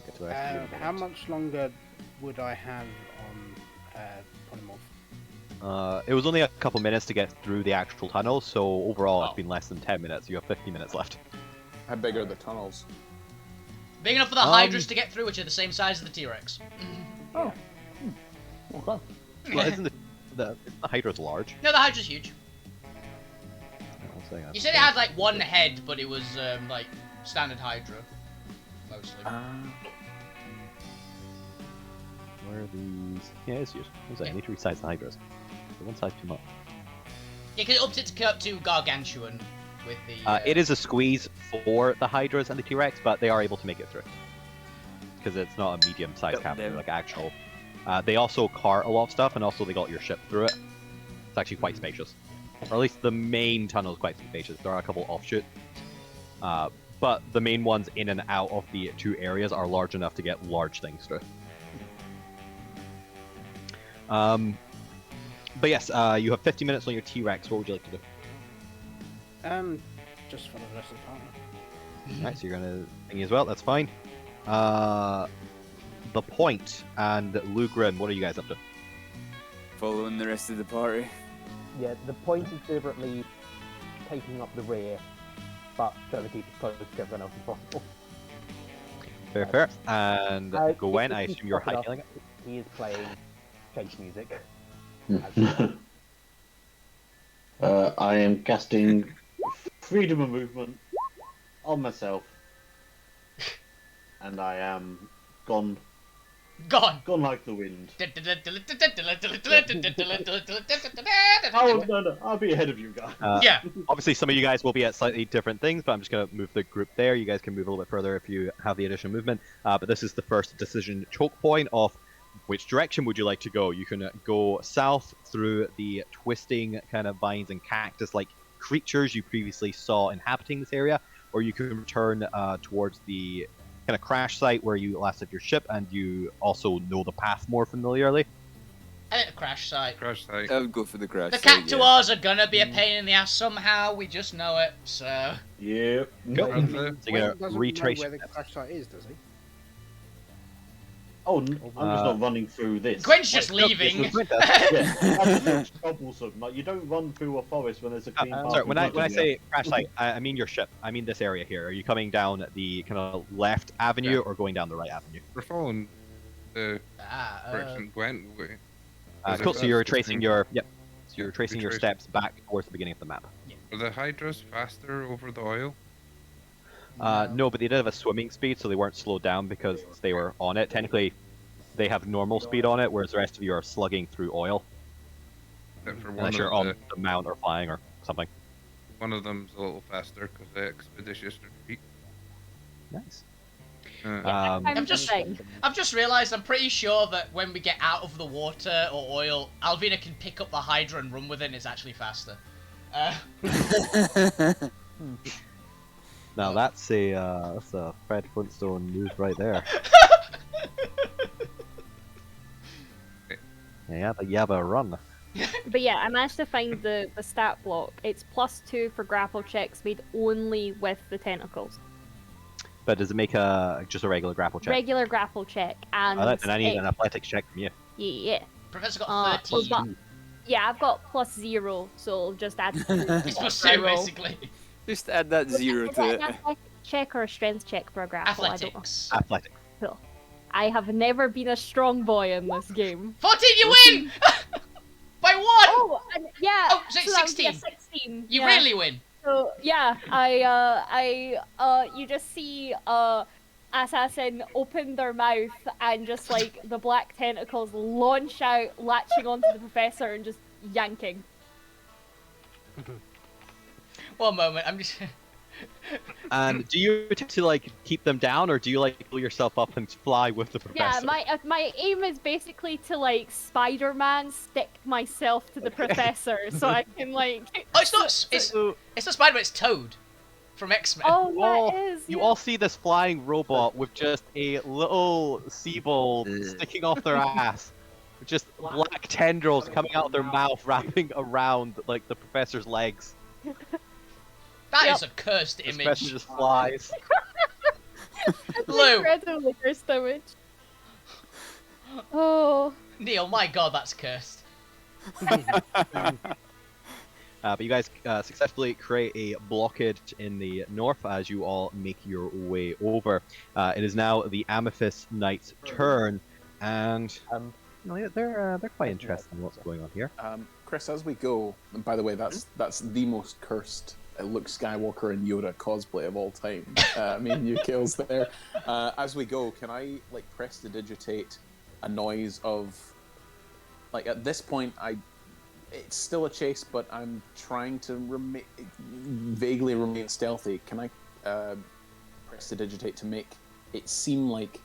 Get to ask you How much longer would I have on Polymorph? It was only a couple minutes to get through the actual tunnel, so overall it's Oh. been less than 10 minutes. You have 50 minutes left. How big are the tunnels? Big enough for the Hydras to get through, which are the same size as the T-Rex. Okay. Well, isn't the Hydra's large? No, the Hydra's huge. I'll say that. You said it had like one head, but it was like standard Hydra, mostly. Where are these? Yeah, it's huge. I was like, I need to resize the Hydras. So one size too much. Yeah, because it upped it to gargantuan with the. It is a squeeze for the Hydras and the T-Rex, but they are able to make it through. Because it's not a medium-sized Yep, cavern, they're- like actual. They also cart a lot of stuff, and also they got your ship through it. It's actually quite spacious. Or at least the main tunnel is quite spacious. There are a couple offshoots. But the main ones in and out of the two areas are large enough to get large things through. But yes, you have 50 minutes on your T-Rex. What would you like to do? Just for the rest of the party. Alright, so you're gonna thingy as well, that's fine. The Point and Lugrim, what are you guys up to? Following the rest of the party. Yeah, the point is deliberately taking up the rear, but trying to keep as close to everyone else as possible. Fair, fair. And Gwen, I if assume you're spot enough, high healing. He is playing chase music. I am casting freedom of movement on myself, and I am gone Gone. like the wind. Oh no, I'll be ahead of you guys. Yeah. Obviously, some of you guys will be at slightly different things, but I'm just going to move the group there. You guys can move a little bit further if you have the additional movement. But this is the first decision choke point of which direction would you like to go. You can go south through the twisting kind of vines and cactus-like creatures you previously saw inhabiting this area, or you can return towards the kind of crash site where you last left your ship, and you also know the path more familiarly. I think the crash site. Crash site. I would go for the crash The site, yeah. Cactuars are gonna be a pain in the ass somehow, we just know it, so... Yep. Cool. Run So the- you're going Doesn't to know retrace where your the steps. crash site is, does he? Oh, I'm just not running through this. Gwen's just Well, leaving. it's a- Yeah, that's just troublesome. Like, you don't run through a forest when there's a clean path. Sorry, in when I front of you. say crash site, I mean your ship. I mean this area here. Are you coming down the kind of left avenue Yeah. or going down the right avenue? We're following the Ah, direction Gwent way. Cool. So you're That's the retracing thing. your So you're Yeah, retracing your retrace. steps back towards the beginning of the map. Are the Hydras faster over the oil? No, but they did have a swimming speed, so they weren't slowed down because they were on it. Technically, they have normal speed on it, whereas the rest of you are slugging through oil. Except for one Unless of you're on the, the mount or flying or something. one of them's a little faster because the expeditious retreat. Nice. Uh, I've just realised I'm pretty sure that when we get out of the water or oil, Alvina can pick up the Hydra and run with it and it's actually faster. Now that's a Fred Flintstone move right there. Yeah, but run. But yeah, I managed to find the stat block. It's +2 for grapple checks made only with the tentacles. But does it make just a regular grapple check? Regular grapple check, and Then I need an athletics check from you. yeah. Professor got 13. But, yeah, I've got +0, so I'll just add. It's +2 basically. Just add that 0 Is to that it. an athletics check or a strength check for a grapple? Athletics. Athletics. I don't know. I have never been a strong boy in this game. 14, you win! By 1! Oh, and yeah. Oh, so that would be a 16. 16. You yeah. really win. So yeah, you just see assassin open their mouth and just like the black tentacles launch out, latching onto the professor and just yanking. One moment, I'm just... And do you attempt to like keep them down, or do you like pull yourself up and fly with the professor? Yeah, my aim is basically to like Spider-Man stick myself to the professor so I can like. Oh, it's not Spider-Man, it's Toad. from X-Men. Oh yeah, all- it is. You yeah. all see this flying robot with just a little seabold sticking off their ass. With just black tendrils coming out of their mouth, wrapping around like the professor's legs. That Yep. is a cursed The image. professor just flies. Lou, Incredibly cursed image. Oh. Neil, my god, that's cursed. But you guys successfully create a blockage in the north as you all make your way over. It is now the Amethyst Knight's turn, and they're quite interested in what's going on here. Chris, as we go, and by the way, that's the most cursed Luke Skywalker and Yoda cosplay of all time. Me and you kills there. As we go, can I like prestidigitate a noise of like at this point it's still a chase, but I'm trying to vaguely remain stealthy. Can I prestidigitate to make it seem like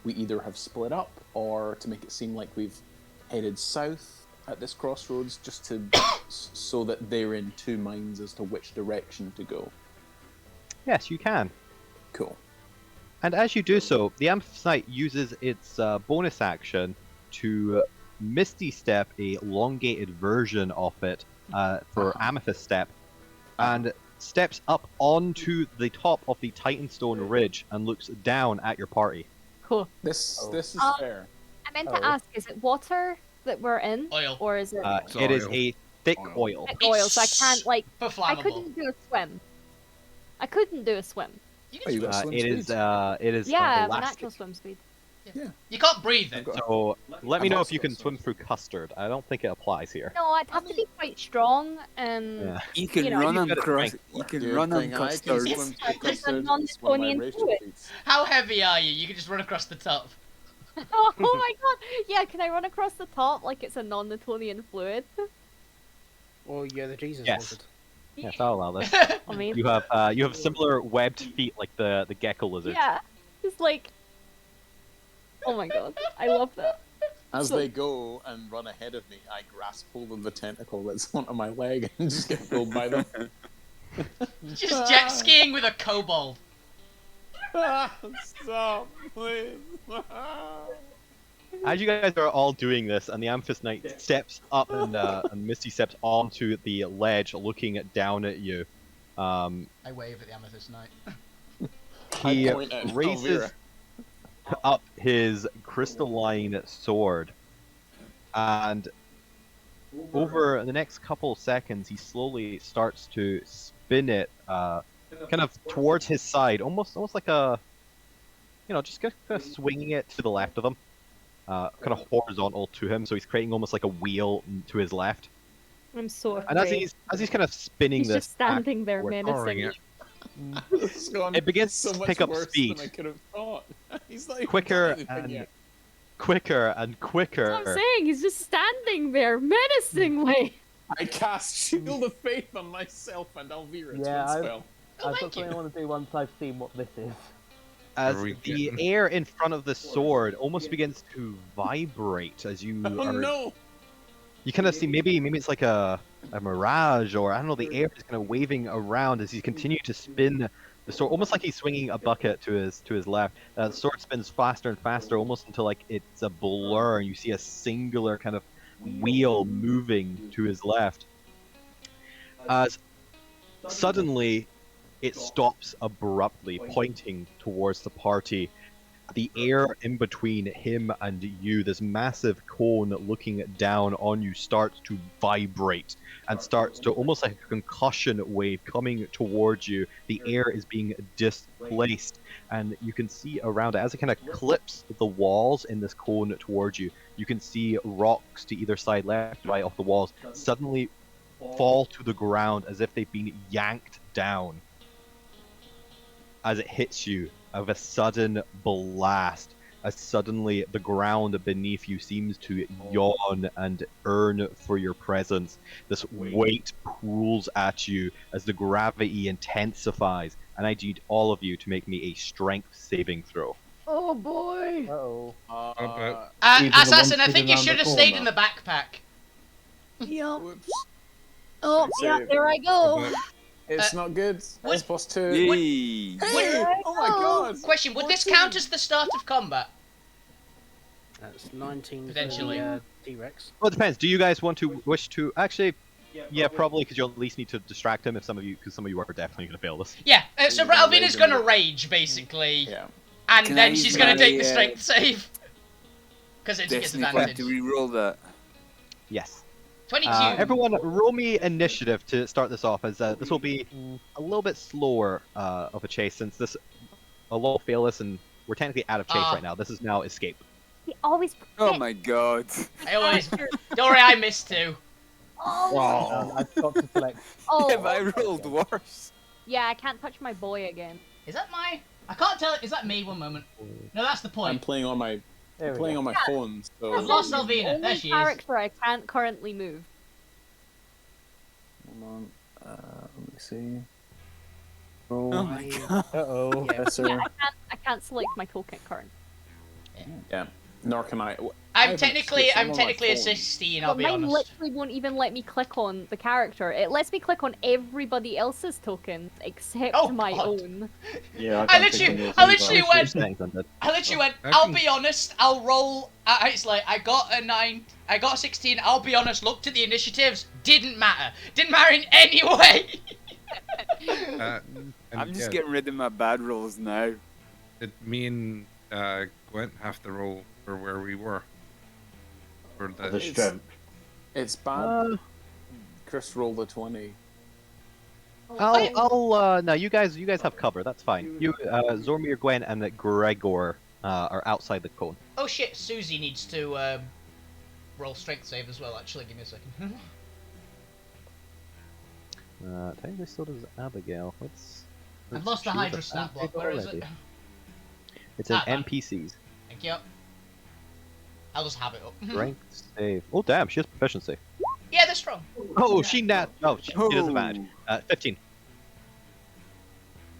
we either have split up or to make it seem like we've headed south at this crossroads, just to so that they're in two minds as to which direction to go? Yes, you can. Cool. And as you do so, the Amethyst Knight uses its bonus action to Misty Step a elongated version of it for Amethyst Step, and steps up onto the top of the Titanstone Ridge and looks down at your party. Cool. This is fair. I meant to ask, is it water that we're in? Oil. Or is it It is oil. a thick oil. thick oil, so I can't, like... For I flammable. couldn't do a swim. I couldn't do a swim. You, Oh, can you got just- swim It speed? is Yeah, my elastic. natural swim speed. you can't breathe it. So let me I've know if also you got can swim swim through custard. I don't think it applies here. No, I'd have to be quite strong and... Yeah. You can You know, run you've on got to cross. drink. You can Good run on thing I can custard. Yes, swim there's a through custard. It's one of my non-Newtonian racial fluid. feats. How heavy are you? You can just run across the top. Oh my god! Yeah, can I run across the top like it's a non-Newtonian fluid? Or you're the Jesus Yes. lizard. Yes, I'll allow this. I mean, You have similar webbed feet like the gecko lizard. yeah, it's like... Oh my god, I love that. As So- they go and run ahead of me, I grasp hold of the tentacle that's onto my leg and just get pulled by them. Just jet skiing with a kobold. Stop, please. As you guys are all doing this, and the Amethyst Knight steps up and Misty steps onto the ledge, looking down at you. I wave at the Amethyst Knight. He I point at raises Elvira. up his crystalline sword, and over the next couple seconds, he slowly starts to spin it, kind of towards his side, almost like a, just kind of swinging it to the left of him, kind of horizontal to him. So he's creating almost like a wheel to his left. I'm so afraid. And as he's kind of spinning He's this, just standing there forward, Powering menacing. it. This has gone It begins so to much pick up worse speed. than I could have thought. He's not even quicker done anything and yet. quicker and That's what quicker. I'm saying, he's just standing there menacingly. I cast Shield of Faith on myself and Elvira. Yeah, Twin I- spell. Oh, That's thank something I you. want to do once I've seen what this is. As Are we the getting- air in front of the sword almost begins to vibrate as you Oh are. no! You kind of see maybe it's like a mirage, or I don't know. The air is kind of waving around as he continues to spin the sword, almost like he's swinging a bucket to his left. The sword spins faster and faster, almost until like it's a blur, and you see a singular kind of wheel moving to his left. As suddenly it stops abruptly, pointing towards the party. The air in between him and you, this massive cone looking down on you, starts to vibrate and starts to almost like a concussion wave coming towards you. The air is being displaced, and you can see around it as it kind of clips the walls in this cone towards you. You can see rocks to either side, left, right, of the walls, suddenly fall to the ground as if they've been yanked down as it hits you of a sudden blast, as suddenly the ground beneath you seems to yawn and earn for your presence. This weight pulls at you as the gravity intensifies, and I need all of you to make me a strength saving throw. Oh boy! Uh-oh. Even the Assassin, one I think you sitting should have around the stayed corner. in the backpack. Yep. Whoops. Oh, yeah, Save. there I go. It's not good. would- It's +2. Yay! Hey! Oh my god! Question: would this 14. count as the start of combat? That's 19 Potentially. for the T-Rex. Well, it depends. Do you guys wish to actually? Yeah, probably because you'll at least need to distract him if some of you are definitely going to fail this. Yeah. So You're gonna Alvina's rage gonna him. rage basically, Yeah. and Can then I she's use gonna my, take the strength save. Because it gets Destiny point advantage. to re-roll that. Yes. 22. Everyone, roll me initiative to start this off, as this will be a little bit slower of a chase since a lot will fail this, and we're technically out of chase right now. This is now escape. He always. Oh my god. I always. Don't worry, I missed 2. Oh. I forgot to select. Oh. Have I rolled worse? Yeah, I can't touch my boy again. Is that my? I can't tell. Is that me? One moment. No, that's the I'm point. playing on my There we playing go. on my phone, so I've lost That's the Alvina. only There she is. character I can't currently move. hold on. Let me see. Roll. Oh my god. Uh-oh. Yeah. Yes, sir. Yeah, I can't select my token current. Yeah. Nor can I. I'm haven't technically switched. I'm on my a phone. 16. I'll But be mine honest. literally won't even let me click on the character. It lets me click on everybody else's tokens except Oh, my God. own. Yeah, I can't think literally on yours went. I I literally went. I I'll can- be honest. I'll roll. It's like I got a 9. I got a 16. I'll be honest. Looked at the initiatives. Didn't matter. Didn't matter in any way. And I'm just yeah, getting rid of my bad rolls now. me and Gwent have to roll for where we were. For The the strength. It's bad. Chris rolled a 20. No, you guys have cover. That's fine. You, Zormir, Gwen, and Gregor are outside the cone. Oh shit! Susie needs to roll strength save as well. Actually, give me a second. Technically, so does Abigail. I've lost the she was Hydra a stat block. Abigail Where is it? already. It's an Ah, NPCs. Thank you. I'll just have it up. Strength save. Oh damn, she has proficiency. Yeah, they're strong. Oh, she does advantage. 15.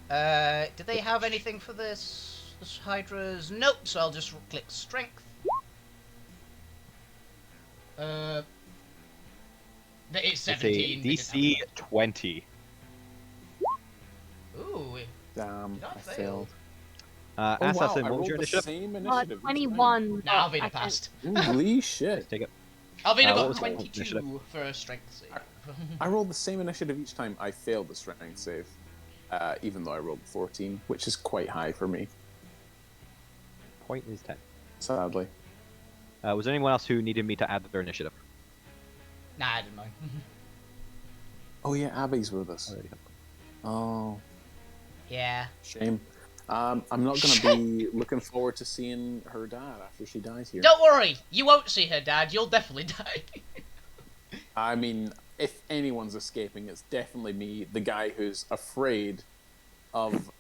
Did they have anything for this Hydra's? Nope. So I'll just click strength. It's It's 17. a they didn't DC have 20. that. Ooh. Damn, Did I I fail? failed. Assassin, I what was rolled your the initiative? same initiative. each 21. Nah, but I Alvina can't- passed. time. Holy shit. Take it. Alvina what got was your 22 initiative? for a strength save. I rolled the same initiative each time. I failed the strength save, even though I rolled 14, which is quite high for me, Point is 10. sadly. Was there anyone else who needed me to add their initiative? Nah, I didn't know. Oh yeah, Abby's with us. Already have. Oh, Yeah. shame. I'm not going to be looking forward to seeing her dad after she dies here. Don't worry. You won't see her dad. You'll definitely die. I mean, if anyone's escaping, it's definitely me, the guy who's afraid of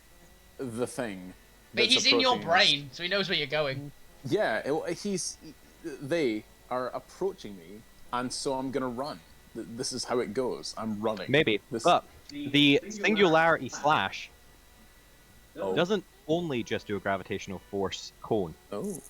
the thing. But that's he's in your approaching us. brain, so he knows where you're going. Yeah, they are approaching me, and so I'm gonna run. This is how it goes. I'm running. Maybe, This- but the singularity slash Oh. doesn't only just do a gravitational force cone. Oh,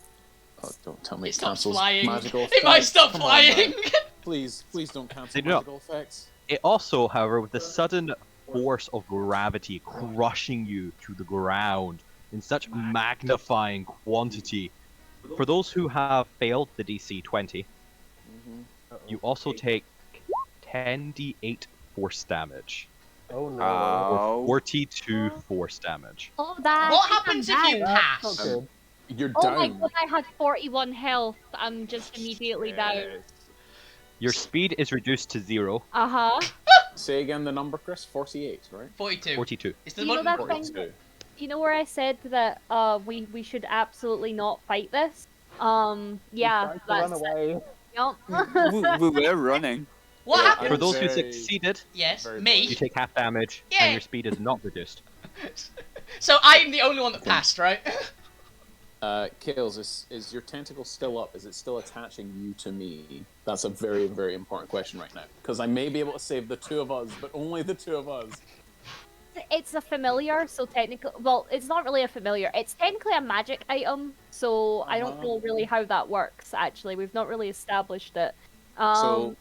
don't tell me It stops cancels flying. magical It might effects. stop Come on, flying. man. Please don't cancel They do not. magical effects. It also, however, with the sudden force of gravity crushing you to the ground in such magnifying quantity, for those who have failed the DC 20, you also take 10d8 force damage. Oh no. Oh. 42 force damage. Oh, that. What happens if you That's not pass? good. You're Oh down. my god, I had 41 health. I'm just immediately down. Yes. Your speed is reduced to 0, Uh huh. Say again the number, Chris. 48, right? 42. 42. It's the You know one. that 42. You know where I said that we should absolutely not fight this? Yeah, Trying to that's run away. Yup. we were running. What Yeah, happened? For those who very- succeeded, Yes, very me. you take half damage, Yeah. and your speed is not reduced. So I'm the only one that passed, right? Kales, is your tentacle still up? Is it still attaching you to me? That's a very, very important question right now. Because I may be able to save the two of us, but only the two of us. It's a familiar, so technically, well, it's not really a familiar. It's technically a magic item, so I don't know really how that works. Actually, we've not really established it. So,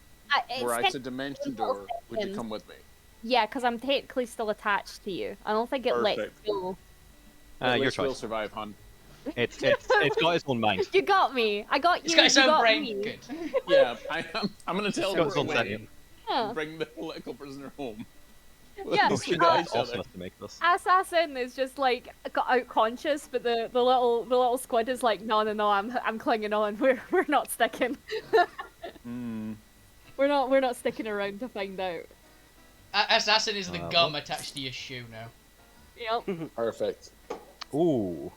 It's were I to technically dimension little door, would you sections. come with me? Yeah, because I'm technically still attached to you. I don't think it lets Perfect. go. At Your least we'll choice. survive, hun. It's got its own mind. You got me. I got you. It's got its you own got brain. me. Good. Yeah, I'm gonna tell It's got them its we're own winning. sentient. Yeah. Bring the political prisoner home. Yeah, At least we oh, got It's each also other. us to make this. Assassin is just like got out conscious, but the little squid is like, no, I'm clinging on. We're not sticking. Hmm. We're not sticking around to find out. Assassin is the Well. gum attached to your shoe now. Yep. Perfect. Ooh.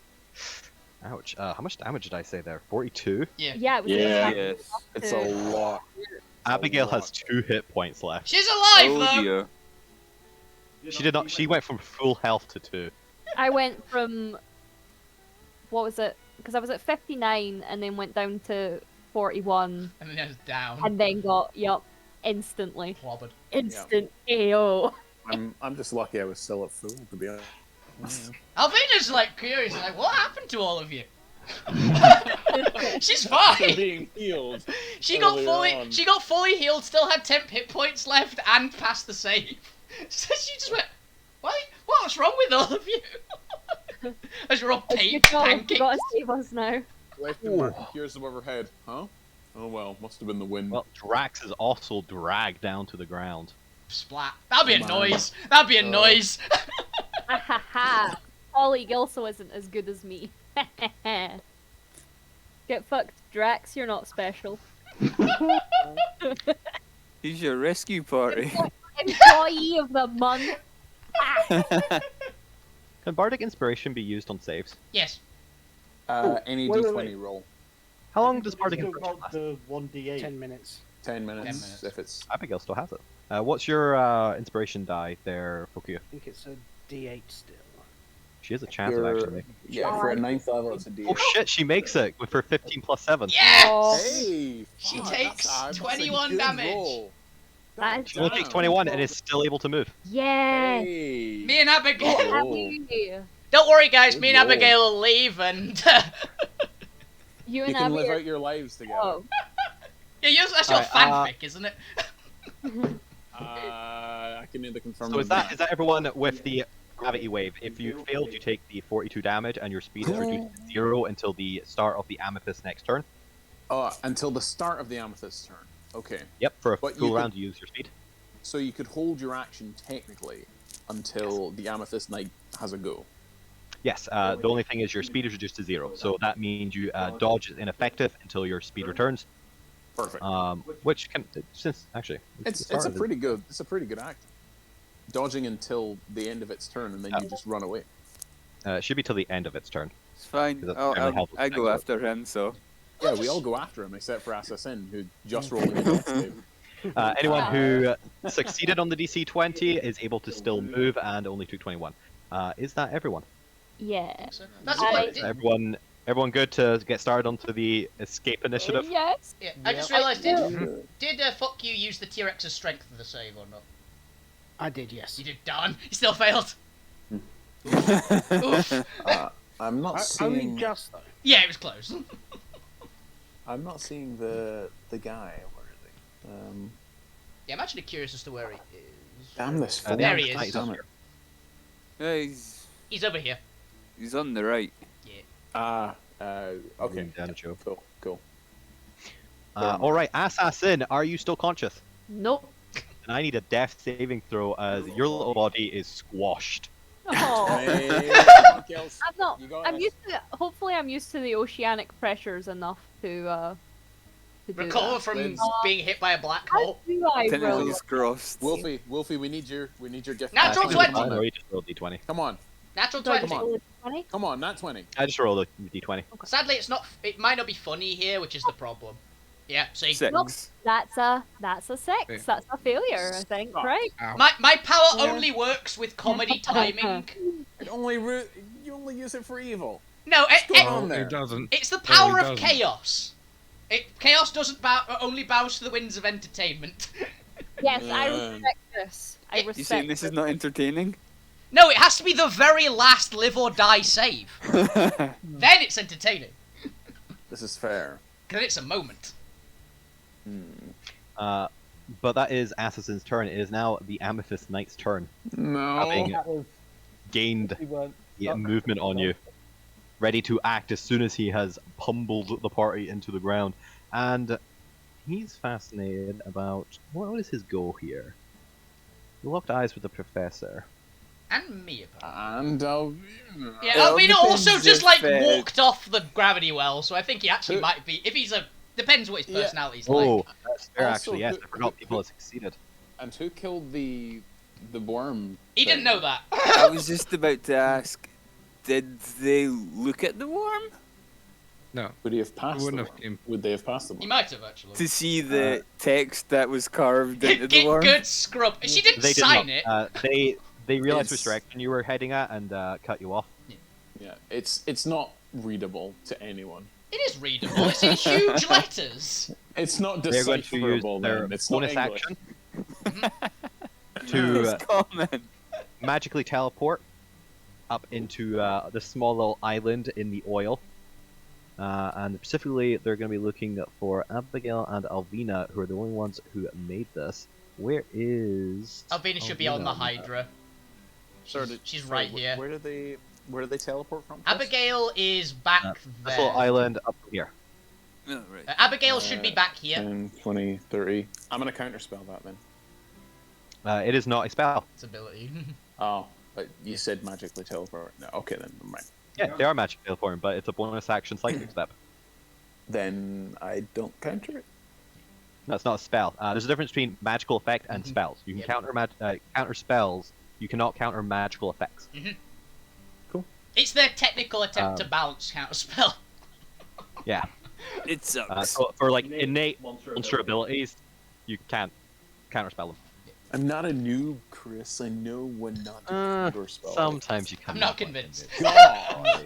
Ouch. How much damage did I say there? 42? Yeah. Yeah. It was Yeah. exactly Yes. It's a lot. Abigail lot. has 2 hit points left. She's alive Oh though. dear. She did not. She went from full health to 2. I went from what was it? Because I was at 59 and then went down to 41 And then it's down. and then got instantly Clobbered. instant AO. I'm just lucky I was still at full, to be honest. Alvina's like curious, like, what happened to all of you? She's After fine. being healed. She got earlier on. fully healed, still had 10 hit points left, and passed the save. So she just went, what's wrong with all of you? As you're all Good job. You pancakes. gotta save us now. Left and mark cures above her head. Huh? Oh well, must have been the wind. Well, Drax is also dragged down to the ground. Splat. That'd be a Man. noise. That'd be a noise. Ahaha. Ollie also isn't as good as me. Get fucked, Drax. You're not special. He's your rescue party. Employee of the month. Can Bardic Inspiration be used on saves? Yes. Any Wait, D20 wait. roll. How long does Bardic Still Inspiration got last? the 1d8. 10 minutes. 10 minutes, 10 minutes. if it's. Abigail still has it. What's your inspiration die there, Fukuya? I think it's a D8 still. She has a chance of You're- actually. Yeah, for a 9th level, it's a D8. Oh shit, she makes it with her 15 plus 7. Yes! Oh, Hey! She fuck, takes that's a 21 good damage. roll. That God is- She only takes damn. 21 and is still able to move. yeah. Hey! Me and Abigail. Oh. Don't worry, guys. Good Me and roll. Abigail will leave, and You You and can Abby live are- out your lives together. Oh. yeah, that's your Alright, fanfic, isn't it? I can neither confirm So or is that everyone with the gravity wave? If you failed, you take the 42 damage and your speed is reduced to 0 until the start of the Amethyst next turn. until the start of the Amethyst turn. Okay. Yep, for a But you full could- round you use your speed. So you could hold your action technically until the Amethyst Knight has a go. Yes, the only thing is your speed is reduced to 0, so that means you dodge is ineffective until your speed returns. Perfect. Which can, since actually, It's a pretty good act. Dodging until the end of its turn, and then you just run away. it should be till the end of its turn. It's fine. That's I'll, fairly I'll, helpful I to go think after him, so. Yeah, we all go after him except for Assassin, who just rolled a death save. Anyone who succeeded on the DC 20 is able to still move and only took 21. Is that everyone? Yeah. That's I- what. Is everyone good to get started onto the escape initiative? Yes. Yeah, I just Yep. realised, did fuck you use the T-Rex's strength for the save or not? I did, yes. You did, darn. You still failed. Oof. I'm not Only seeing. just, though. Yeah, it was close. I'm not seeing the guy. Where is he? Yeah, I'm actually curious as to where he is. Damn this. The phone. There he Amethyst is. Knight Damn up it. here. Yeah, He's over here. he's on the right. Okay. Down Joe. Cool. Alright, Assassin, are you still conscious? Nope. And I need a death saving throw as your little body is squashed. Oh. Hey, come on, Kels. I'm not. You got I'm this. used to. Hopefully, I'm used to the oceanic pressures enough to do Recover that. from Liz. being hit by a black How hole. do I roll? Tentacles crossed. Wolfie, we need your gift. Natural back. 20. I know you just rolled d20. Come on, Natural Do I 20. just roll a 20? come on, not 20. I just rolled a d20. Sadly, it's not. It might not be funny here, which is the problem. Yeah, see. 6. Nope. That's a 6. Okay. That's a failure, I think. Stop. Right? Ow. My power Yeah. only works with comedy timing. You only use it for evil. No, What's going No, on there? it doesn't. it's the power it of doesn't. chaos. Chaos doesn't only bows to the winds of entertainment. Yes, I Yeah. respect this. I You respect You saying this is not entertaining? No, it has to be the very last live or die save. Then it's entertaining. This is fair. Because it's a moment. But that is Assassin's turn. It is now the Amethyst Knight's turn, No. Having That was gained we weren't the stuck. movement on you, ready to act as soon as he has pummeled the party into the ground. And he's fascinated about what is his goal here. He locked eyes with the professor. And me, apparently. And Alvina. Yeah, It all Alvina also depends just if, like uh, walked off the gravity well, so I think he actually Who- might be. If he's a, depends what his Yeah. personality's Oh, like. that's fair Also, actually. Yes, who- I forgot who- people who- have succeeded. And who killed the worm? He didn't know that. I was just about to ask, did they look at the worm No. Would he have passed the wouldn't worm? have came- Would they have passed the He worm? might have actually. to see the text that was carved into the Get worm? good scrub. She didn't They did sign not. it. They realized which It's- direction you were heading at and cut you off. Yeah, it's not readable to anyone. It is readable. It's in huge letters. It's not They're going to use decipherable. their Then it's not bonus English. action to It's common. magically teleport up into the small little island in the oil. And specifically, they're going to be looking for Abigail and Alvina, who are the only ones who made this. Where is... Alvina should be on the Alvina? Hydra. She's right here. Where do they teleport from? Abigail is back This little there. island up here. Oh, right. Abigail should be back here. 10, 20, 30. I'm gonna counterspell that then. It is not a spell. It's ability. Oh, but you said magically teleport. No, okay then, never mind. Yeah, they are magic teleporting, but it's a bonus action psychic step. Then I don't counter it. No, it's not a spell. There's a difference between magical effect and spells. You can Yep. counter spells. You cannot counter magical effects. It's their technical attempt to Um, balance counterspell. Yeah. It sucks. So for like innate monster abilities, you can't counterspell them. I'm not a noob, Chris. I know when not to counterspell. Sometimes you can. I'm not convinced. God.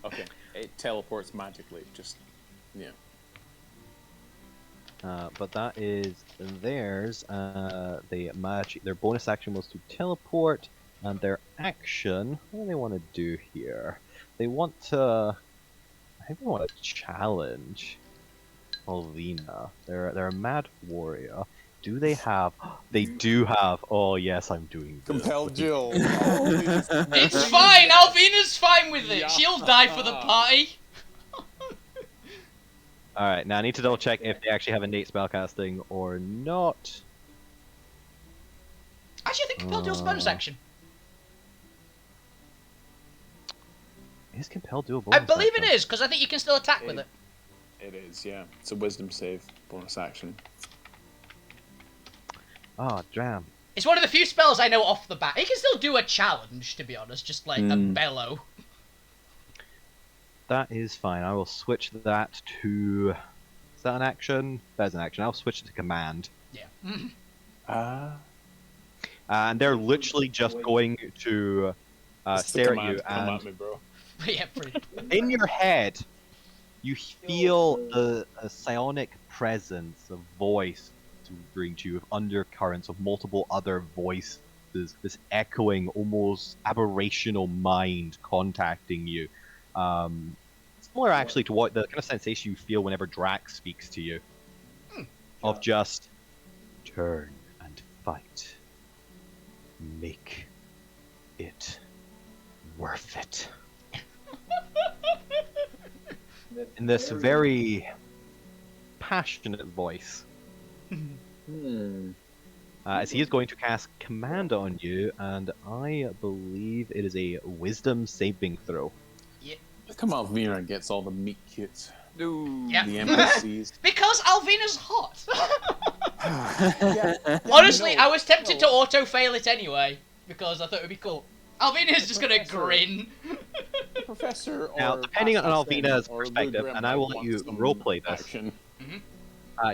Okay, it teleports magically. Just yeah. But that is theirs. Their bonus action was to teleport, and their action. What do they want to do here? They want to. I think they want to challenge Alvina. They're a mad warrior. Do they have? They do have. Oh yes, I'm doing this. Compel Jill. It's fine. Alvina's fine with it. She'll die for the party. All right, now I need to double check if they actually have innate spellcasting or not. Actually, I think Compel Jill's bonus action. Is compelled do a I bonus believe action? it is, because I think you can still attack with it. It is, yeah. It's a wisdom save bonus action. Oh damn. It's one of the few spells I know off the bat. It can still do a challenge, to be honest, just like a bellow. That is fine. I will switch that to. Is that an action? That's an action. I'll switch it to command. Yeah. And they're literally just going to stare at you, Come and at me, bro. Yeah, pretty. in your head, you feel a psionic presence, a voice to bring to you, of undercurrents of multiple other voices. This echoing, almost aberrational mind contacting you. Similar actually to what the kind of sensation you feel whenever Drax speaks to you. Of just turn and fight. Make it worth it. In this very passionate voice. As he is going to cast command on you, and I believe it is a wisdom saving throw. Come on, Alvina gets all the meat cutes. No. Yeah. The NPCs. Because Alvina's hot. Honestly, I was tempted to auto-fail it anyway, because I thought it would be cool. Alvina's just gonna grin. Professor or Now, depending on assassin Alvina's or perspective, Blue and I will Gremlin let you wants some roleplay this. action.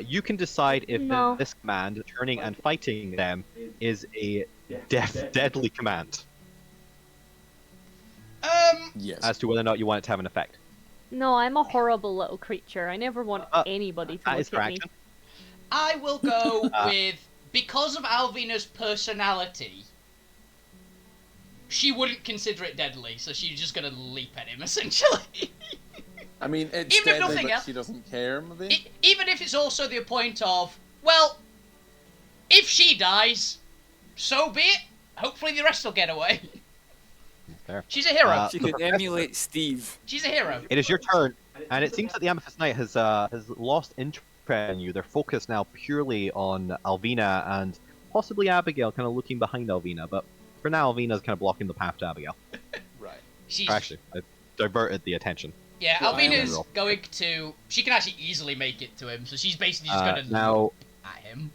You can decide if No. this command, turning and fighting them, is a deadly command, Yes. as to whether or not you want it to have an effect. No, I'm a horrible little creature. I never want anybody to That is look for at me. action. I will go with, because of Alvina's personality, she wouldn't consider it deadly, so she's just gonna leap at him, essentially. I mean, it's Even if deadly, nothing but else- she doesn't care, maybe. Even if it's also the point of, well, she dies, so be it. Hopefully the rest will get away. Fair. She's a hero. She could emulate Steve. She's a hero. It is your turn, and it seems that the Amethyst Knight has lost interest in you. They're focused now purely on Alvina and possibly Abigail, kind of looking behind Alvina. But for now, Alvina's kind of blocking the path to Abigail. Right. She's Actually, I diverted the attention. yeah. Well, I am Alvina's roll. going to. She can actually easily make it to him, so she's basically just gonna Now, look at him.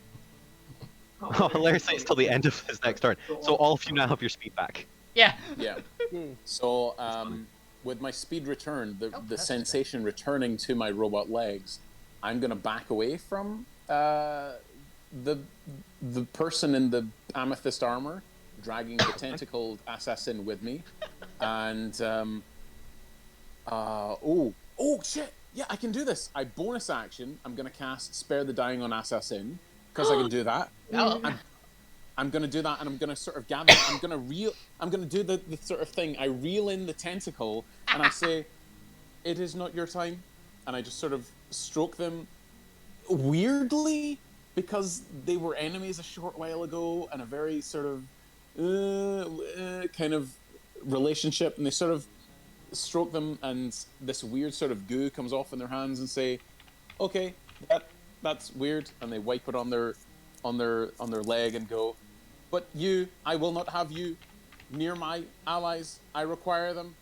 oh, hilariously, it's till the end of his next turn. So all of you now have your speed back. Yeah. Yeah. Yay. So, with my speed return, the that's sensation returning to my robot legs, I'm gonna back away from the person in the amethyst armor, dragging the tentacled assassin with me, and oh shit! Yeah, I can do this. I bonus action. I'm gonna cast Spare the Dying on Assassin because I can do that. Oh. I'm gonna do that, and I'm gonna sort of gather. I'm gonna do the sort of thing. I reel in the tentacle, and I say, "It is not your time," and I just sort of stroke them weirdly because they were enemies a short while ago, and a very sort of kind of relationship, and they sort of stroke them, and this weird sort of goo comes off in their hands, and say, "Okay, that's weird," and they wipe it on their leg and go, "But you, I will not have you near my allies. I require them.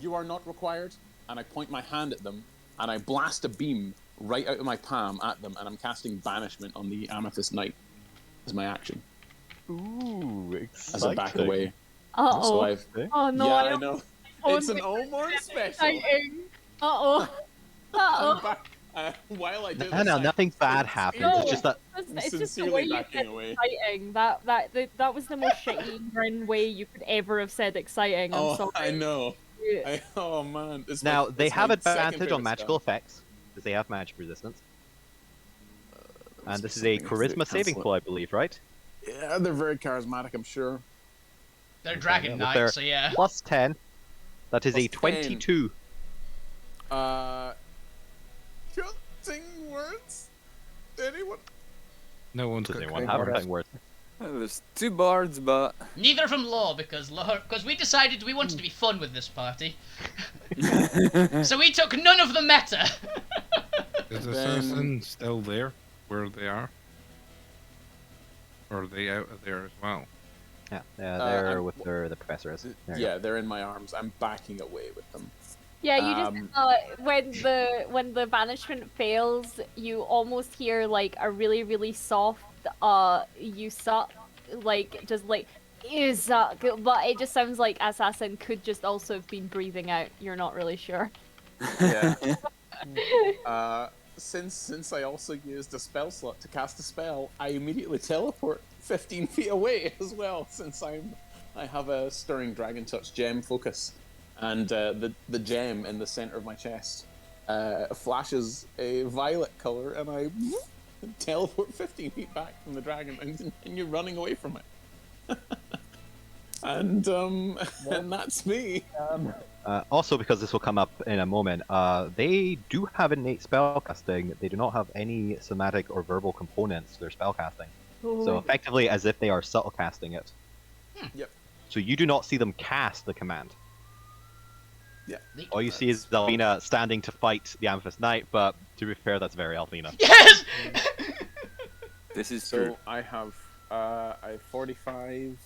You are not required." And I point my hand at them, and I blast a beam right out of my palm at them, and I'm casting Banishment on the Amethyst Knight as my action. Ooh, exciting. As I back away. Uh-oh. So I've... Oh no, yeah, I I don't know. Oh, It's an no. Omor special. Exciting. Uh-oh. I'm Uh-oh. back. While I do No, this, nothing bad happens. No. It's just that It's just the sincerely way you backing said away. exciting. That was the most shitty grin way you could ever have said exciting. I'm sorry. I know. Oh man. It's now my, they it's have my second advantage on favorite magical spell. effects because they have magic resistance. And this is a Something to charisma saving cancel throw, I believe, right? it. Yeah, they're very charismatic, I'm sure. They're Dragon with Knight, their so yeah. Plus 10. That is Plus a 10. 22. Cutting words? Anyone? No one's Does got anyone great have words. anything worth? There's 2 bards, but Neither of them law because we decided we wanted to be fun with this party. So we took none of the meta. Is Then- Assassin still there where they are? Or are they out of there as well? Yeah, they're I'm- with the professor is. There you Yeah, they're in my arms. I'm backing away with them. Yeah, you just Um, when the banishment fails, you almost hear like a really really soft you suck, like just like you suck, but it just sounds like Assassin could just also have been breathing out. You're not really sure. Yeah. Since I also used a spell slot to cast a spell, I immediately teleport 15 feet away as well, since I have a Stirring Dragon Touch gem focus. And the gem in the center of my chest flashes a violet color, and I teleport 15 feet back from the dragon, and you're running away from it. and that's me. Also, because this will come up in a moment, they do have innate spellcasting. They do not have any somatic or verbal components to their spellcasting. So effectively, as if they are subtle casting it. Yep. So you do not see them cast the command. Yeah. All you see is Alvina standing to fight the Amethyst Knight, but to be fair, that's very Alvina. Yes. this is So true. I have 45,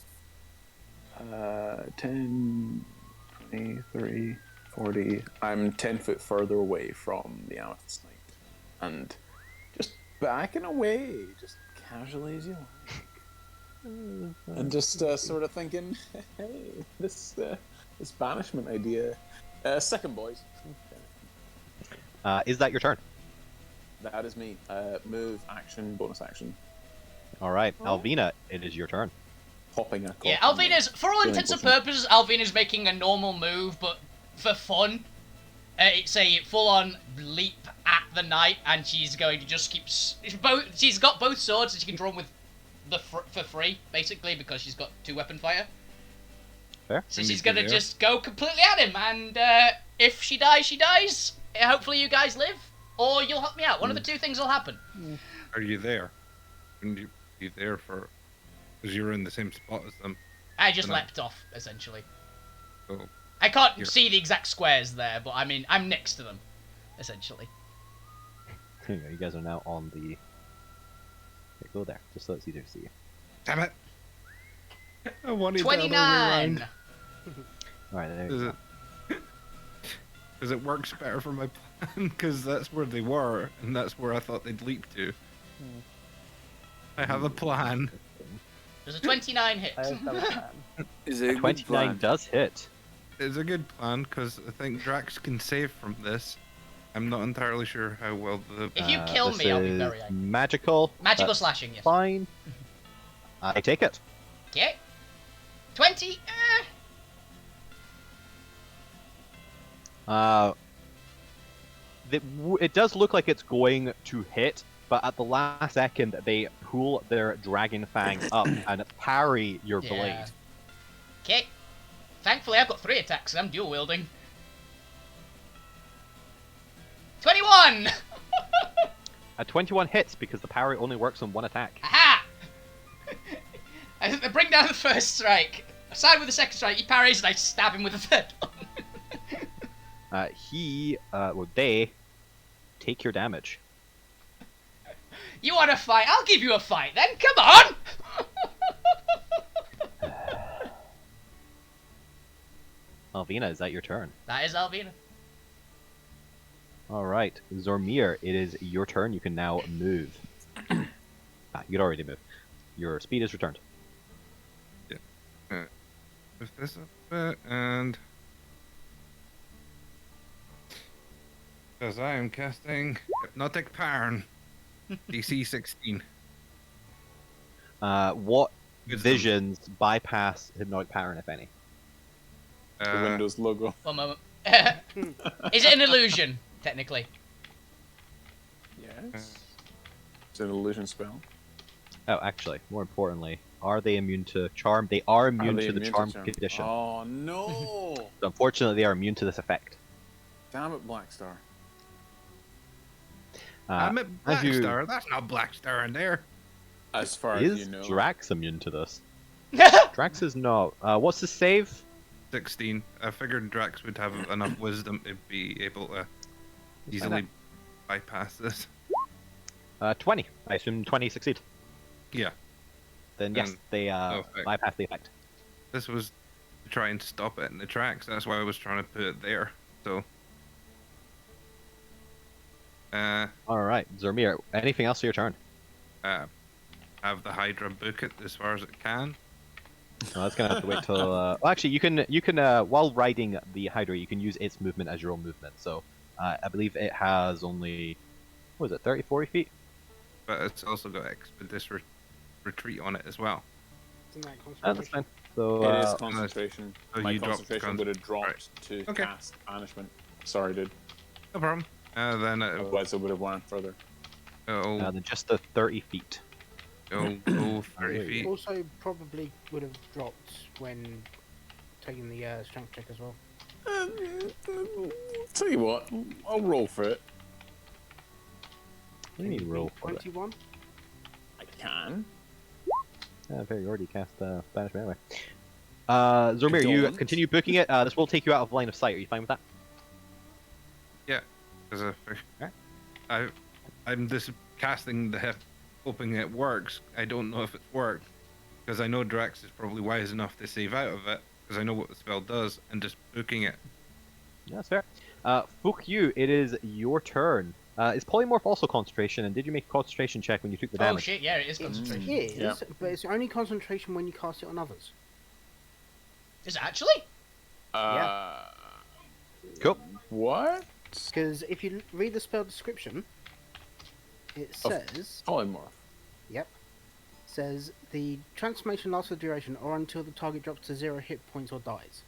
10, 23, 40. I'm 10 foot further away from the Amethyst Knight, and just backing away, just casually as you like, and just sort of thinking, hey, this banishment idea. Second, boys. Is that your turn? That is me. Move, action, bonus action. All right, Alvina, it is your turn. Popping a Yeah, cough. Alvina's, for all intents and purposes, Alvina's making a normal move, but for fun, it's a full-on leap at the knight, and she's going to just keep. She's got both swords, and she can draw them with for free, basically, because she's got 2 weapon fire. Fair. So And she's you gonna do just go completely at him, and if she dies, she dies. Hopefully you guys live, or you'll help me out. One of the 2 things will happen. Are you there? And you there for, because you're in the same spot as them. I just And I- leapt off, essentially. So I can't Here. see the exact squares there, but I mean, I'm next to them, essentially. Here you go, you guys are now on the... Here, go there, just so it's easier to see you. damn it! I wanted 29! Alright, there you go. Because it works better for my plan, because that's where they were, and that's where I thought they'd leap to. I have a plan. Does a 29 hit? I have a plan. Is it a good 29 plan? does hit. It's a good plan, because I think Drax can save from this. I'm not entirely sure how well the... If you kill this me, I'll be is very angry. magical. Magical That's slashing, yes. fine. I take it. Okay. 20? It does look like it's going to hit, but at the last second they pull their dragon fang up and parry your Yeah. blade. Okay. Thankfully, I've got 3 attacks, I'm dual wielding. 21! A 21 hits because the parry only works on one attack. Aha! I bring down the first strike. Aside with the second strike, he parries and I stab him with the third one. They take your damage. You want to fight? I'll give you a fight then. Come on! Alvina, is that your turn? That is Alvina. Alright, Zormir, it is your turn. You can now move. You'd already moved. Your speed is returned. Move this up a bit, and... Because I am casting Hypnotic Parn. DC 16. What Wisdom. visions bypass Hypnotic Pattern, if any? The Uh, Windows logo. One moment. Is it an illusion, technically? Yes. It's an illusion spell. Oh, actually, more importantly, are they immune to charm? They are immune they to the immune charm charm? condition. Oh no! So unfortunately, they are immune to this effect. Damn it, Blackstar. I'm at as you- Blackstar. That's not Blackstar in there. As far as Is you know. Drax immune to this? Drax is not. What's the save? 16. I figured Drax would have enough wisdom to be able to easily bypass this. 20. I assume 20 succeed. Yeah. Then yes, And they no effect. bypass the effect. This was to try and stop it in the tracks. That's why I was trying to put it there. So. Alright, Zormir, anything else for your turn? Have the Hydra book it as far as it can. No, that's gonna have to wait till. Well, actually, you can while riding the Hydra, you can use its movement as your own movement. So, I believe it has only, what was it, 30, 40 feet? But it's also got Expeditious Retreat on it as well. Isn't that That's concentration? fine. So, It is concentration. so My you dropped concentration would have dropped right. to Okay. cast banishment. Sorry, dude. No problem. Then Otherwise, it would have went further. it'll then just the 30 feet. go 30 feet. Also, probably would have dropped when taking the strength check as well. Tell you what, I'll roll for it. What do you mean roll for it? 21. I can. Okay, you already cast banishment anyway. Zormir, you don't. continue booking it. This will take you out of line of sight. Are you fine with that? Yeah, because I'm just casting the hip, hoping it works. I don't know if it's worked because I know Drax is probably wise enough to save out of it because I know what the spell does, and just booking it. Yeah, that's fair. Fuck you. It is your turn. Is polymorph also concentration? And did you make a concentration check when you took the Oh damage? shit, yeah, it is concentration. It is, Yeah. but it's only concentration when you cast it on others. Is it actually? Cool. What? Because if you read the spell description, it says, Polymorph. says the transformation lasts for duration or until the target drops to 0 hit points or dies.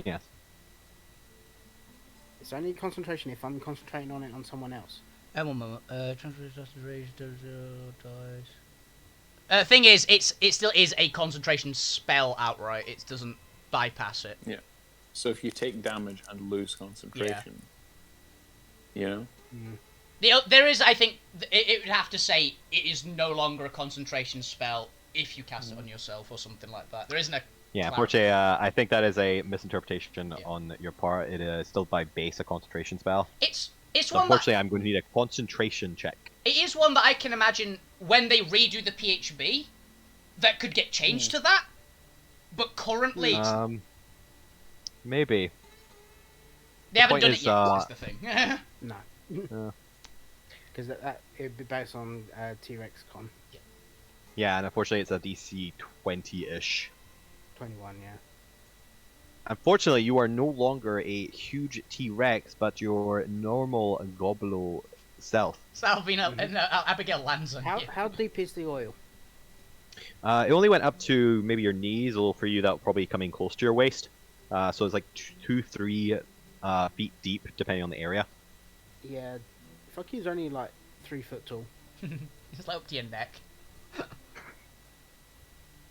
Yes. It's only concentration if I'm concentrating on it on someone else. One moment. Transformation rage dies. Thing is, it still is a concentration spell outright. It doesn't bypass it. So if you take damage and lose concentration, you know? There is, I think, it would have to say it is no longer a concentration spell if you cast it on yourself or something like that. There isn't a. Yeah, unfortunately, I think that is a misinterpretation on your part. It is still by base a concentration spell. It's So one. unfortunately, I'm going to need a concentration check. It is one that I can imagine when they redo the PHB that could get changed to that. But currently, Maybe. they haven't point done is, it yet. That's the thing. No. Because that it'd be based on T-Rex Con Yeah, and unfortunately, it's a DC 20-ish. 21. Yeah. Unfortunately, you are no longer a huge T-Rex, but your normal Goblo self. Salvina and Abigail lands on you. How deep is the oil? It only went up to maybe your knees, although for you that will probably coming close to your waist. So it's like 2-3 feet deep, depending on the area. Yeah, Fucky's only like 3 foot tall, It's like up to your neck.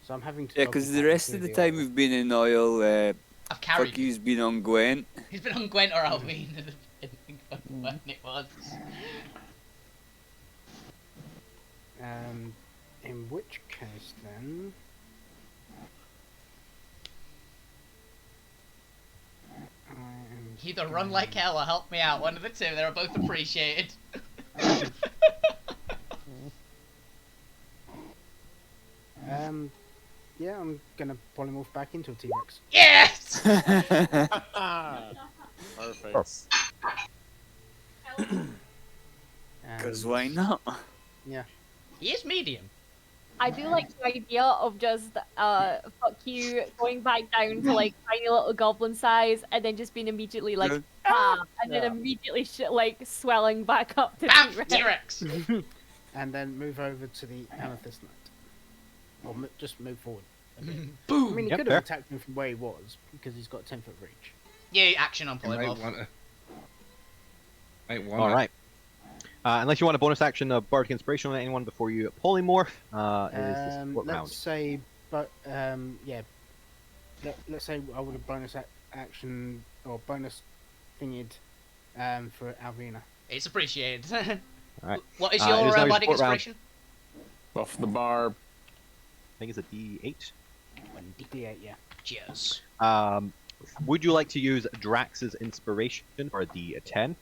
so I'm having to. Yeah, because the rest of the time we've been in oil, I've carried. fuck you's been on Gwent. He's been on Gwent or Alvin. I think when it was. In which case then? Either run like hell or help me out. One of the two. They're both appreciated. Yeah, I'm gonna polymorph back into a T-Rex. Yes! Perfect. Because why not? Yeah. He is medium. I do like the idea of just fuck you going back down to like tiny little goblin size and then just being immediately like and then immediately like swelling back up to Bam! T-Rex. T-Rex! And then move over to the Amethyst Knight. Or just move forward. Boom! I mean, he Yep, could fair. have attacked him from where he was, because he's got 10 foot reach. Yeah, action on You might polymorph. want to. Might want All right. Unless you want a bonus action of Bardic Inspiration on anyone before you polymorph, it is the support Let's round. say, yeah. Let's say I would have bonus action, or bonus thingied, for Alvina. It's appreciated. Alright. What is It your is now your bardic support round. inspiration? Buff the barb. I think it's a D8. D8, yeah. Cheers. Would you like to use Drax's Inspiration for a D10?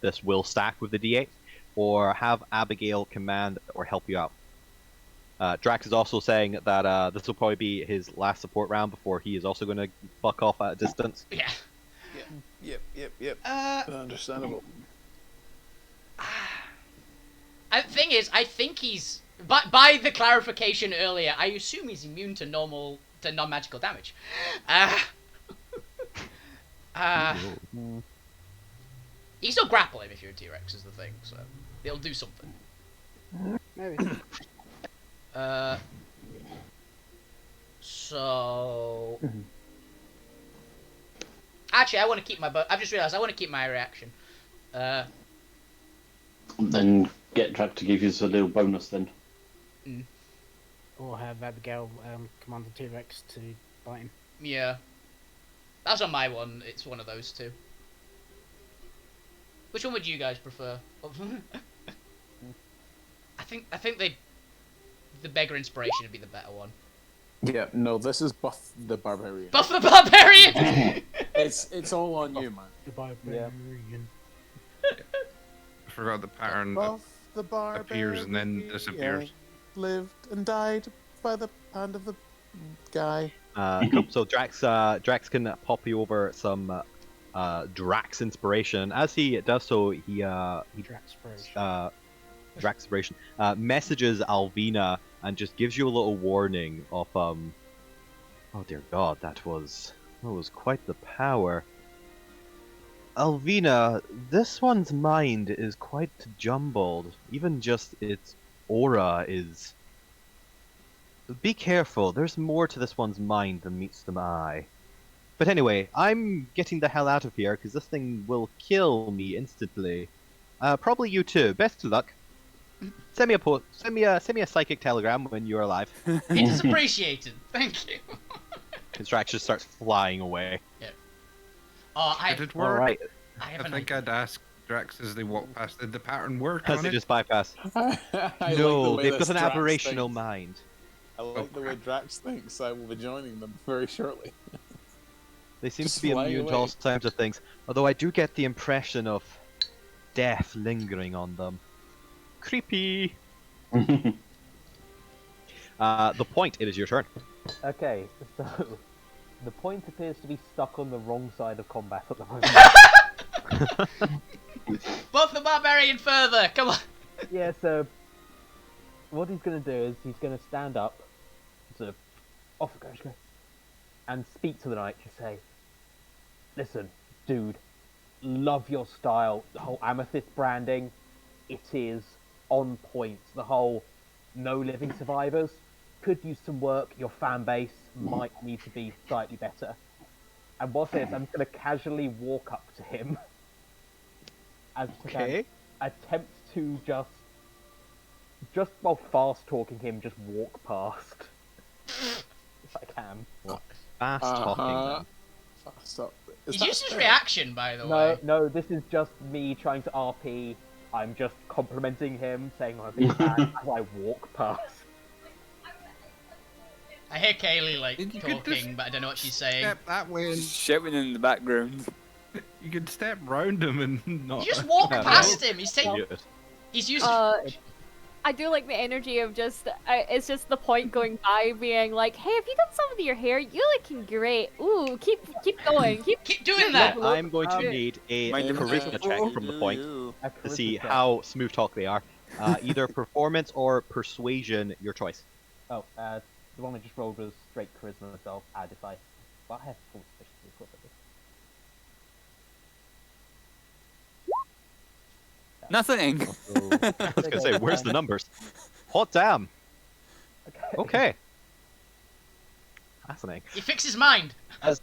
This will stack with the D8, or have Abigail command or help you out. Drax is also saying that this will probably be his last support round before he is also going to fuck off at a distance. Yeah. Yep. Understandable. The thing is, I think he's by the clarification earlier. I assume he's immune to non-magical damage. You can still grapple him if you're a T-Rex, is the thing. So it'll do something. Maybe. So actually, I want to keep my. I've just realised I want to keep my reaction. Then get Drac to give you a little bonus then. Or have Abigail command the T-Rex to bite him. Yeah, that's on my one. It's one of those two. Which one would you guys prefer? I think the beggar inspiration would be the better one. Yeah, no, this is Buff the Barbarian. Buff the Barbarian! It's all on you, man. The Barbarian. I forgot the pattern that Buff the Barbarian appears and then disappears. lived and died by the hand of the guy. Cool. So Drax can pop you over some Drax Inspiration. As he does so, he Drax Inspiration messages Alvina and just gives you a little warning of oh dear God, that was quite the power. Alvina, this one's mind is quite jumbled. Even just its aura is. Be careful, there's more to this one's mind than meets the eye. But anyway, I'm getting the hell out of here because this thing will kill me instantly. Probably you too. Best of luck. Send me a psychic telegram when you're alive. It is appreciated. Thank you. His Drax just starts flying away. Yeah. Oh, Did it work? Alright. I I have an think idea. I'd ask Drax as they walk past. Did the pattern work As on they it? just bypass. I like No, the way they've this got an Drax aberrational thinks. mind. I like the way Drax thinks. I will be joining them very shortly. They seem Just to be flying immune to away. all types of things. Although I do get the impression of death lingering on them. Creepy. The point, it is your turn. Okay, so the point appears to be stuck on the wrong side of combat at the moment. Buff the barbarian further. Come on. Yeah, so what he's going to do is he's going to stand up, sort of off the goes, and speak to the knight. Just say, "Listen, dude, love your style. The whole Amethyst branding, it is on point. The whole no living survivors could use some work. Your fan base might need to be slightly better." And whilst this, I'm going to casually walk up to him and Okay. attempt to just while fast talking him, just walk past. If I can. Fast talking Uh-huh. them. Stop. He used his reaction, by the way. No, this is just me trying to RP. I'm just complimenting him, saying I'm a big fan as I walk past. I hear Kaylee like You could talking, just but I don't know what she's saying. Step that way and Shouting in the background. you could step round him and not. You just walk Yeah, past him. He's taking. Muted. He's used. I do like the energy of just, it's just the point going by being like, hey, have you done something to your hair? You're looking great. Ooh, keep going. Keep doing that. I'm going to Um, need a Mind if charisma I- check from the point A to see charisma check. how smooth talk they are. Either performance or persuasion, your choice. Oh, the one I just rolled was straight charisma, so I'll add if I. Well, I have full efficiency, of course I do. Nothing. I was gonna say, where's the numbers? Hot damn. Okay. Fascinating. He fixed his mind. As,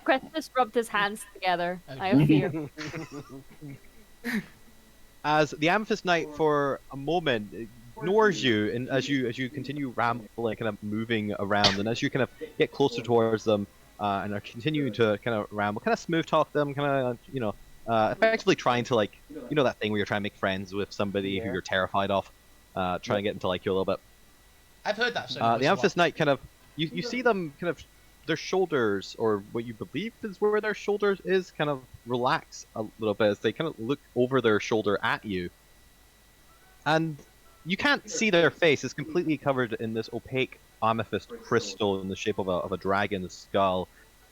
Chris rubbed his hands together. I have fear. as the Amethyst Knight for a moment ignores you, and as you continue rambling, kind of moving around, and as you kind of get closer towards them, and are continuing to kind of ramble, kind of smooth talk them, kind of effectively trying to that thing where you're trying to make friends with somebody who Yeah. you're terrified of, try and get them to like you a little bit. I've heard that. So The Amethyst Knight kind of you see them kind of their shoulders, or what you believe is where their shoulders is, kind of relax a little bit as they kind of look over their shoulder at you, and you can't see their face. It's completely covered in this opaque amethyst crystal in the shape of a dragon's skull,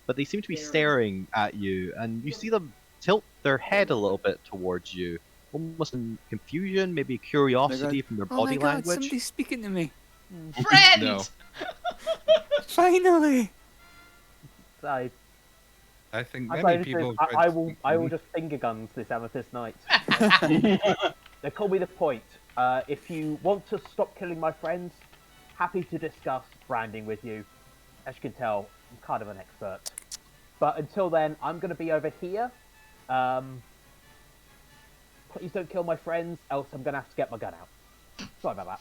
but they seem to be staring at you, and you see them tilt their head a little bit towards you, almost in confusion, maybe curiosity from their Oh my body god, language. somebody's speaking to me. Friend. No. Finally! I think I, many people. tried I to will. speak I to will me. just finger guns this Amethyst Knight. They call me the point. If you want to stop killing my friends, happy to discuss branding with you. As you can tell, I'm kind of an expert. But until then, I'm going to be over here. Please don't kill my friends, else I'm going to have to get my gun out. Sorry about that.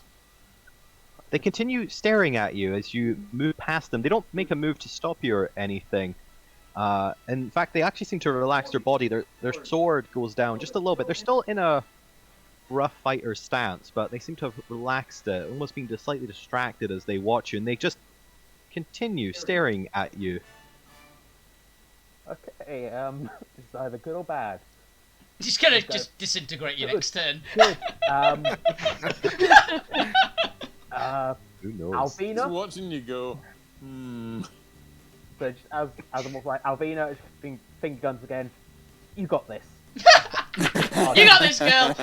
They continue staring at you as you move past them. They don't make a move to stop you or anything. In fact, they actually seem to relax their body. Their sword goes down just a little bit. They're still in a rough fighter stance, but they seem to have relaxed it, almost being slightly distracted as they watch you, and they just continue staring at you. Okay, it's either good or bad. He's gonna Okay. just disintegrate you Good. next turn. Good. Who knows? Just Alvina. watching you go. So just as I'm walking right, Alvina, finger guns again. You got this. You got this, girl.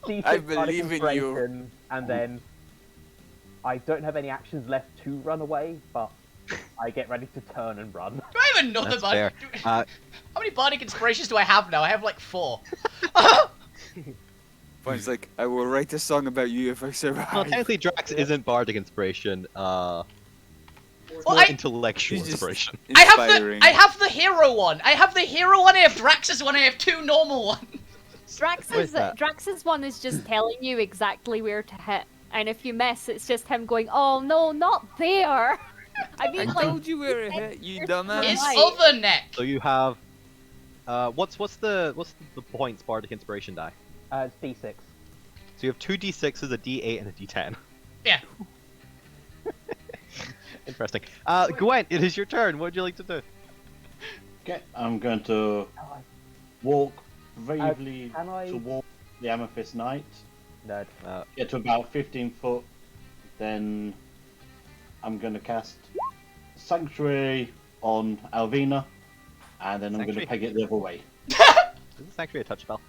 Decent I kind of believe in you. concentration, and then I don't have any actions left to run away, but I get ready to turn and run. Do I have another That's body? fair. How many bardic inspirations do I have now? I have like 4. It's like, I will write a song about you if I survive. Well, technically, Drax isn't bardic inspiration. Well, More I intellectual He's just- inspiration. Inspiring. I have the hero one. I have the hero one. I have Drax's one. I have 2 normal ones. that? Drax's one is just telling you exactly where to hit, and if you miss, it's just him going, "Oh no, not there." I I mean, like, told you where it hit, you dumbass. His Right. other neck. So you have What's the points Bardic Inspiration die? It's D6. So you have two D6s, a D8, and a D10. Yeah. Interesting. Gwent, it is your turn. What would you like to do? Okay, I'm going to walk bravely can I- toward the Amethyst Knight. Nerd. Get to about 15 foot. Then I'm going to cast Sanctuary on Alvina. And then I'm going to Sanctuary? peg it the other way. Is this actually a touch spell?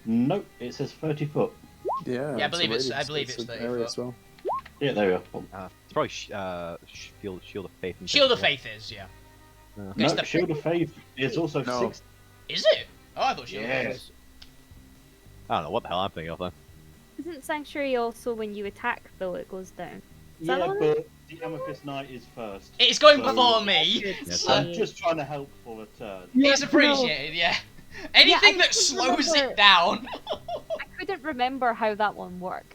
Nope, it says 30 foot. Yeah, Yeah, I believe it's- a I believe radius, it's an 30 area foot. as well. Yeah, there we go. It's probably Shield of Faith. and Shield of things, Faith is, yeah. yeah. Guess No, the- Shield of Faith is also No. 6. Is it? Oh, I thought Shield of Faith Yes. was. I don't know what the hell I'm thinking of then. Isn't Sanctuary also when you attack, though, it goes down? Is that Yeah, on? but the Amethyst Knight is first. It's going So- before me. Yes, so I'm just trying to help for a turn. it's appreciated, yeah. Anything that couldn't slows remember. it down. I couldn't remember how that one worked.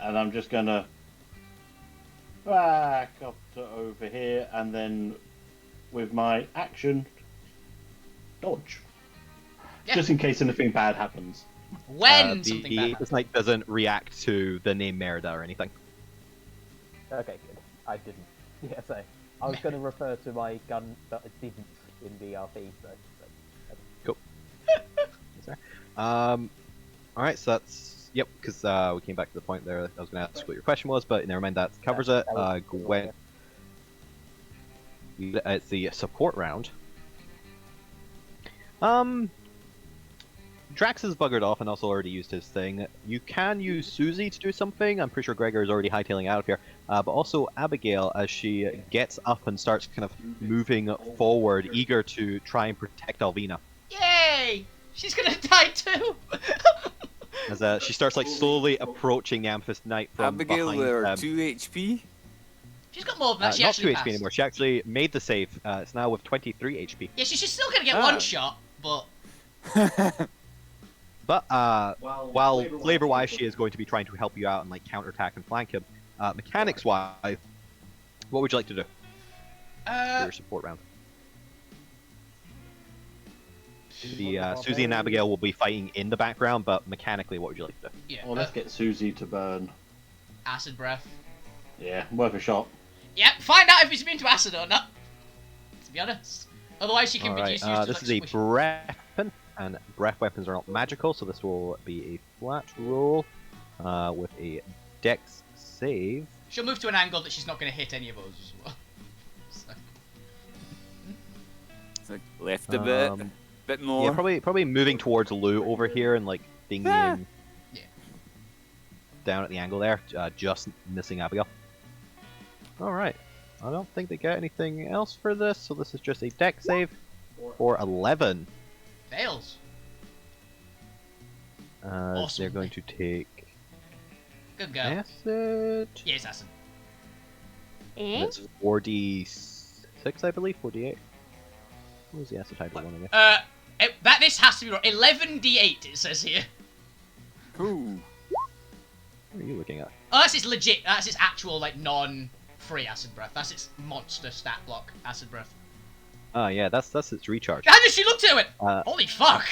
And I'm just gonna back up to over here, and then with my action, dodge. Yeah. Just in case anything bad happens. When something bad the happens. Knight doesn't react to the name Merida or anything. Okay, good. I didn't. Yeah, so I was going to refer to my gun that I didn't in the RP. So. Alright, so that's... Yep, because we came back to the point there. I was going to ask what your question was, but never mind, that covers it. Gwen... It's the support round. Drax has buggered off and also already used his thing. You can use Susie to do something. I'm pretty sure Gregor is already hightailing out of here. But also Abigail, as she gets up and starts kind of moving forward, eager to try and protect Alvina. Yay! She's gonna die too! As she starts like slowly approaching the Amethyst Knight from Abigail, behind there are them. 2 HP. She's got more than that. She Not actually 2 HP passed. anymore. She actually made the save. It's now with 23 HP. Yeah, she's still gonna get Ah. one shot, but But while flavor-wise, she is going to be trying to help you out and like counterattack and flank him. Mechanics-wise, what would you like to do for your support round? The Susie and Abigail will be fighting in the background, but mechanically, what would you like to do? yeah. Well, let's get Susie to burn. Acid breath. Yeah, worth a shot. Yep, find out if he's immune to acid or not. To be honest. Otherwise, she can be Alright, used to this like is a squish. breath weapon, and breath weapons are not magical, so this will be a flat roll with a dex save. She'll move to an angle that she's not going to hit any of those as well. So. It's like left a bit, bit more. Yeah, probably moving towards Lou over here and like being Yeah. down at the angle there, just missing Abigail. Alright, I don't think they get anything else for this, so this is just a dex save for 11. Fails. They're going to take Good girl. acid. Yes, acid. Eh? It's 4d6, I believe, 4d8. What was the acid type one again? This has to be right. 11d8 it says here. Ooh. What are you looking at? Oh, that's its legit. That's its actual like non-free acid breath. That's its monster stat block acid breath. Oh yeah, that's its recharge. How did she look to it? Uh, Holy fuck!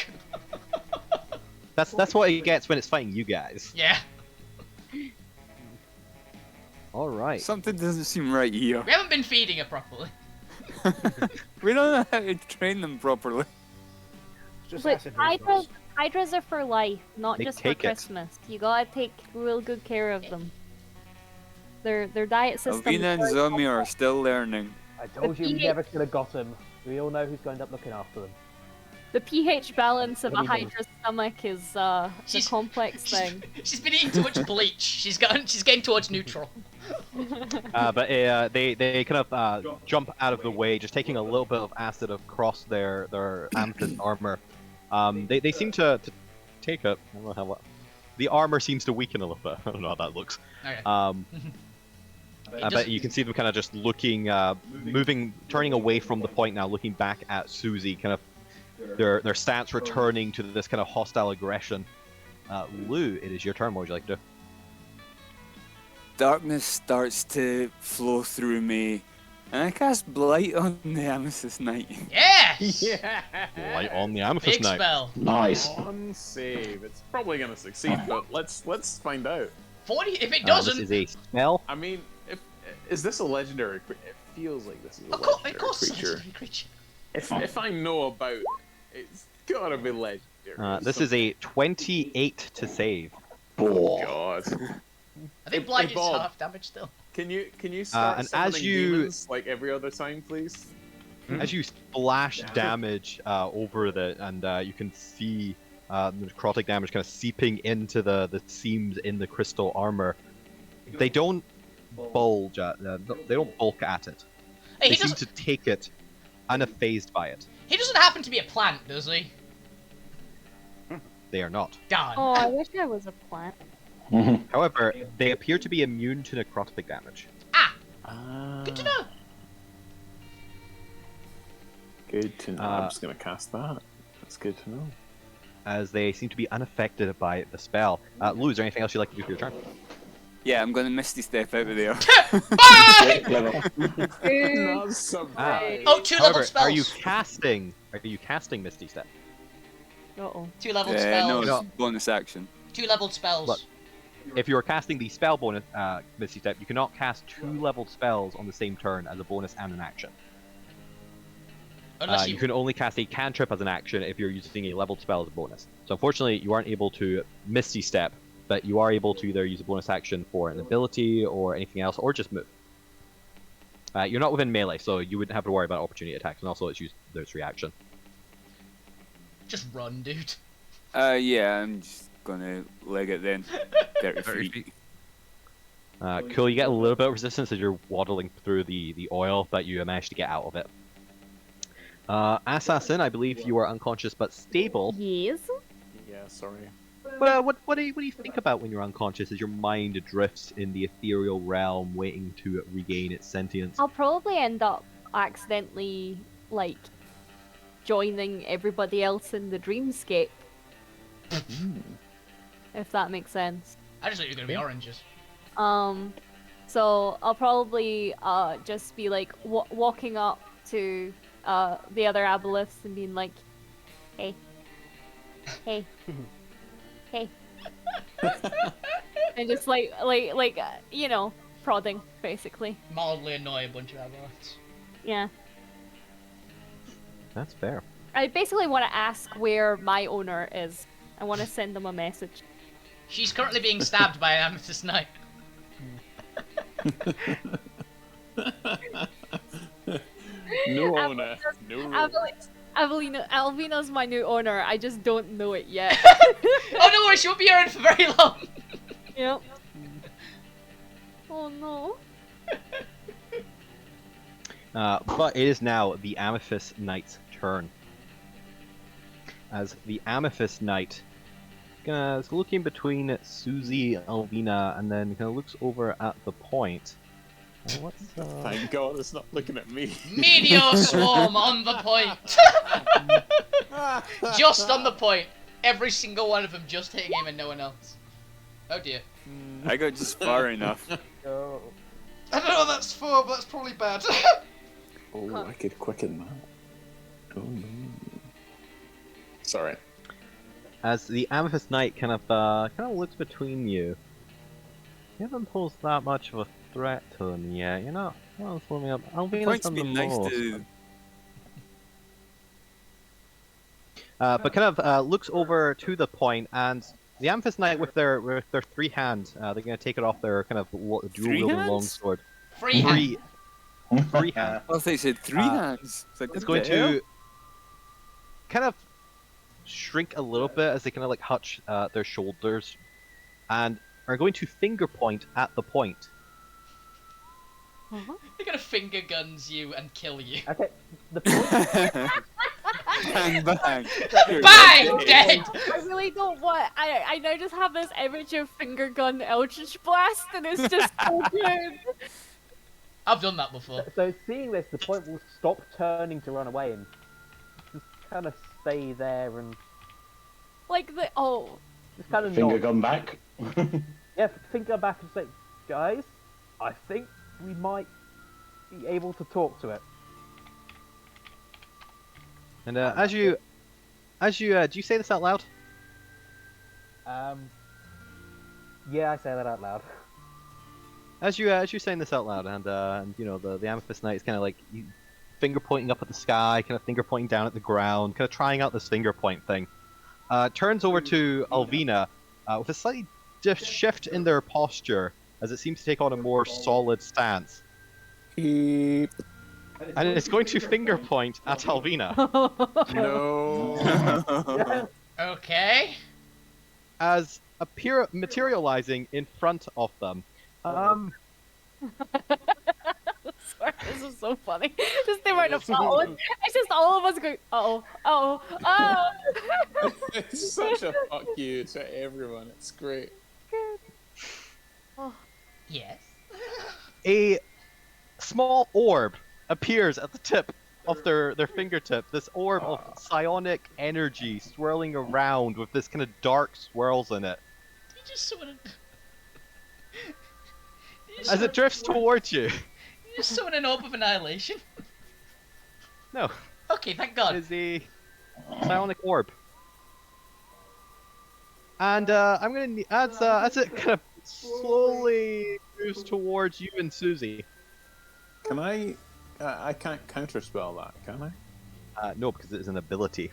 That's what it gets when it's fighting you guys. Yeah. All right. Something doesn't seem right here. We haven't been feeding her properly. We don't know how to train them properly. Just But acid reflux. hydras are for life, not They just for take it. Christmas. You gotta take real good care of them. Their diet system. Alvina and is very Zomi are still learning. I told you we never could have got him. We all know who's going to end up looking after them. The pH balance of a What do you mean? hydra's stomach is a She's- complex thing. She's been eating too much bleach. She's getting towards neutral. But they kind of jump out of the way, just taking a little bit of acid across their amethyst armor. They seem to take it. I don't know how. The armor seems to weaken a little bit. I don't know how that looks. Okay. But you can see them kind of just looking, moving, turning away from the point now, looking back at Susie, kind of their stance returning to this kind of hostile aggression. Lou, it is your turn. What would you like to do? Darkness starts to flow through me, And I cast Blight on the Amethyst Knight. Yes! Yeah. Light on the Amethyst Big Knight. spell. Nice. On save. It's probably gonna succeed, but let's find out. 40. If it This doesn't, is a spell. I mean, is this a legendary? It feels like this is a of legendary course, it's a creature. legendary creature. If I know about it, it's gotta be legendary. This is a 28 to save. Oh. God. I think Hey, blight is Bob. half damage still. Can you start and summoning as you- demons like every other time, please? As you splash damage over it, and you can see the necrotic damage kind of seeping into the seams in the crystal armor, they don't bulge at, they don't bulk at it. Hey, They he seem doesn't. to take it, unfazed by it. He doesn't happen to be a plant, does he? They are not. Darn. Oh, I wish I was a plant. However, they appear to be immune to necrotic damage. Good to know. Good to know. I'm just gonna cast that. That's good to know. As they seem to be unaffected by the spell. Lou, is there anything else you'd like to do for your turn? Yeah, I'm gonna Misty Step out of there. Bye! Not surprised. Oh, 2 level However, spells. are you casting Misty Step? Uh-oh. 2 level No, spells. it's bonus action. 2 leveled spells. Look. If you are casting the spell bonus Misty Step, you cannot cast 2 leveled spells on the same turn as a bonus and an action. Unless You can only cast a cantrip as an action if you're using a leveled spell as a bonus. So unfortunately, you aren't able to Misty Step, but you are able to either use a bonus action for an ability or anything else, or just move. You're not within melee, so you wouldn't have to worry about opportunity attacks, and also it's used there's reaction. Just run, dude. Yeah, I'm just gonna leg it then. 30 30 feet. feet. Cool, you get a little bit of resistance as you're waddling through the oil, but you manage to get out of it. Assassin, I believe you are unconscious but stable. Yes. Yeah, sorry. What do you think about when you're unconscious as your mind drifts in the ethereal realm waiting to regain its sentience? I'll probably end up accidentally, like, joining everybody else in the dreamscape. If that makes sense. I just thought you were gonna be oranges. So I'll probably just be like walking up to the other aboleths and being like, hey, hey, hey, and just like you know, prodding basically. Mildly annoy a bunch of aberrants. Yeah. That's fair. I basically want to ask where my owner is. I want to send them a message. She's currently being stabbed by an Amethyst Knight. No owner. No rules. Alvina's my new owner. I just don't know it yet. Oh, no worries, she won't be around for very long. Yep. Oh no. But it is now the Amethyst Knight's turn. As the Amethyst Knight is looking between Susie, Alvina, and then kind of looks over at the point. What's Thank God it's not looking at me. Meteor swarm on the point. Just on the point. Every single one of them just hitting him and no one else. Oh dear. I got just far enough. Go. I don't know what that's for, but that's probably bad. Oh, I could quicken that. Oh no. Sorry. As the Amethyst Knight kind of looks between you. You haven't posed that much of a threat to them yet. You're not swimming up. Alvina's Point's done the been nice most. to. But kind of looks over to the point, and the Amethyst Knight with their 3 hands, they're going to take it off their kind of dual wielding hands? longsword. Free hand. Three hands. I thought you said 3 hands. It's like, It's what going the hell? to kind of shrink a little bit as they kind of like hutch their shoulders, and are going to finger point at the point. They're gonna finger guns you and kill you. Okay, the point. Bang bang. Bang! Dead! I really don't want. I now just have this image of finger gun Eldritch Blast, and it's just so good. I've done that before. So seeing this, the point will stop turning to run away and just kind of stay there and Like the just kind of Finger nod. gun back. Yeah, finger back and say, guys, I think we might be able to talk to it. And as you do you say this out loud? Yeah, I say that out loud. As you're saying this out loud, and you know the Amethyst Knight is kind of like finger pointing up at the sky, kind of finger pointing down at the ground, kind of trying out this finger point thing. Turns over to Alvina with a slightly shift in their posture as it seems to take on a more solid stance. Keep. And it's going to finger point at Alvina. No. Okay. As materializing in front of them. Sorry, this is so funny. Just the amount of battles. It's just all of us going, oh. It's such a fuck you to everyone. It's great. Yes. A small orb appears at the tip of their fingertip. This orb of psionic energy swirling around with this kind of dark swirls in it. You just summon As it drifts towards you. You just summon an orb of annihilation. No, Okay, thank God. it is a psionic orb. And I'm gonna need, as it kind of slowly moves towards you and Susie. Can I? I can't counterspell that, can I? No, because it is an ability.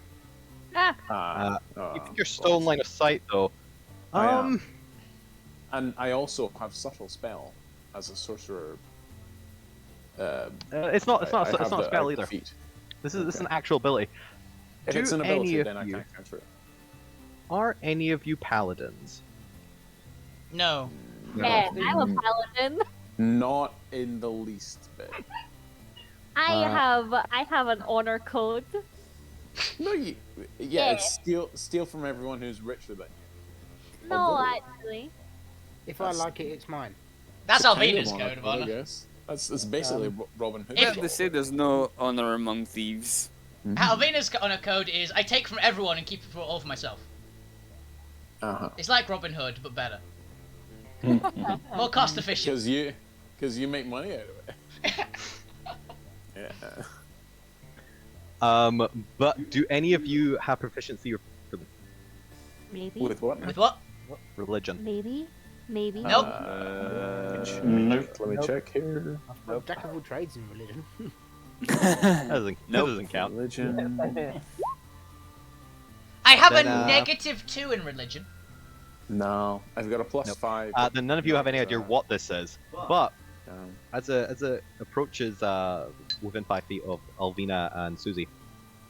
Ah, You think you're still in line of sight, though. I am. And I also have subtle spell as a sorcerer. It's not a spell either. Feat. This is an actual ability. If Do it's an any ability, of then I you- can't counter it. Are any of you paladins? No. yeah, I'm a paladin. Not in the least bit. I have an honor code. No, you. Yeah, it's steal from everyone who's richer than you. No, Although- actually. If I like it, it's mine. That's It's a kind Alvina's honor code of code, I honor. guess. That's basically Robin Hood. If- They say there's no honor among thieves. Alvina's honor code is I take from everyone and keep it all for myself. Uh-huh. It's like Robin Hood, but better. More cost efficient. Because you make money out of it. Yeah. But do any of you have proficiency for Maybe. With what? With what? religion? Maybe. Nope. Nope. Let me check here. Well, jack of all trades in religion. That doesn't count. Religion. I have Then, a -2 in religion. No, I've got a plus Nope. 5. Then none of you have any idea what this is. But Um, as it approaches within 5 feet of Alvina and Susie,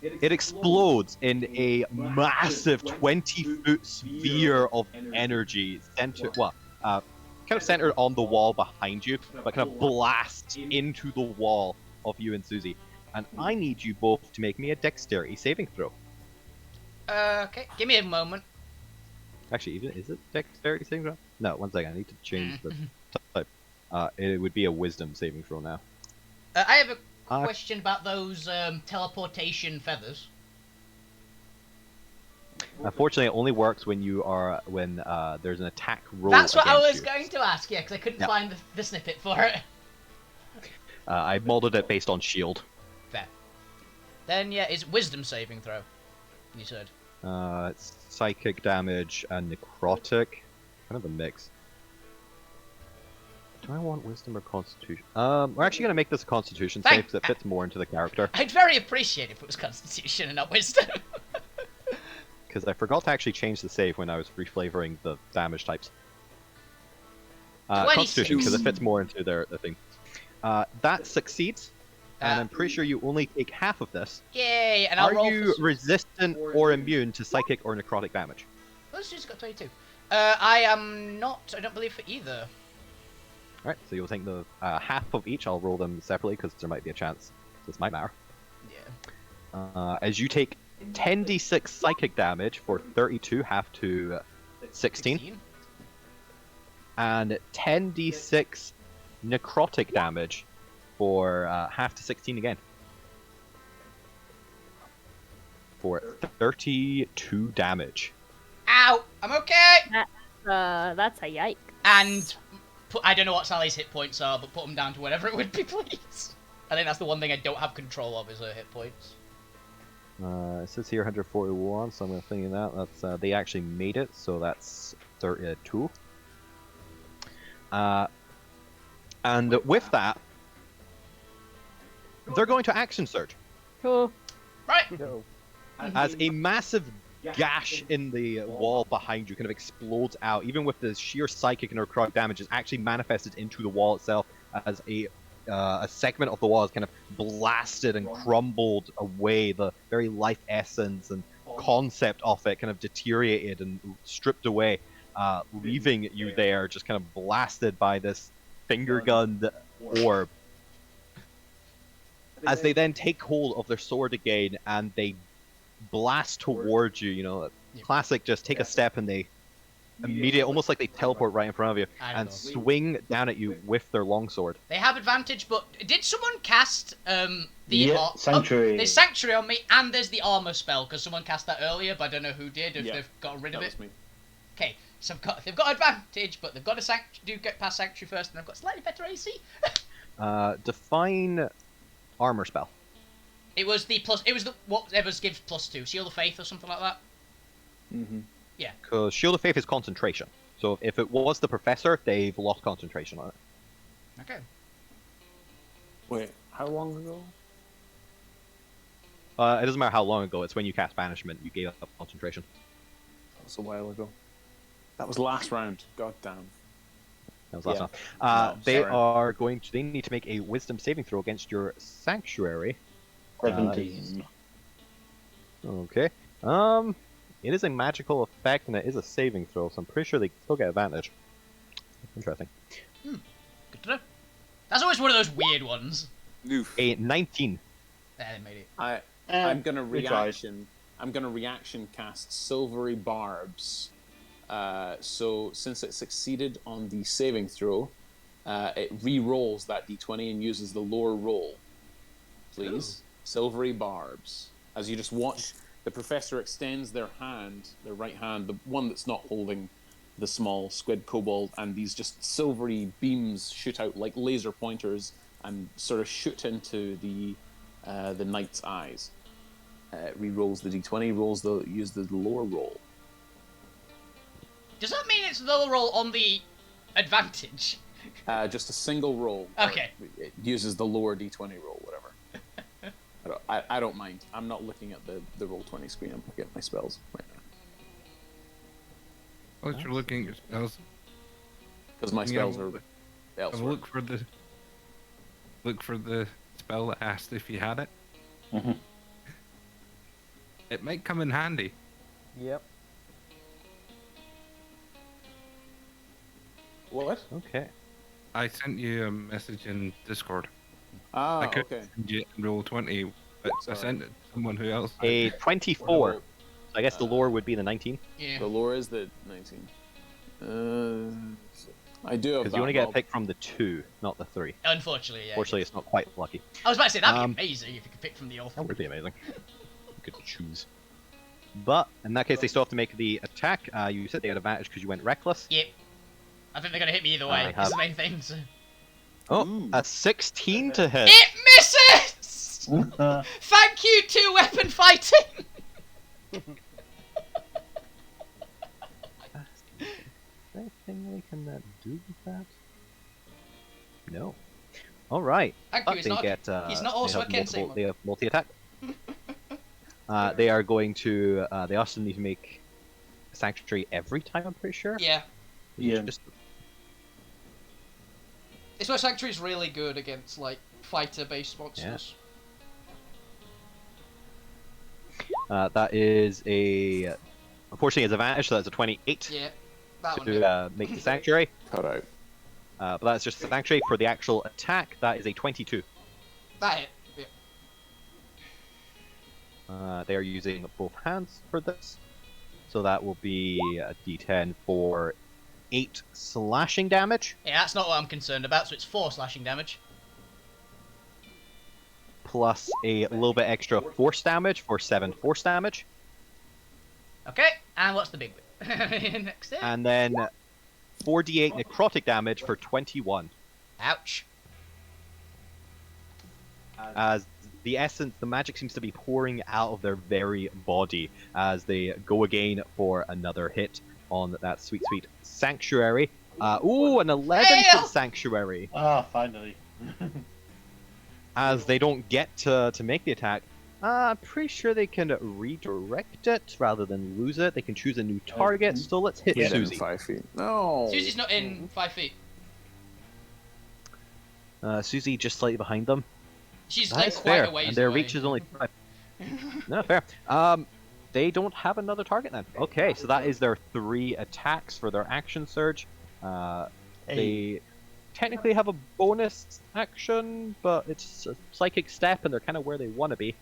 it explodes in a massive 20-foot sphere of energy centered, kind of centered on the wall behind you, but kind of blasts into the wall of you and Susie. And I need you both to make me a dexterity saving throw. Okay, give me a moment. Actually, is it dexterity saving throw? No, one second. I need to change the type. It would be a wisdom saving throw now. I have a Uh, question about those teleportation feathers. Unfortunately, it only works when there's an attack roll. That's what I against was you. going to ask, yeah, because I couldn't Yeah. find the snippet for it. I molded it based on shield. Fair. Then, yeah, it's wisdom saving throw, you said. It's psychic damage and necrotic. Kind of a mix. Do I want wisdom or constitution? We're actually gonna make this a constitution save Thank- because it fits more into the character. I'd very appreciate if it was constitution and not wisdom. Because I forgot to actually change the save when I was reflavoring the damage types. Constitution, because it fits more into their thing. That succeeds, and I'm pretty sure you only take half of this. Yay, and I'll Are roll you for... resistant or immune to psychic or necrotic damage? Let's just got 22. I am not, I don't believe, for either. Alright, so you'll take the half of each. I'll roll them separately because there might be a chance this might matter. Yeah. As you take 10d6 psychic damage for 32, half to 16, and 10d6 necrotic damage for half to 16 again. For 32 damage. Ow! I'm okay! That's a yike. And I don't know what Sally's hit points are, but put them down to whatever it would be, please. I think that's the one thing I don't have control of is her hit points. It says here 141, so I'm going to think that. That's they actually made it, so that's 32. And with that, they're going to action surge. Cool. Right. Go. As a massive gash in the wall behind you kind of explodes out, even with the sheer psychic and necrotic damage, is actually manifested into the wall itself as a segment of the wall is kind of blasted and crumbled away. The very life essence and concept of it kind of deteriorated and stripped away, leaving you there just kind of blasted by this finger-gunned orb. As they then take hold of their sword again and they blast towards you, you know, classic, just take a step and they immediately, almost like they teleport right in front of you, and swing down at you with their longsword. They have advantage, but did someone cast Sanctuary. there's Sanctuary on me, and there's the armor spell, because someone cast that earlier, but I don't know who did, if they've got rid of it. Was me. Okay, so they've got advantage, but they've got to do get past Sanctuary first, and they've got slightly better AC. Define armor spell. It was the whatever gives +2, Shield of Faith or something like that. Mm-hmm. Yeah. Because Shield of Faith is concentration. So if it was the Professor, they've lost concentration on it. Okay. Wait, how long ago? It doesn't matter how long ago, it's when you cast Banishment, you gave up concentration. That was a while ago. That was last round. God damn. That was last Yeah. round. No, They sorry. are going to. They need to make a Wisdom saving throw against your Sanctuary. 17. Okay. It is a magical effect and it is a saving throw, so I'm pretty sure they still get advantage. Interesting. Good to know. That's always one of those weird ones. Oof. A 19. There, they made it. I'm gonna we tried. reaction cast Silvery Barbs. So since it succeeded on the saving throw, it re-rolls that d20 and uses the lower roll. Please. Ooh. Silvery Barbs. As you just watch, the Professor extends their hand, their right hand, the one that's not holding the small squid kobold, and these just silvery beams shoot out like laser pointers and sort of shoot into the knight's eyes. Re-rolls the d20, use the lower roll. Does that mean it's the lower roll on the advantage? Just a single roll. Okay. It uses the lower d20 roll, whatever. I don't mind. I'm not looking at the roll20 screen. I'm looking at my spells right now. While you're looking at your spells, Because my spells are have a elsewhere. look for the spell that asked if you had it. Mhm. It might come in handy. Yep. What? Okay. I sent you a message in Discord. Ah, I could okay. send you roll 20, but I Sorry. sent it to someone who else. A 24. So I guess the lower would be the 19. Yeah. The lore is the 19. I do have Because that. you only get a Bob. pick from the 2, not the 3. Unfortunately, yeah. Fortunately, it's not quite lucky. I was about to say, that'd Um, be amazing if you could pick from the author. That would be amazing. You could choose. But in that case, they still have to make the attack. You said they had advantage because you went reckless. Yep. I think they're going to hit me either I way. have- That's the main thing. So. Oh, Ooh. a 16 to hit. It misses! Thank you, two-weapon fighting! Anything we can do with that? No. All right. Thank But you, they get, he's not also they a have Kensei multiple- monk. They have multi-attack. They are going to. They also need to make Sanctuary every time. I'm pretty sure. Yeah. Yeah. Just, This where Sanctuary's really good against, like, fighter-based monsters. that is a. Unfortunately, it's advantage, so that's a 28 Yeah. That one. to make the Sanctuary. Cut out. But that's just the Sanctuary. For the actual attack, that is a 22. That hit. Yeah. They are using both hands for this. So that will be a d10 for 8 slashing damage, Yeah, that's not what I'm concerned about, so it's 4 slashing damage. plus a little bit extra force damage for 7 force damage. Okay, and what's the big bit? Next hit. And then 4d8 necrotic damage for 21. Ouch. As the magic seems to be pouring out of their very body as they go again for another hit on that sweet sanctuary. Ooh, an 11 Hail! for sanctuary. Ah, finally. As they don't get to make the attack. I'm pretty sure they can redirect it rather than lose it. They can choose a new target. So let's hit Get in Susie. 5 feet. No. Susie's not in 5 feet. Susie just slightly behind them. She's That like is quite fair, a ways and their away. reach is only 5. No, fair. They don't have another target then. Okay, so that is their 3 attacks for their action surge. They technically have a bonus action, but it's a psychic step, and they're kind of where they want to be.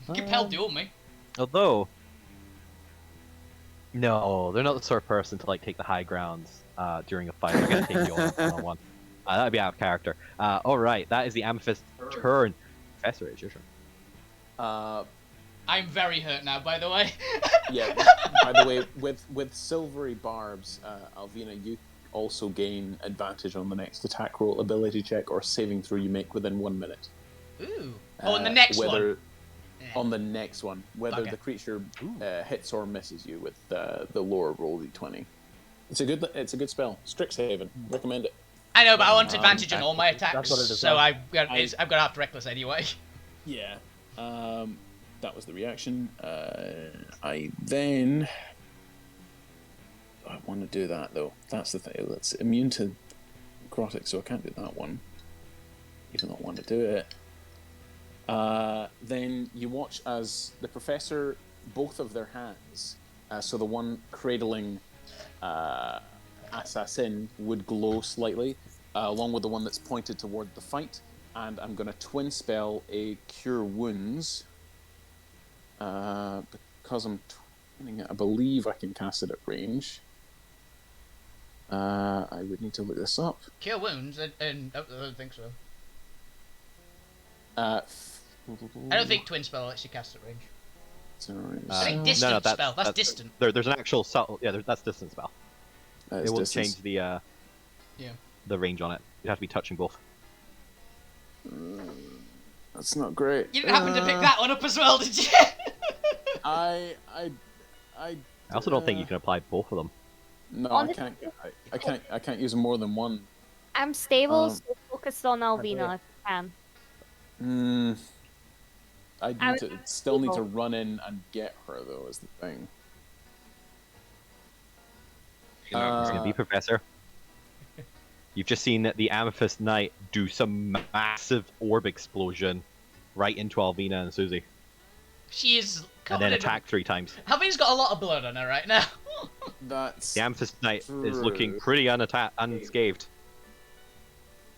Compel duel me. Although, no, they're not the sort of person to like take the high grounds during a fight. They're gonna take you on one-on-one. That'd be out of character. All right, that is the Amethyst turn. Professor, it's your turn. I'm very hurt now, by the way. Yeah. By the way, with silvery barbs, Alvina, you also gain advantage on the next attack roll, ability check, or saving throw you make within 1 minute. Ooh. Oh, and the next one. On the next one, whether Okay. the creature hits or misses you with the lower roll d20. It's a good spell. Strixhaven, recommend it. I know, but I want advantage on all my attacks, That's what it is, so well. I've got to have reckless anyway. Yeah. That was the reaction. I then. I want to do that though. That's the thing. It's immune to necrotic, so I can't do that one. Even though I want to do it. Then you watch as the professor, both of their hands, so the one cradling assassin would glow slightly, along with the one that's pointed toward the fight. And I'm going to twin spell a Cure Wounds. Because I'm twinning it, I believe I can cast it at range. I would need to look this up. Cure wounds, and I don't think so. I I don't think twin spell lets you cast at range. I think No, distant that's, spell. That's distant. There's an actual subtle. Yeah, that's distance spell. It will distance. change the the range on it. You have to be touching both. That's not great. You didn't happen to pick that one up as well, did you? I also don't think you can apply both of them. No, Honestly, I can't use more than one. I'm stable, so focus on Alvina if you can. I still need to run in and get her though. Is the thing. It's gonna be Professor. You've just seen the Amethyst Knight do some massive orb explosion right into Alvina and Susie, She is and covered then in... attack 3 times. Alvina's got a lot of blood on her right now. That's The Amethyst Knight is true. looking pretty unscathed.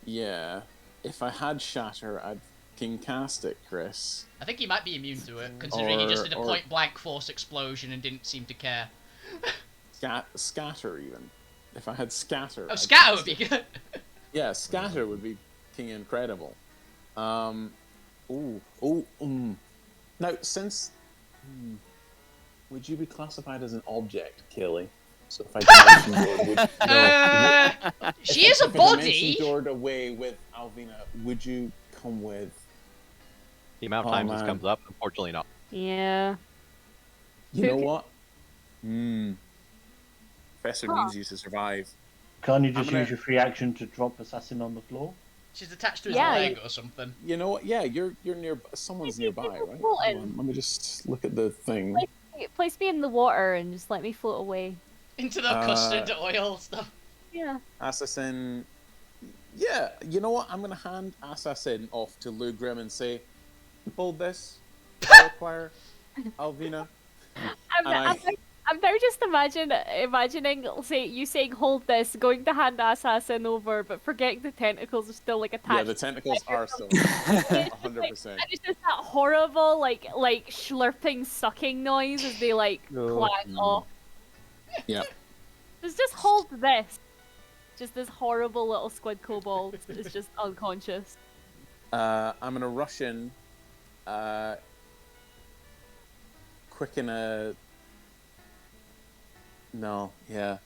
Yeah. If I had Shatter, I'd can cast it, Chris. I think he might be immune to it, considering he just did a Or- point-blank force explosion and didn't seem to care. Scatter even. If I had Scatter. Oh, I'd Scatter cast would be it. good. Yeah, Scatter would be king incredible. Now, since would you be classified as an object, Kelly? So if I dimension door, would She is a if I dimension body. doored away with Alvina, would you come with? The amount of Oh, times this man. comes up, unfortunately not. Yeah. You know what? Professor needs you to survive. Can't you just I'm gonna- use your free action to drop assassin on the floor? She's attached to his Yeah, leg or something. You know what? Yeah, you're near. Someone's nearby, right? Hold floating. on, let me just look at the thing. Place me in the water and just let me float away. Into the custard oil stuff. Yeah. Assassin. Yeah, you know what? I'm gonna hand Assassin off to Lou Grimm and say, "Hold this. I require Alvina." I'm now just imagining, say you saying hold this, going to hand the assassin over, but forgetting the tentacles are still like attached. Yeah, the tentacles are still 100%. And it's just that horrible like slurping sucking noise as they clang off. Yeah. It's just hold this. Just this horrible little squid kobold is just unconscious. I'm gonna rush in. Quicken a. No, yeah.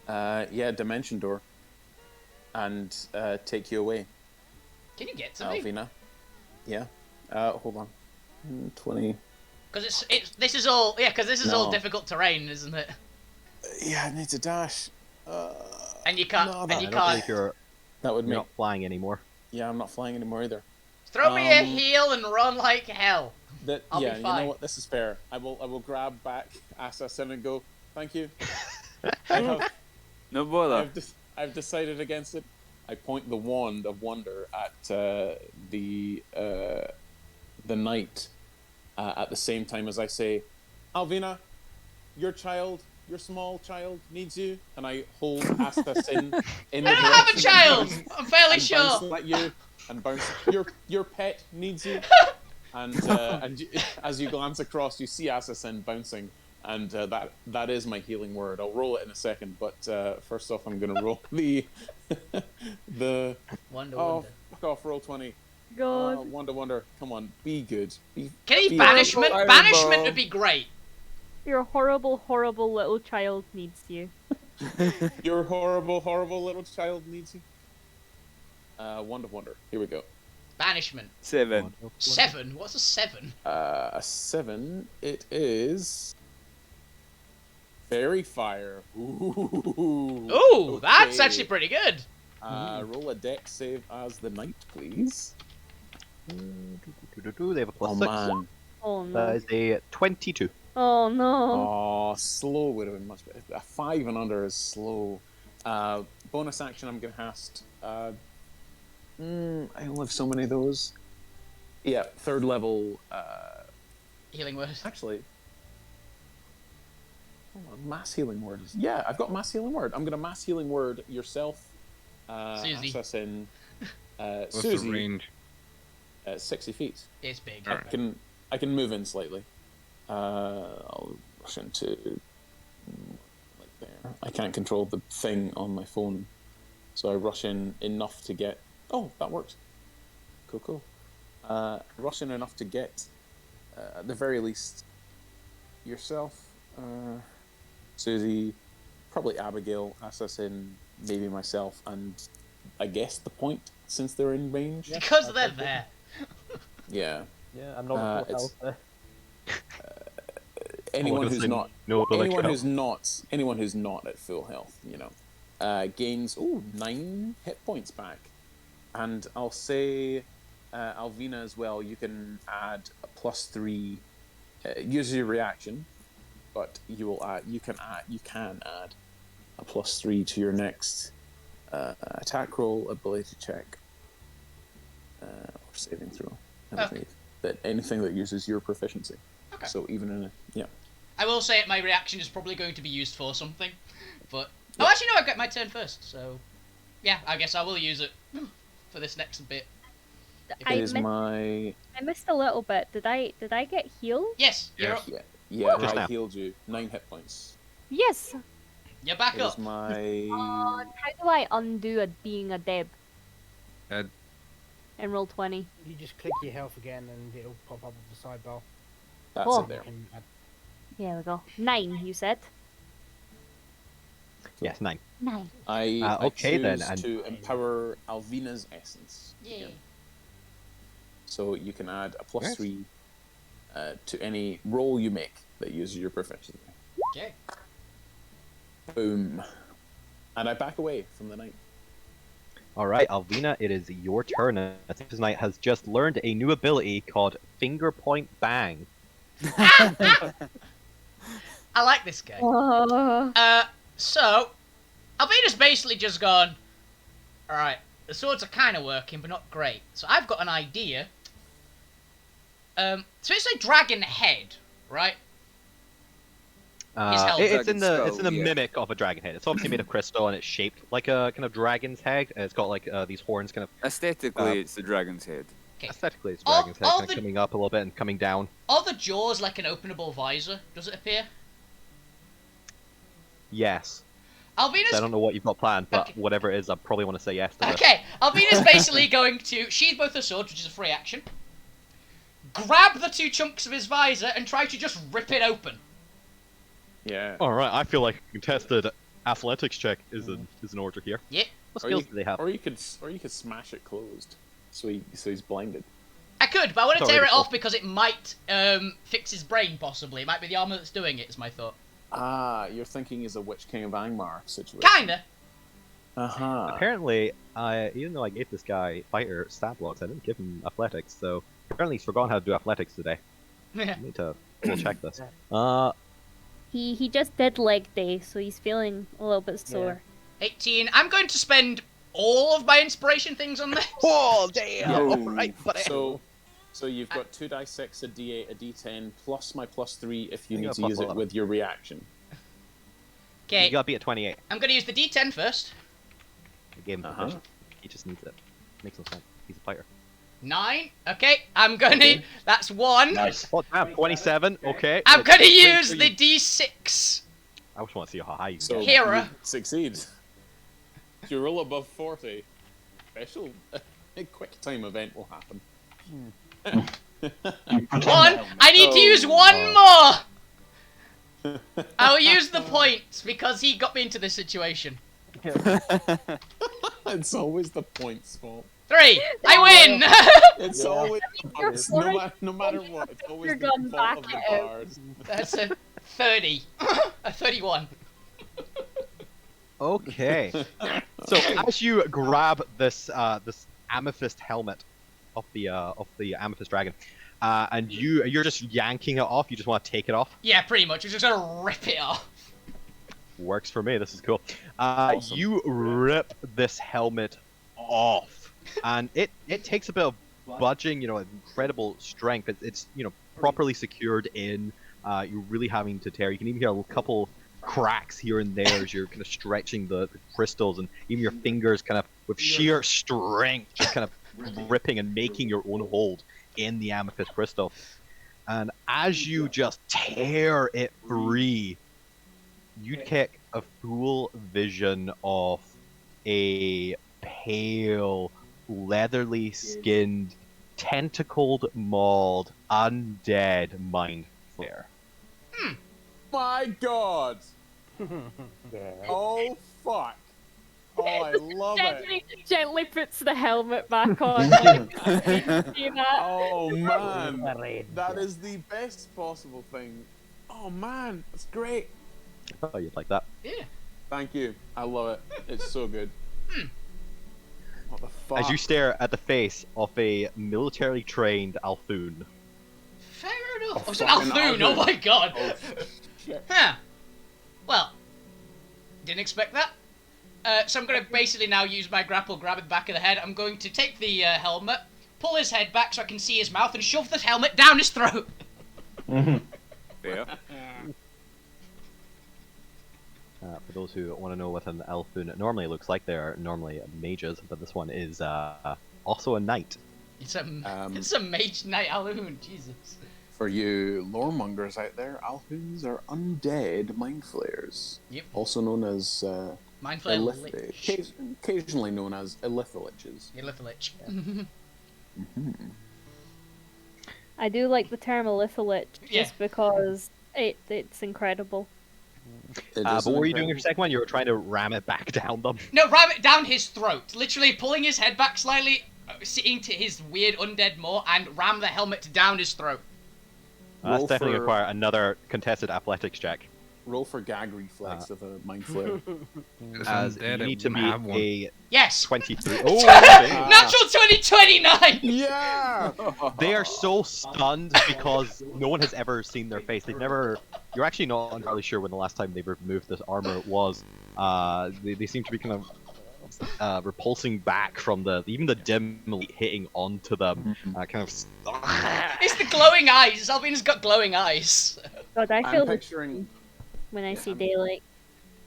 Yeah, dimension door. And take you away, Can you get to me? Alvina. Yeah. Hold on. 20. Because this is all No. difficult terrain, isn't it? Yeah, I need to dash. And you can't. No, and that- you I don't can't. think you're That would make. not flying anymore. Yeah, I'm not flying anymore either. Throw me a Um, heal and run like hell. I'll be Yeah, you fine. know what? This is fair. I will grab back Assassin and go. Thank you. I have, No bother. I've decided against it. I point the wand of wonder at the knight at the same time as I say, Alvina, your small child needs you, and I hold Astas in the I don't have a direction child. and I'm fairly bounce sure. at you and bounce. Your pet needs you, and as you glance across, you see Assassin bouncing. And that is my healing word. I'll roll it in a second, but first off, I'm gonna roll the Wonder. fuck off, roll 20. God. Wonder. Come on, be good. Can you be- banishment? Iron Banishment Ball. would be great. Your horrible, horrible little child needs you. Your horrible little child needs you. Wonder. Here we go. Banishment. 7. 7. What's a 7? A 7. It is. Fairy fire. Ooh. Ooh, that's Okay. actually pretty good. Roll a dex save as the knight, please. They have a plus Oh 6. man. Oh no. That is a 22. Oh no. Oh, slow would have been much better. A 5 and under is slow. Bonus action, I'm gonna cast. I only have so many of those. Yeah, 3rd level. Healing word. Actually, hold on, mass healing word. Yeah, I've got mass healing word. I'm gonna mass healing word yourself. Susie. Assassin. What's Susie. the range? 60 feet. It's big. Alright. I can move in slightly. I'll rush into like there. I can't control the thing on my phone, so I rush in enough to get. Oh, that works. Cool. Rush in enough to get, at the very least, yourself, Susie, probably Abigail, Assassin, maybe myself, and I guess the point since they're in range. Because they're there. Yeah. Yeah, I'm not at full it's- health. Anyone who's not no ability anyone who's not at full health, gains 9 hit points back, and I'll say Alvina as well. You can add a +3. Use your reaction, but you can add a +3 to your next attack roll, ability check, or saving throw. I believe that anything that uses your proficiency. Okay. So even in I will say my reaction is probably going to be used for something, but oh, actually no, I get my turn first, so yeah, I guess I will use it for this next bit. I missed a little bit. Did I get healed? Yes, you're Yes. up. Yeah, Just I now. healed you 9 hit points. Yes. You're back It up. is my How do I undo being a deb? Ed. And roll 20. You just click your health again and it'll pop up with the sidebar. that's Oh. it there. You can add- Here we go. 9, you said? Yes, 9. 9. I okay then, choose and- to empower Alvina's essence. Yeah. again. So you can add a Yes. +3 to any roll you make that uses your proficiency. Okay. Boom. And I back away from the knight. Alright, Alvina, it is your turn. Amethyst Knight has just learned a new ability called Finger Point Bang. I like this guy. Uh, So Alvina's basically just gone. All right, the swords are kind of working, but not great. So I've got an idea. So it's a dragon head, right? held. It's in Dragon the skull, yeah. mimic of a dragon head. It's obviously made of crystal and it's shaped like a kind of dragon's head. And it's got like these horns kind of Aesthetically, it's the dragon's head. Okay. aesthetically it's a All- dragon's head all kind of the- coming up a little bit and coming down. Are the jaws like an openable visor? Does it appear? Yes. Alvina's So I don't know what you've got planned, but Okay. whatever it is, I probably want to say yes to this. Okay, Alvina's basically going to sheathe both her swords, which is a free action, grab the 2 chunks of his visor, and try to just rip it open. Yeah. Alright, I feel like a contested athletics check is in order here. Yeah. What skills do they have? Or you could smash it closed, so he's blinded. I could, but I want to It's tear it already off because it might fix his brain, possibly. It might be the armor that's doing it, is my thought. Ah, you're thinking is a Witch King of Angmar situation. Kinda. Apparently, even though I gave this guy fighter stat blocks, I didn't give him athletics, so apparently he's forgotten how to do athletics today. I need to double check this. He just did leg day, so he's feeling a little bit sore. 18. I'm going to spend all of my inspiration things on this. Oh, damn! Yo. Alright, buddy. So you've got 2d6, a d8, a d10, plus my +3 if you I need got to plus use it 11. with your reaction. Okay, You gotta be at 28. I'm going to use the D10 first. I gave him Uh-huh. permission. He just needs it. Makes no sense. He's a fighter. 9. Okay, I'm going to... That's 1. Nice. Oh, damn, 27. Okay. I'm let's going to make use sure the you- D6. I just want to see how high you So get. Hera. you succeed. If you roll above 40, a quick time event will happen. One. I need to use one more. I'll use the points because he got me into this situation. It's always the point's fault. 3. I win. It's always the You're points, sorry. no matter what. It's always Your the gun fault of back the at him. bard. That's a 30. A 31. Okay. So as you grab this this amethyst helmet of the amethyst dragon, and you're just yanking it off. You just want to take it off. Yeah, pretty much. We're just gonna rip it off. Works for me. This is cool. Awesome. You rip this helmet off, and it takes a bit of budging. You know, incredible strength. It's properly secured in. You're really having to tear. You can even hear a couple cracks here and there as you're kind of stretching the crystals, and even your fingers kind of with sheer strength just kind of ripping and making your own hold in the amethyst crystal. And as you just tear it free, you kick a full vision of a pale, leatherly skinned, tentacled, mauled, undead mind flare. My God! Yeah. Oh fuck! Oh, I love it! Gently puts the helmet back on. Like, see that? Oh man, Red. that is the best possible thing. Oh man, that's great. I thought you'd like that. Yeah. Thank you. I love it. It's so good. What the fuck? As you stare at the face of a militarily trained Alfoon. Fair enough. Oh, Oh, it's an fucking Alfoon. Oh Alfoon. my god. Oh, shit. Huh. Well, didn't expect that. So I'm going to basically now use my grapple, grab the back of the head. I'm going to take the helmet, pull his head back so I can see his mouth, and shove this helmet down his throat. Yeah. For those who want to know what an Alfoon normally looks like, they're normally mages, but this one is also a knight. It's a mage knight Alfoon. Jesus. For you loremongers out there, Alfoons are undead mind flayers. Yep. Also known as Mind flare lich. occasionally known as illitholiches. You live a lich. I do like the term Elithalich Yeah. just because it's incredible. But what were you doing with your second one? You were trying to ram it back down them. No, ram it down his throat. Literally pulling his head back slightly, sitting to his weird undead maw, and ram the helmet down his throat. That's Roll definitely for- require another contested athletics check. Roll for gag reflex of a mind flayer. It's As undead, you it need to wouldn't have be one. a Yes! 23. Oh, okay. Natural 2029! Yeah! They are so stunned because no one has ever seen their face. They've never. You're actually not entirely sure when the last time they removed this armor was. They seem to be kind of repulsing back from even the dim light hitting onto them. Kind of. It's the glowing eyes. Alvina's got glowing eyes. God, I I'm feel the picturing. when I see daylight.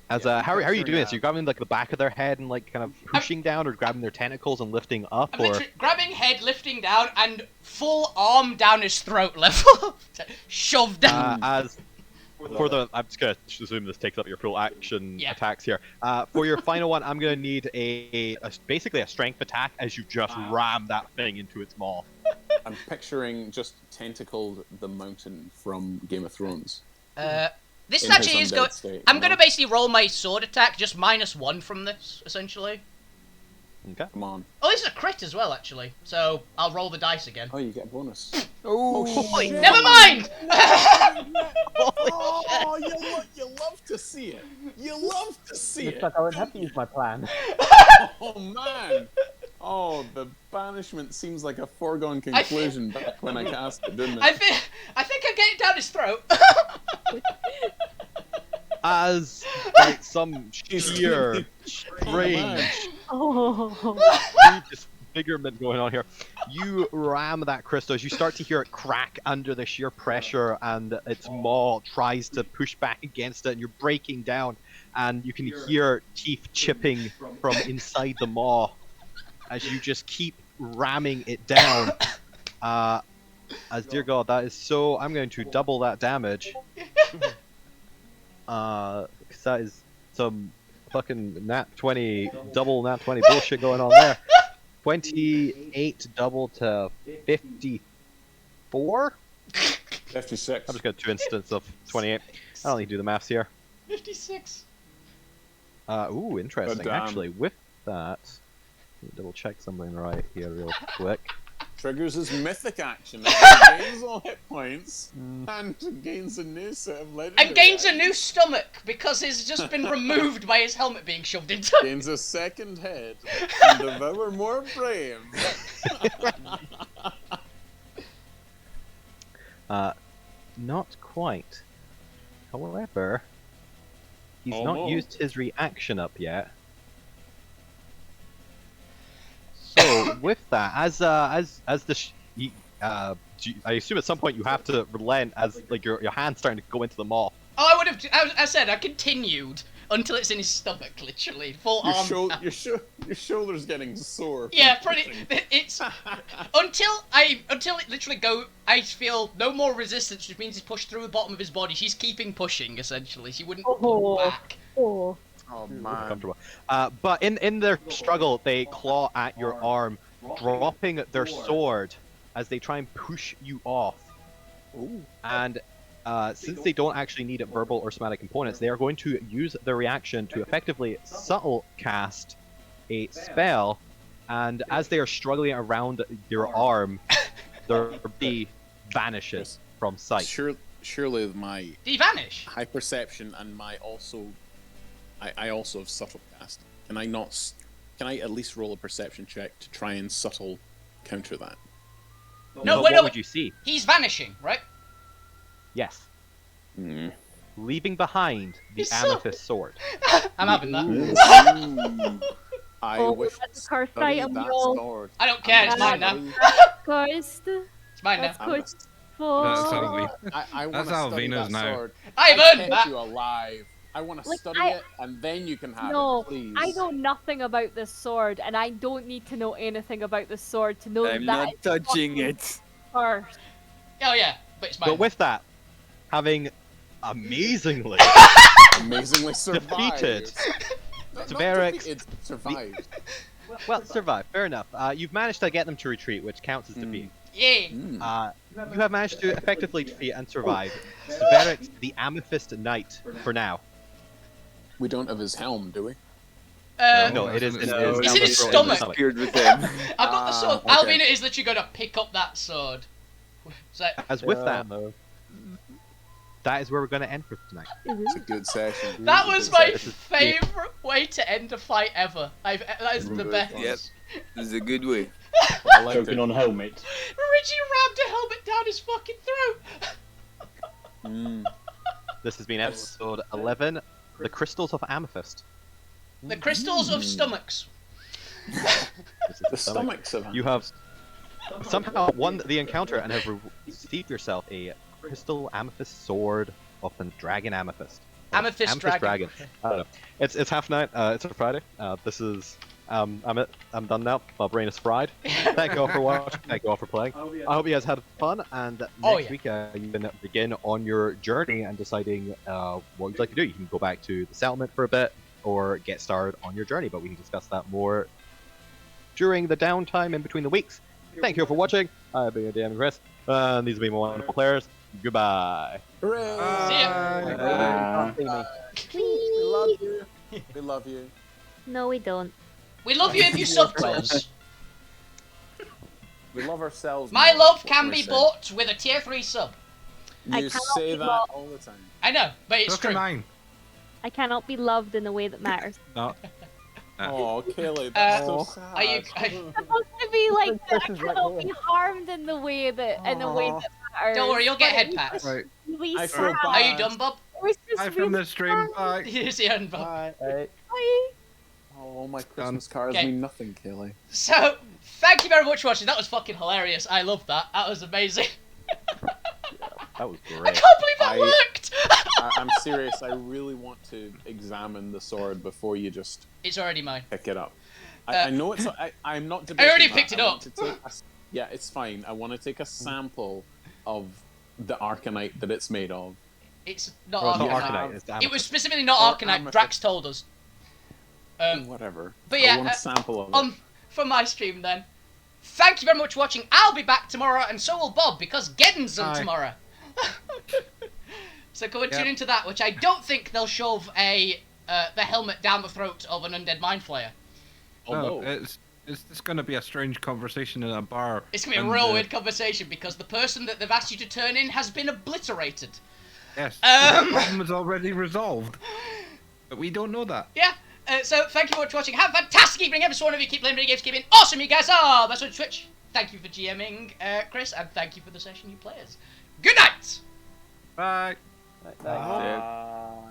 As how are you doing this? You grabbing like the back of their head and like kind of pushing down, or grabbing their tentacles and lifting up, I'm or literally grabbing head, lifting down, and full arm down his throat level. Shoved down. as for the, I'm just gonna assume this takes up your full action Yeah. attacks here. For your final one, I'm gonna need basically a strength attack as you just ram that thing into its maw. I'm picturing just tentacled the mountain from Game of Thrones. This in his actually is undead going. state, I'm you gonna know? basically roll my sword attack, just -1 from this, essentially. Okay. Come on. Oh, this is a crit as well, actually. So I'll roll the dice again. Oh, you get a bonus. Oh, shit. Never mind. Oh, you love to see it. You love to see Looks it. like I won't have to use my plan. Oh man. Oh, the banishment seems like a foregone conclusion back when I cast it, didn't it? I think I'm getting down his throat. As like some sheer man. strange Oh. disfigurement going on here, you ram that crystal as you start to hear it crack under the sheer pressure, and its maw tries to push back against it, and you're breaking down, and you can hear teeth chipping from inside the maw as you just keep ramming it down. As dear God, that is so. I'm going to double that damage. Because that is some fucking nat 20, double nat 20 bullshit going on there. 28 double to 54? 56. I'm just going to 2 instance of 28. I don't need to do the maths here. 56. Ooh, interesting. But, Actually, with that, let me double check something right here real quick. Triggers his mythic action. It gains all hit points and gains a new set of legendary. And gains a new actions. stomach because it's just been removed by his helmet being shoved into it. Gains a second head and devour more brains. Not quite. However, he's not Almost. used his reaction up yet. So with that, as the I assume at some point you have to relent as like your hand's starting to go into the maw. Oh, I would have. I said I continued until it's in his stomach, literally full arm. Your shoulder's getting sore. from Yeah, pretty. pushing. It's until it literally go. I feel no more resistance, which means he's pushed through the bottom of his body. She's keeping pushing, essentially. She wouldn't pull back. Oh. Oh man. Comfortable. But in their struggle, they claw at your arm, dropping their sword as they try and push you off. Ooh. And since they don't actually need verbal or somatic components, they are going to use their reaction to effectively subtle cast a spell. And as they are struggling around your arm, their body vanishes from sight. Surely with my Did he vanish? high perception and my also, I also have subtle cast. Can I not? Can I at least roll a perception check to try and subtle counter that? No, But wait, what no. would you see? He's vanishing, right? Yes. Hmm. Leaving behind the He's so- amethyst sword. I'm having that. Ooh. I Oh, wish that's to a cursed study item, that y'all. sword. I don't care. It's I'm mine now. gonna Cursed. It's mine now. That's I'm gonna- cursed. For... That's Alvi. I want That's to study Alvina's that now. sword. I've I earned kept that. you alive. I want to Like, study I- it, and then you can have No, it, please. I know nothing about this sword, and I don't need to know anything about this sword to know I'm that not it's touching fucking it. cursed. Oh yeah, but it's mine. But with that, having amazingly Amazingly survived. defeated Not Tverix, defeated, survived. well, survived. Fair enough. You've managed to get them to retreat, which counts as defeat. Yeah. Mm. You have managed to effectively defeat and survive Tverix, the Amethyst Knight, for now. We don't have his helm, do we? No, it is. No, It is it's in his down the stomach. Appeared with him. I've got the sword. okay. Alvina is literally going to pick up that sword. So, As with that, no. that is where we're going to end for tonight. It's a good session. that was my This is- favourite way to end a fight ever. That is the Really best. fun. Yep. This is a good way. I liked Choking it. on helmet. Richie rammed a helmet down his fucking throat. Mm. This has been episode 11, The Crystals of Amethyst. The crystals of stomachs. This is The stomachs of him. You have somehow won the encounter and have received yourself a crystal amethyst sword of the dragon amethyst. Amethyst dragon. I don't know. It's half night. It's a Friday. This is I'm done now. My brain is fried. Thank you all for watching. Thank you all for playing. I hope you guys had fun. And next Oh, yeah. week you can begin on your journey and deciding what you'd like to do. You can go back to the settlement for a bit or get started on your journey. But we can discuss that more during the downtime in between the weeks. Thank you all for watching. I've been your DM Chris. These have been my wonderful players. Goodbye. Hooray! See ya. Wait, you can't see me. We love you. We love you. No, we don't. We love you if you sub to us. We love ourselves. My more. love What can I be say? bought with a tier 3 sub. I You cannot say be that loved. all the time. I know, but it's Look at true. mine. I cannot be loved in a way that matters. No. Oh, Kaylee, that's so Oh. sad. Are you? It's supposed to be like that I Princess right cannot here. be harmed in the way that matters. Don't worry, you'll get But head it was pats. Right. really I sad. feel Are you bad. done, Bob? It was just Bye from really the stream. Bye. See you, Bob. Bye. Hey, Bye. Oh, my Christmas cards Okay. mean nothing, Kaylee. So, thank you very much for watching. That was fucking hilarious. I loved that. That was amazing. That was I great. can't believe that I- worked. I'm serious. I really want to examine the sword before you just It's already mine. pick it up. Uh, I know it's. I'm not debating already that. picked it I up. want to take yeah, it's fine. I want to take a sample of the Arcanite that it's made of. It's not Oh, it's not Arcanite. Arcanite, it's It Amethyst. was specifically not Or Arcanite. Amethyst. Drax told us. Whatever. but yeah, I want a sample of it. For my stream then. Thank you very much for watching. I'll be back tomorrow, and so will Bob, because Geddon's on Aye. tomorrow. So come and tune Yep. into that, which I don't think they'll shove the helmet down the throat of an undead mind flayer. No, Although, it's just going to be a strange conversation in a bar. It's gonna be a and, real weird conversation because the person that they've asked you to turn in has been obliterated. Yes. Um, The problem is already resolved, but we don't know that. Yeah. So thank you very much for watching. Have a fantastic evening, every one of you. Keep playing video games, keep being awesome, you guys are. That's on Twitch. Thank you for GMing, Chris, and thank you for the session, you players. Good night. Bye. right, Bye.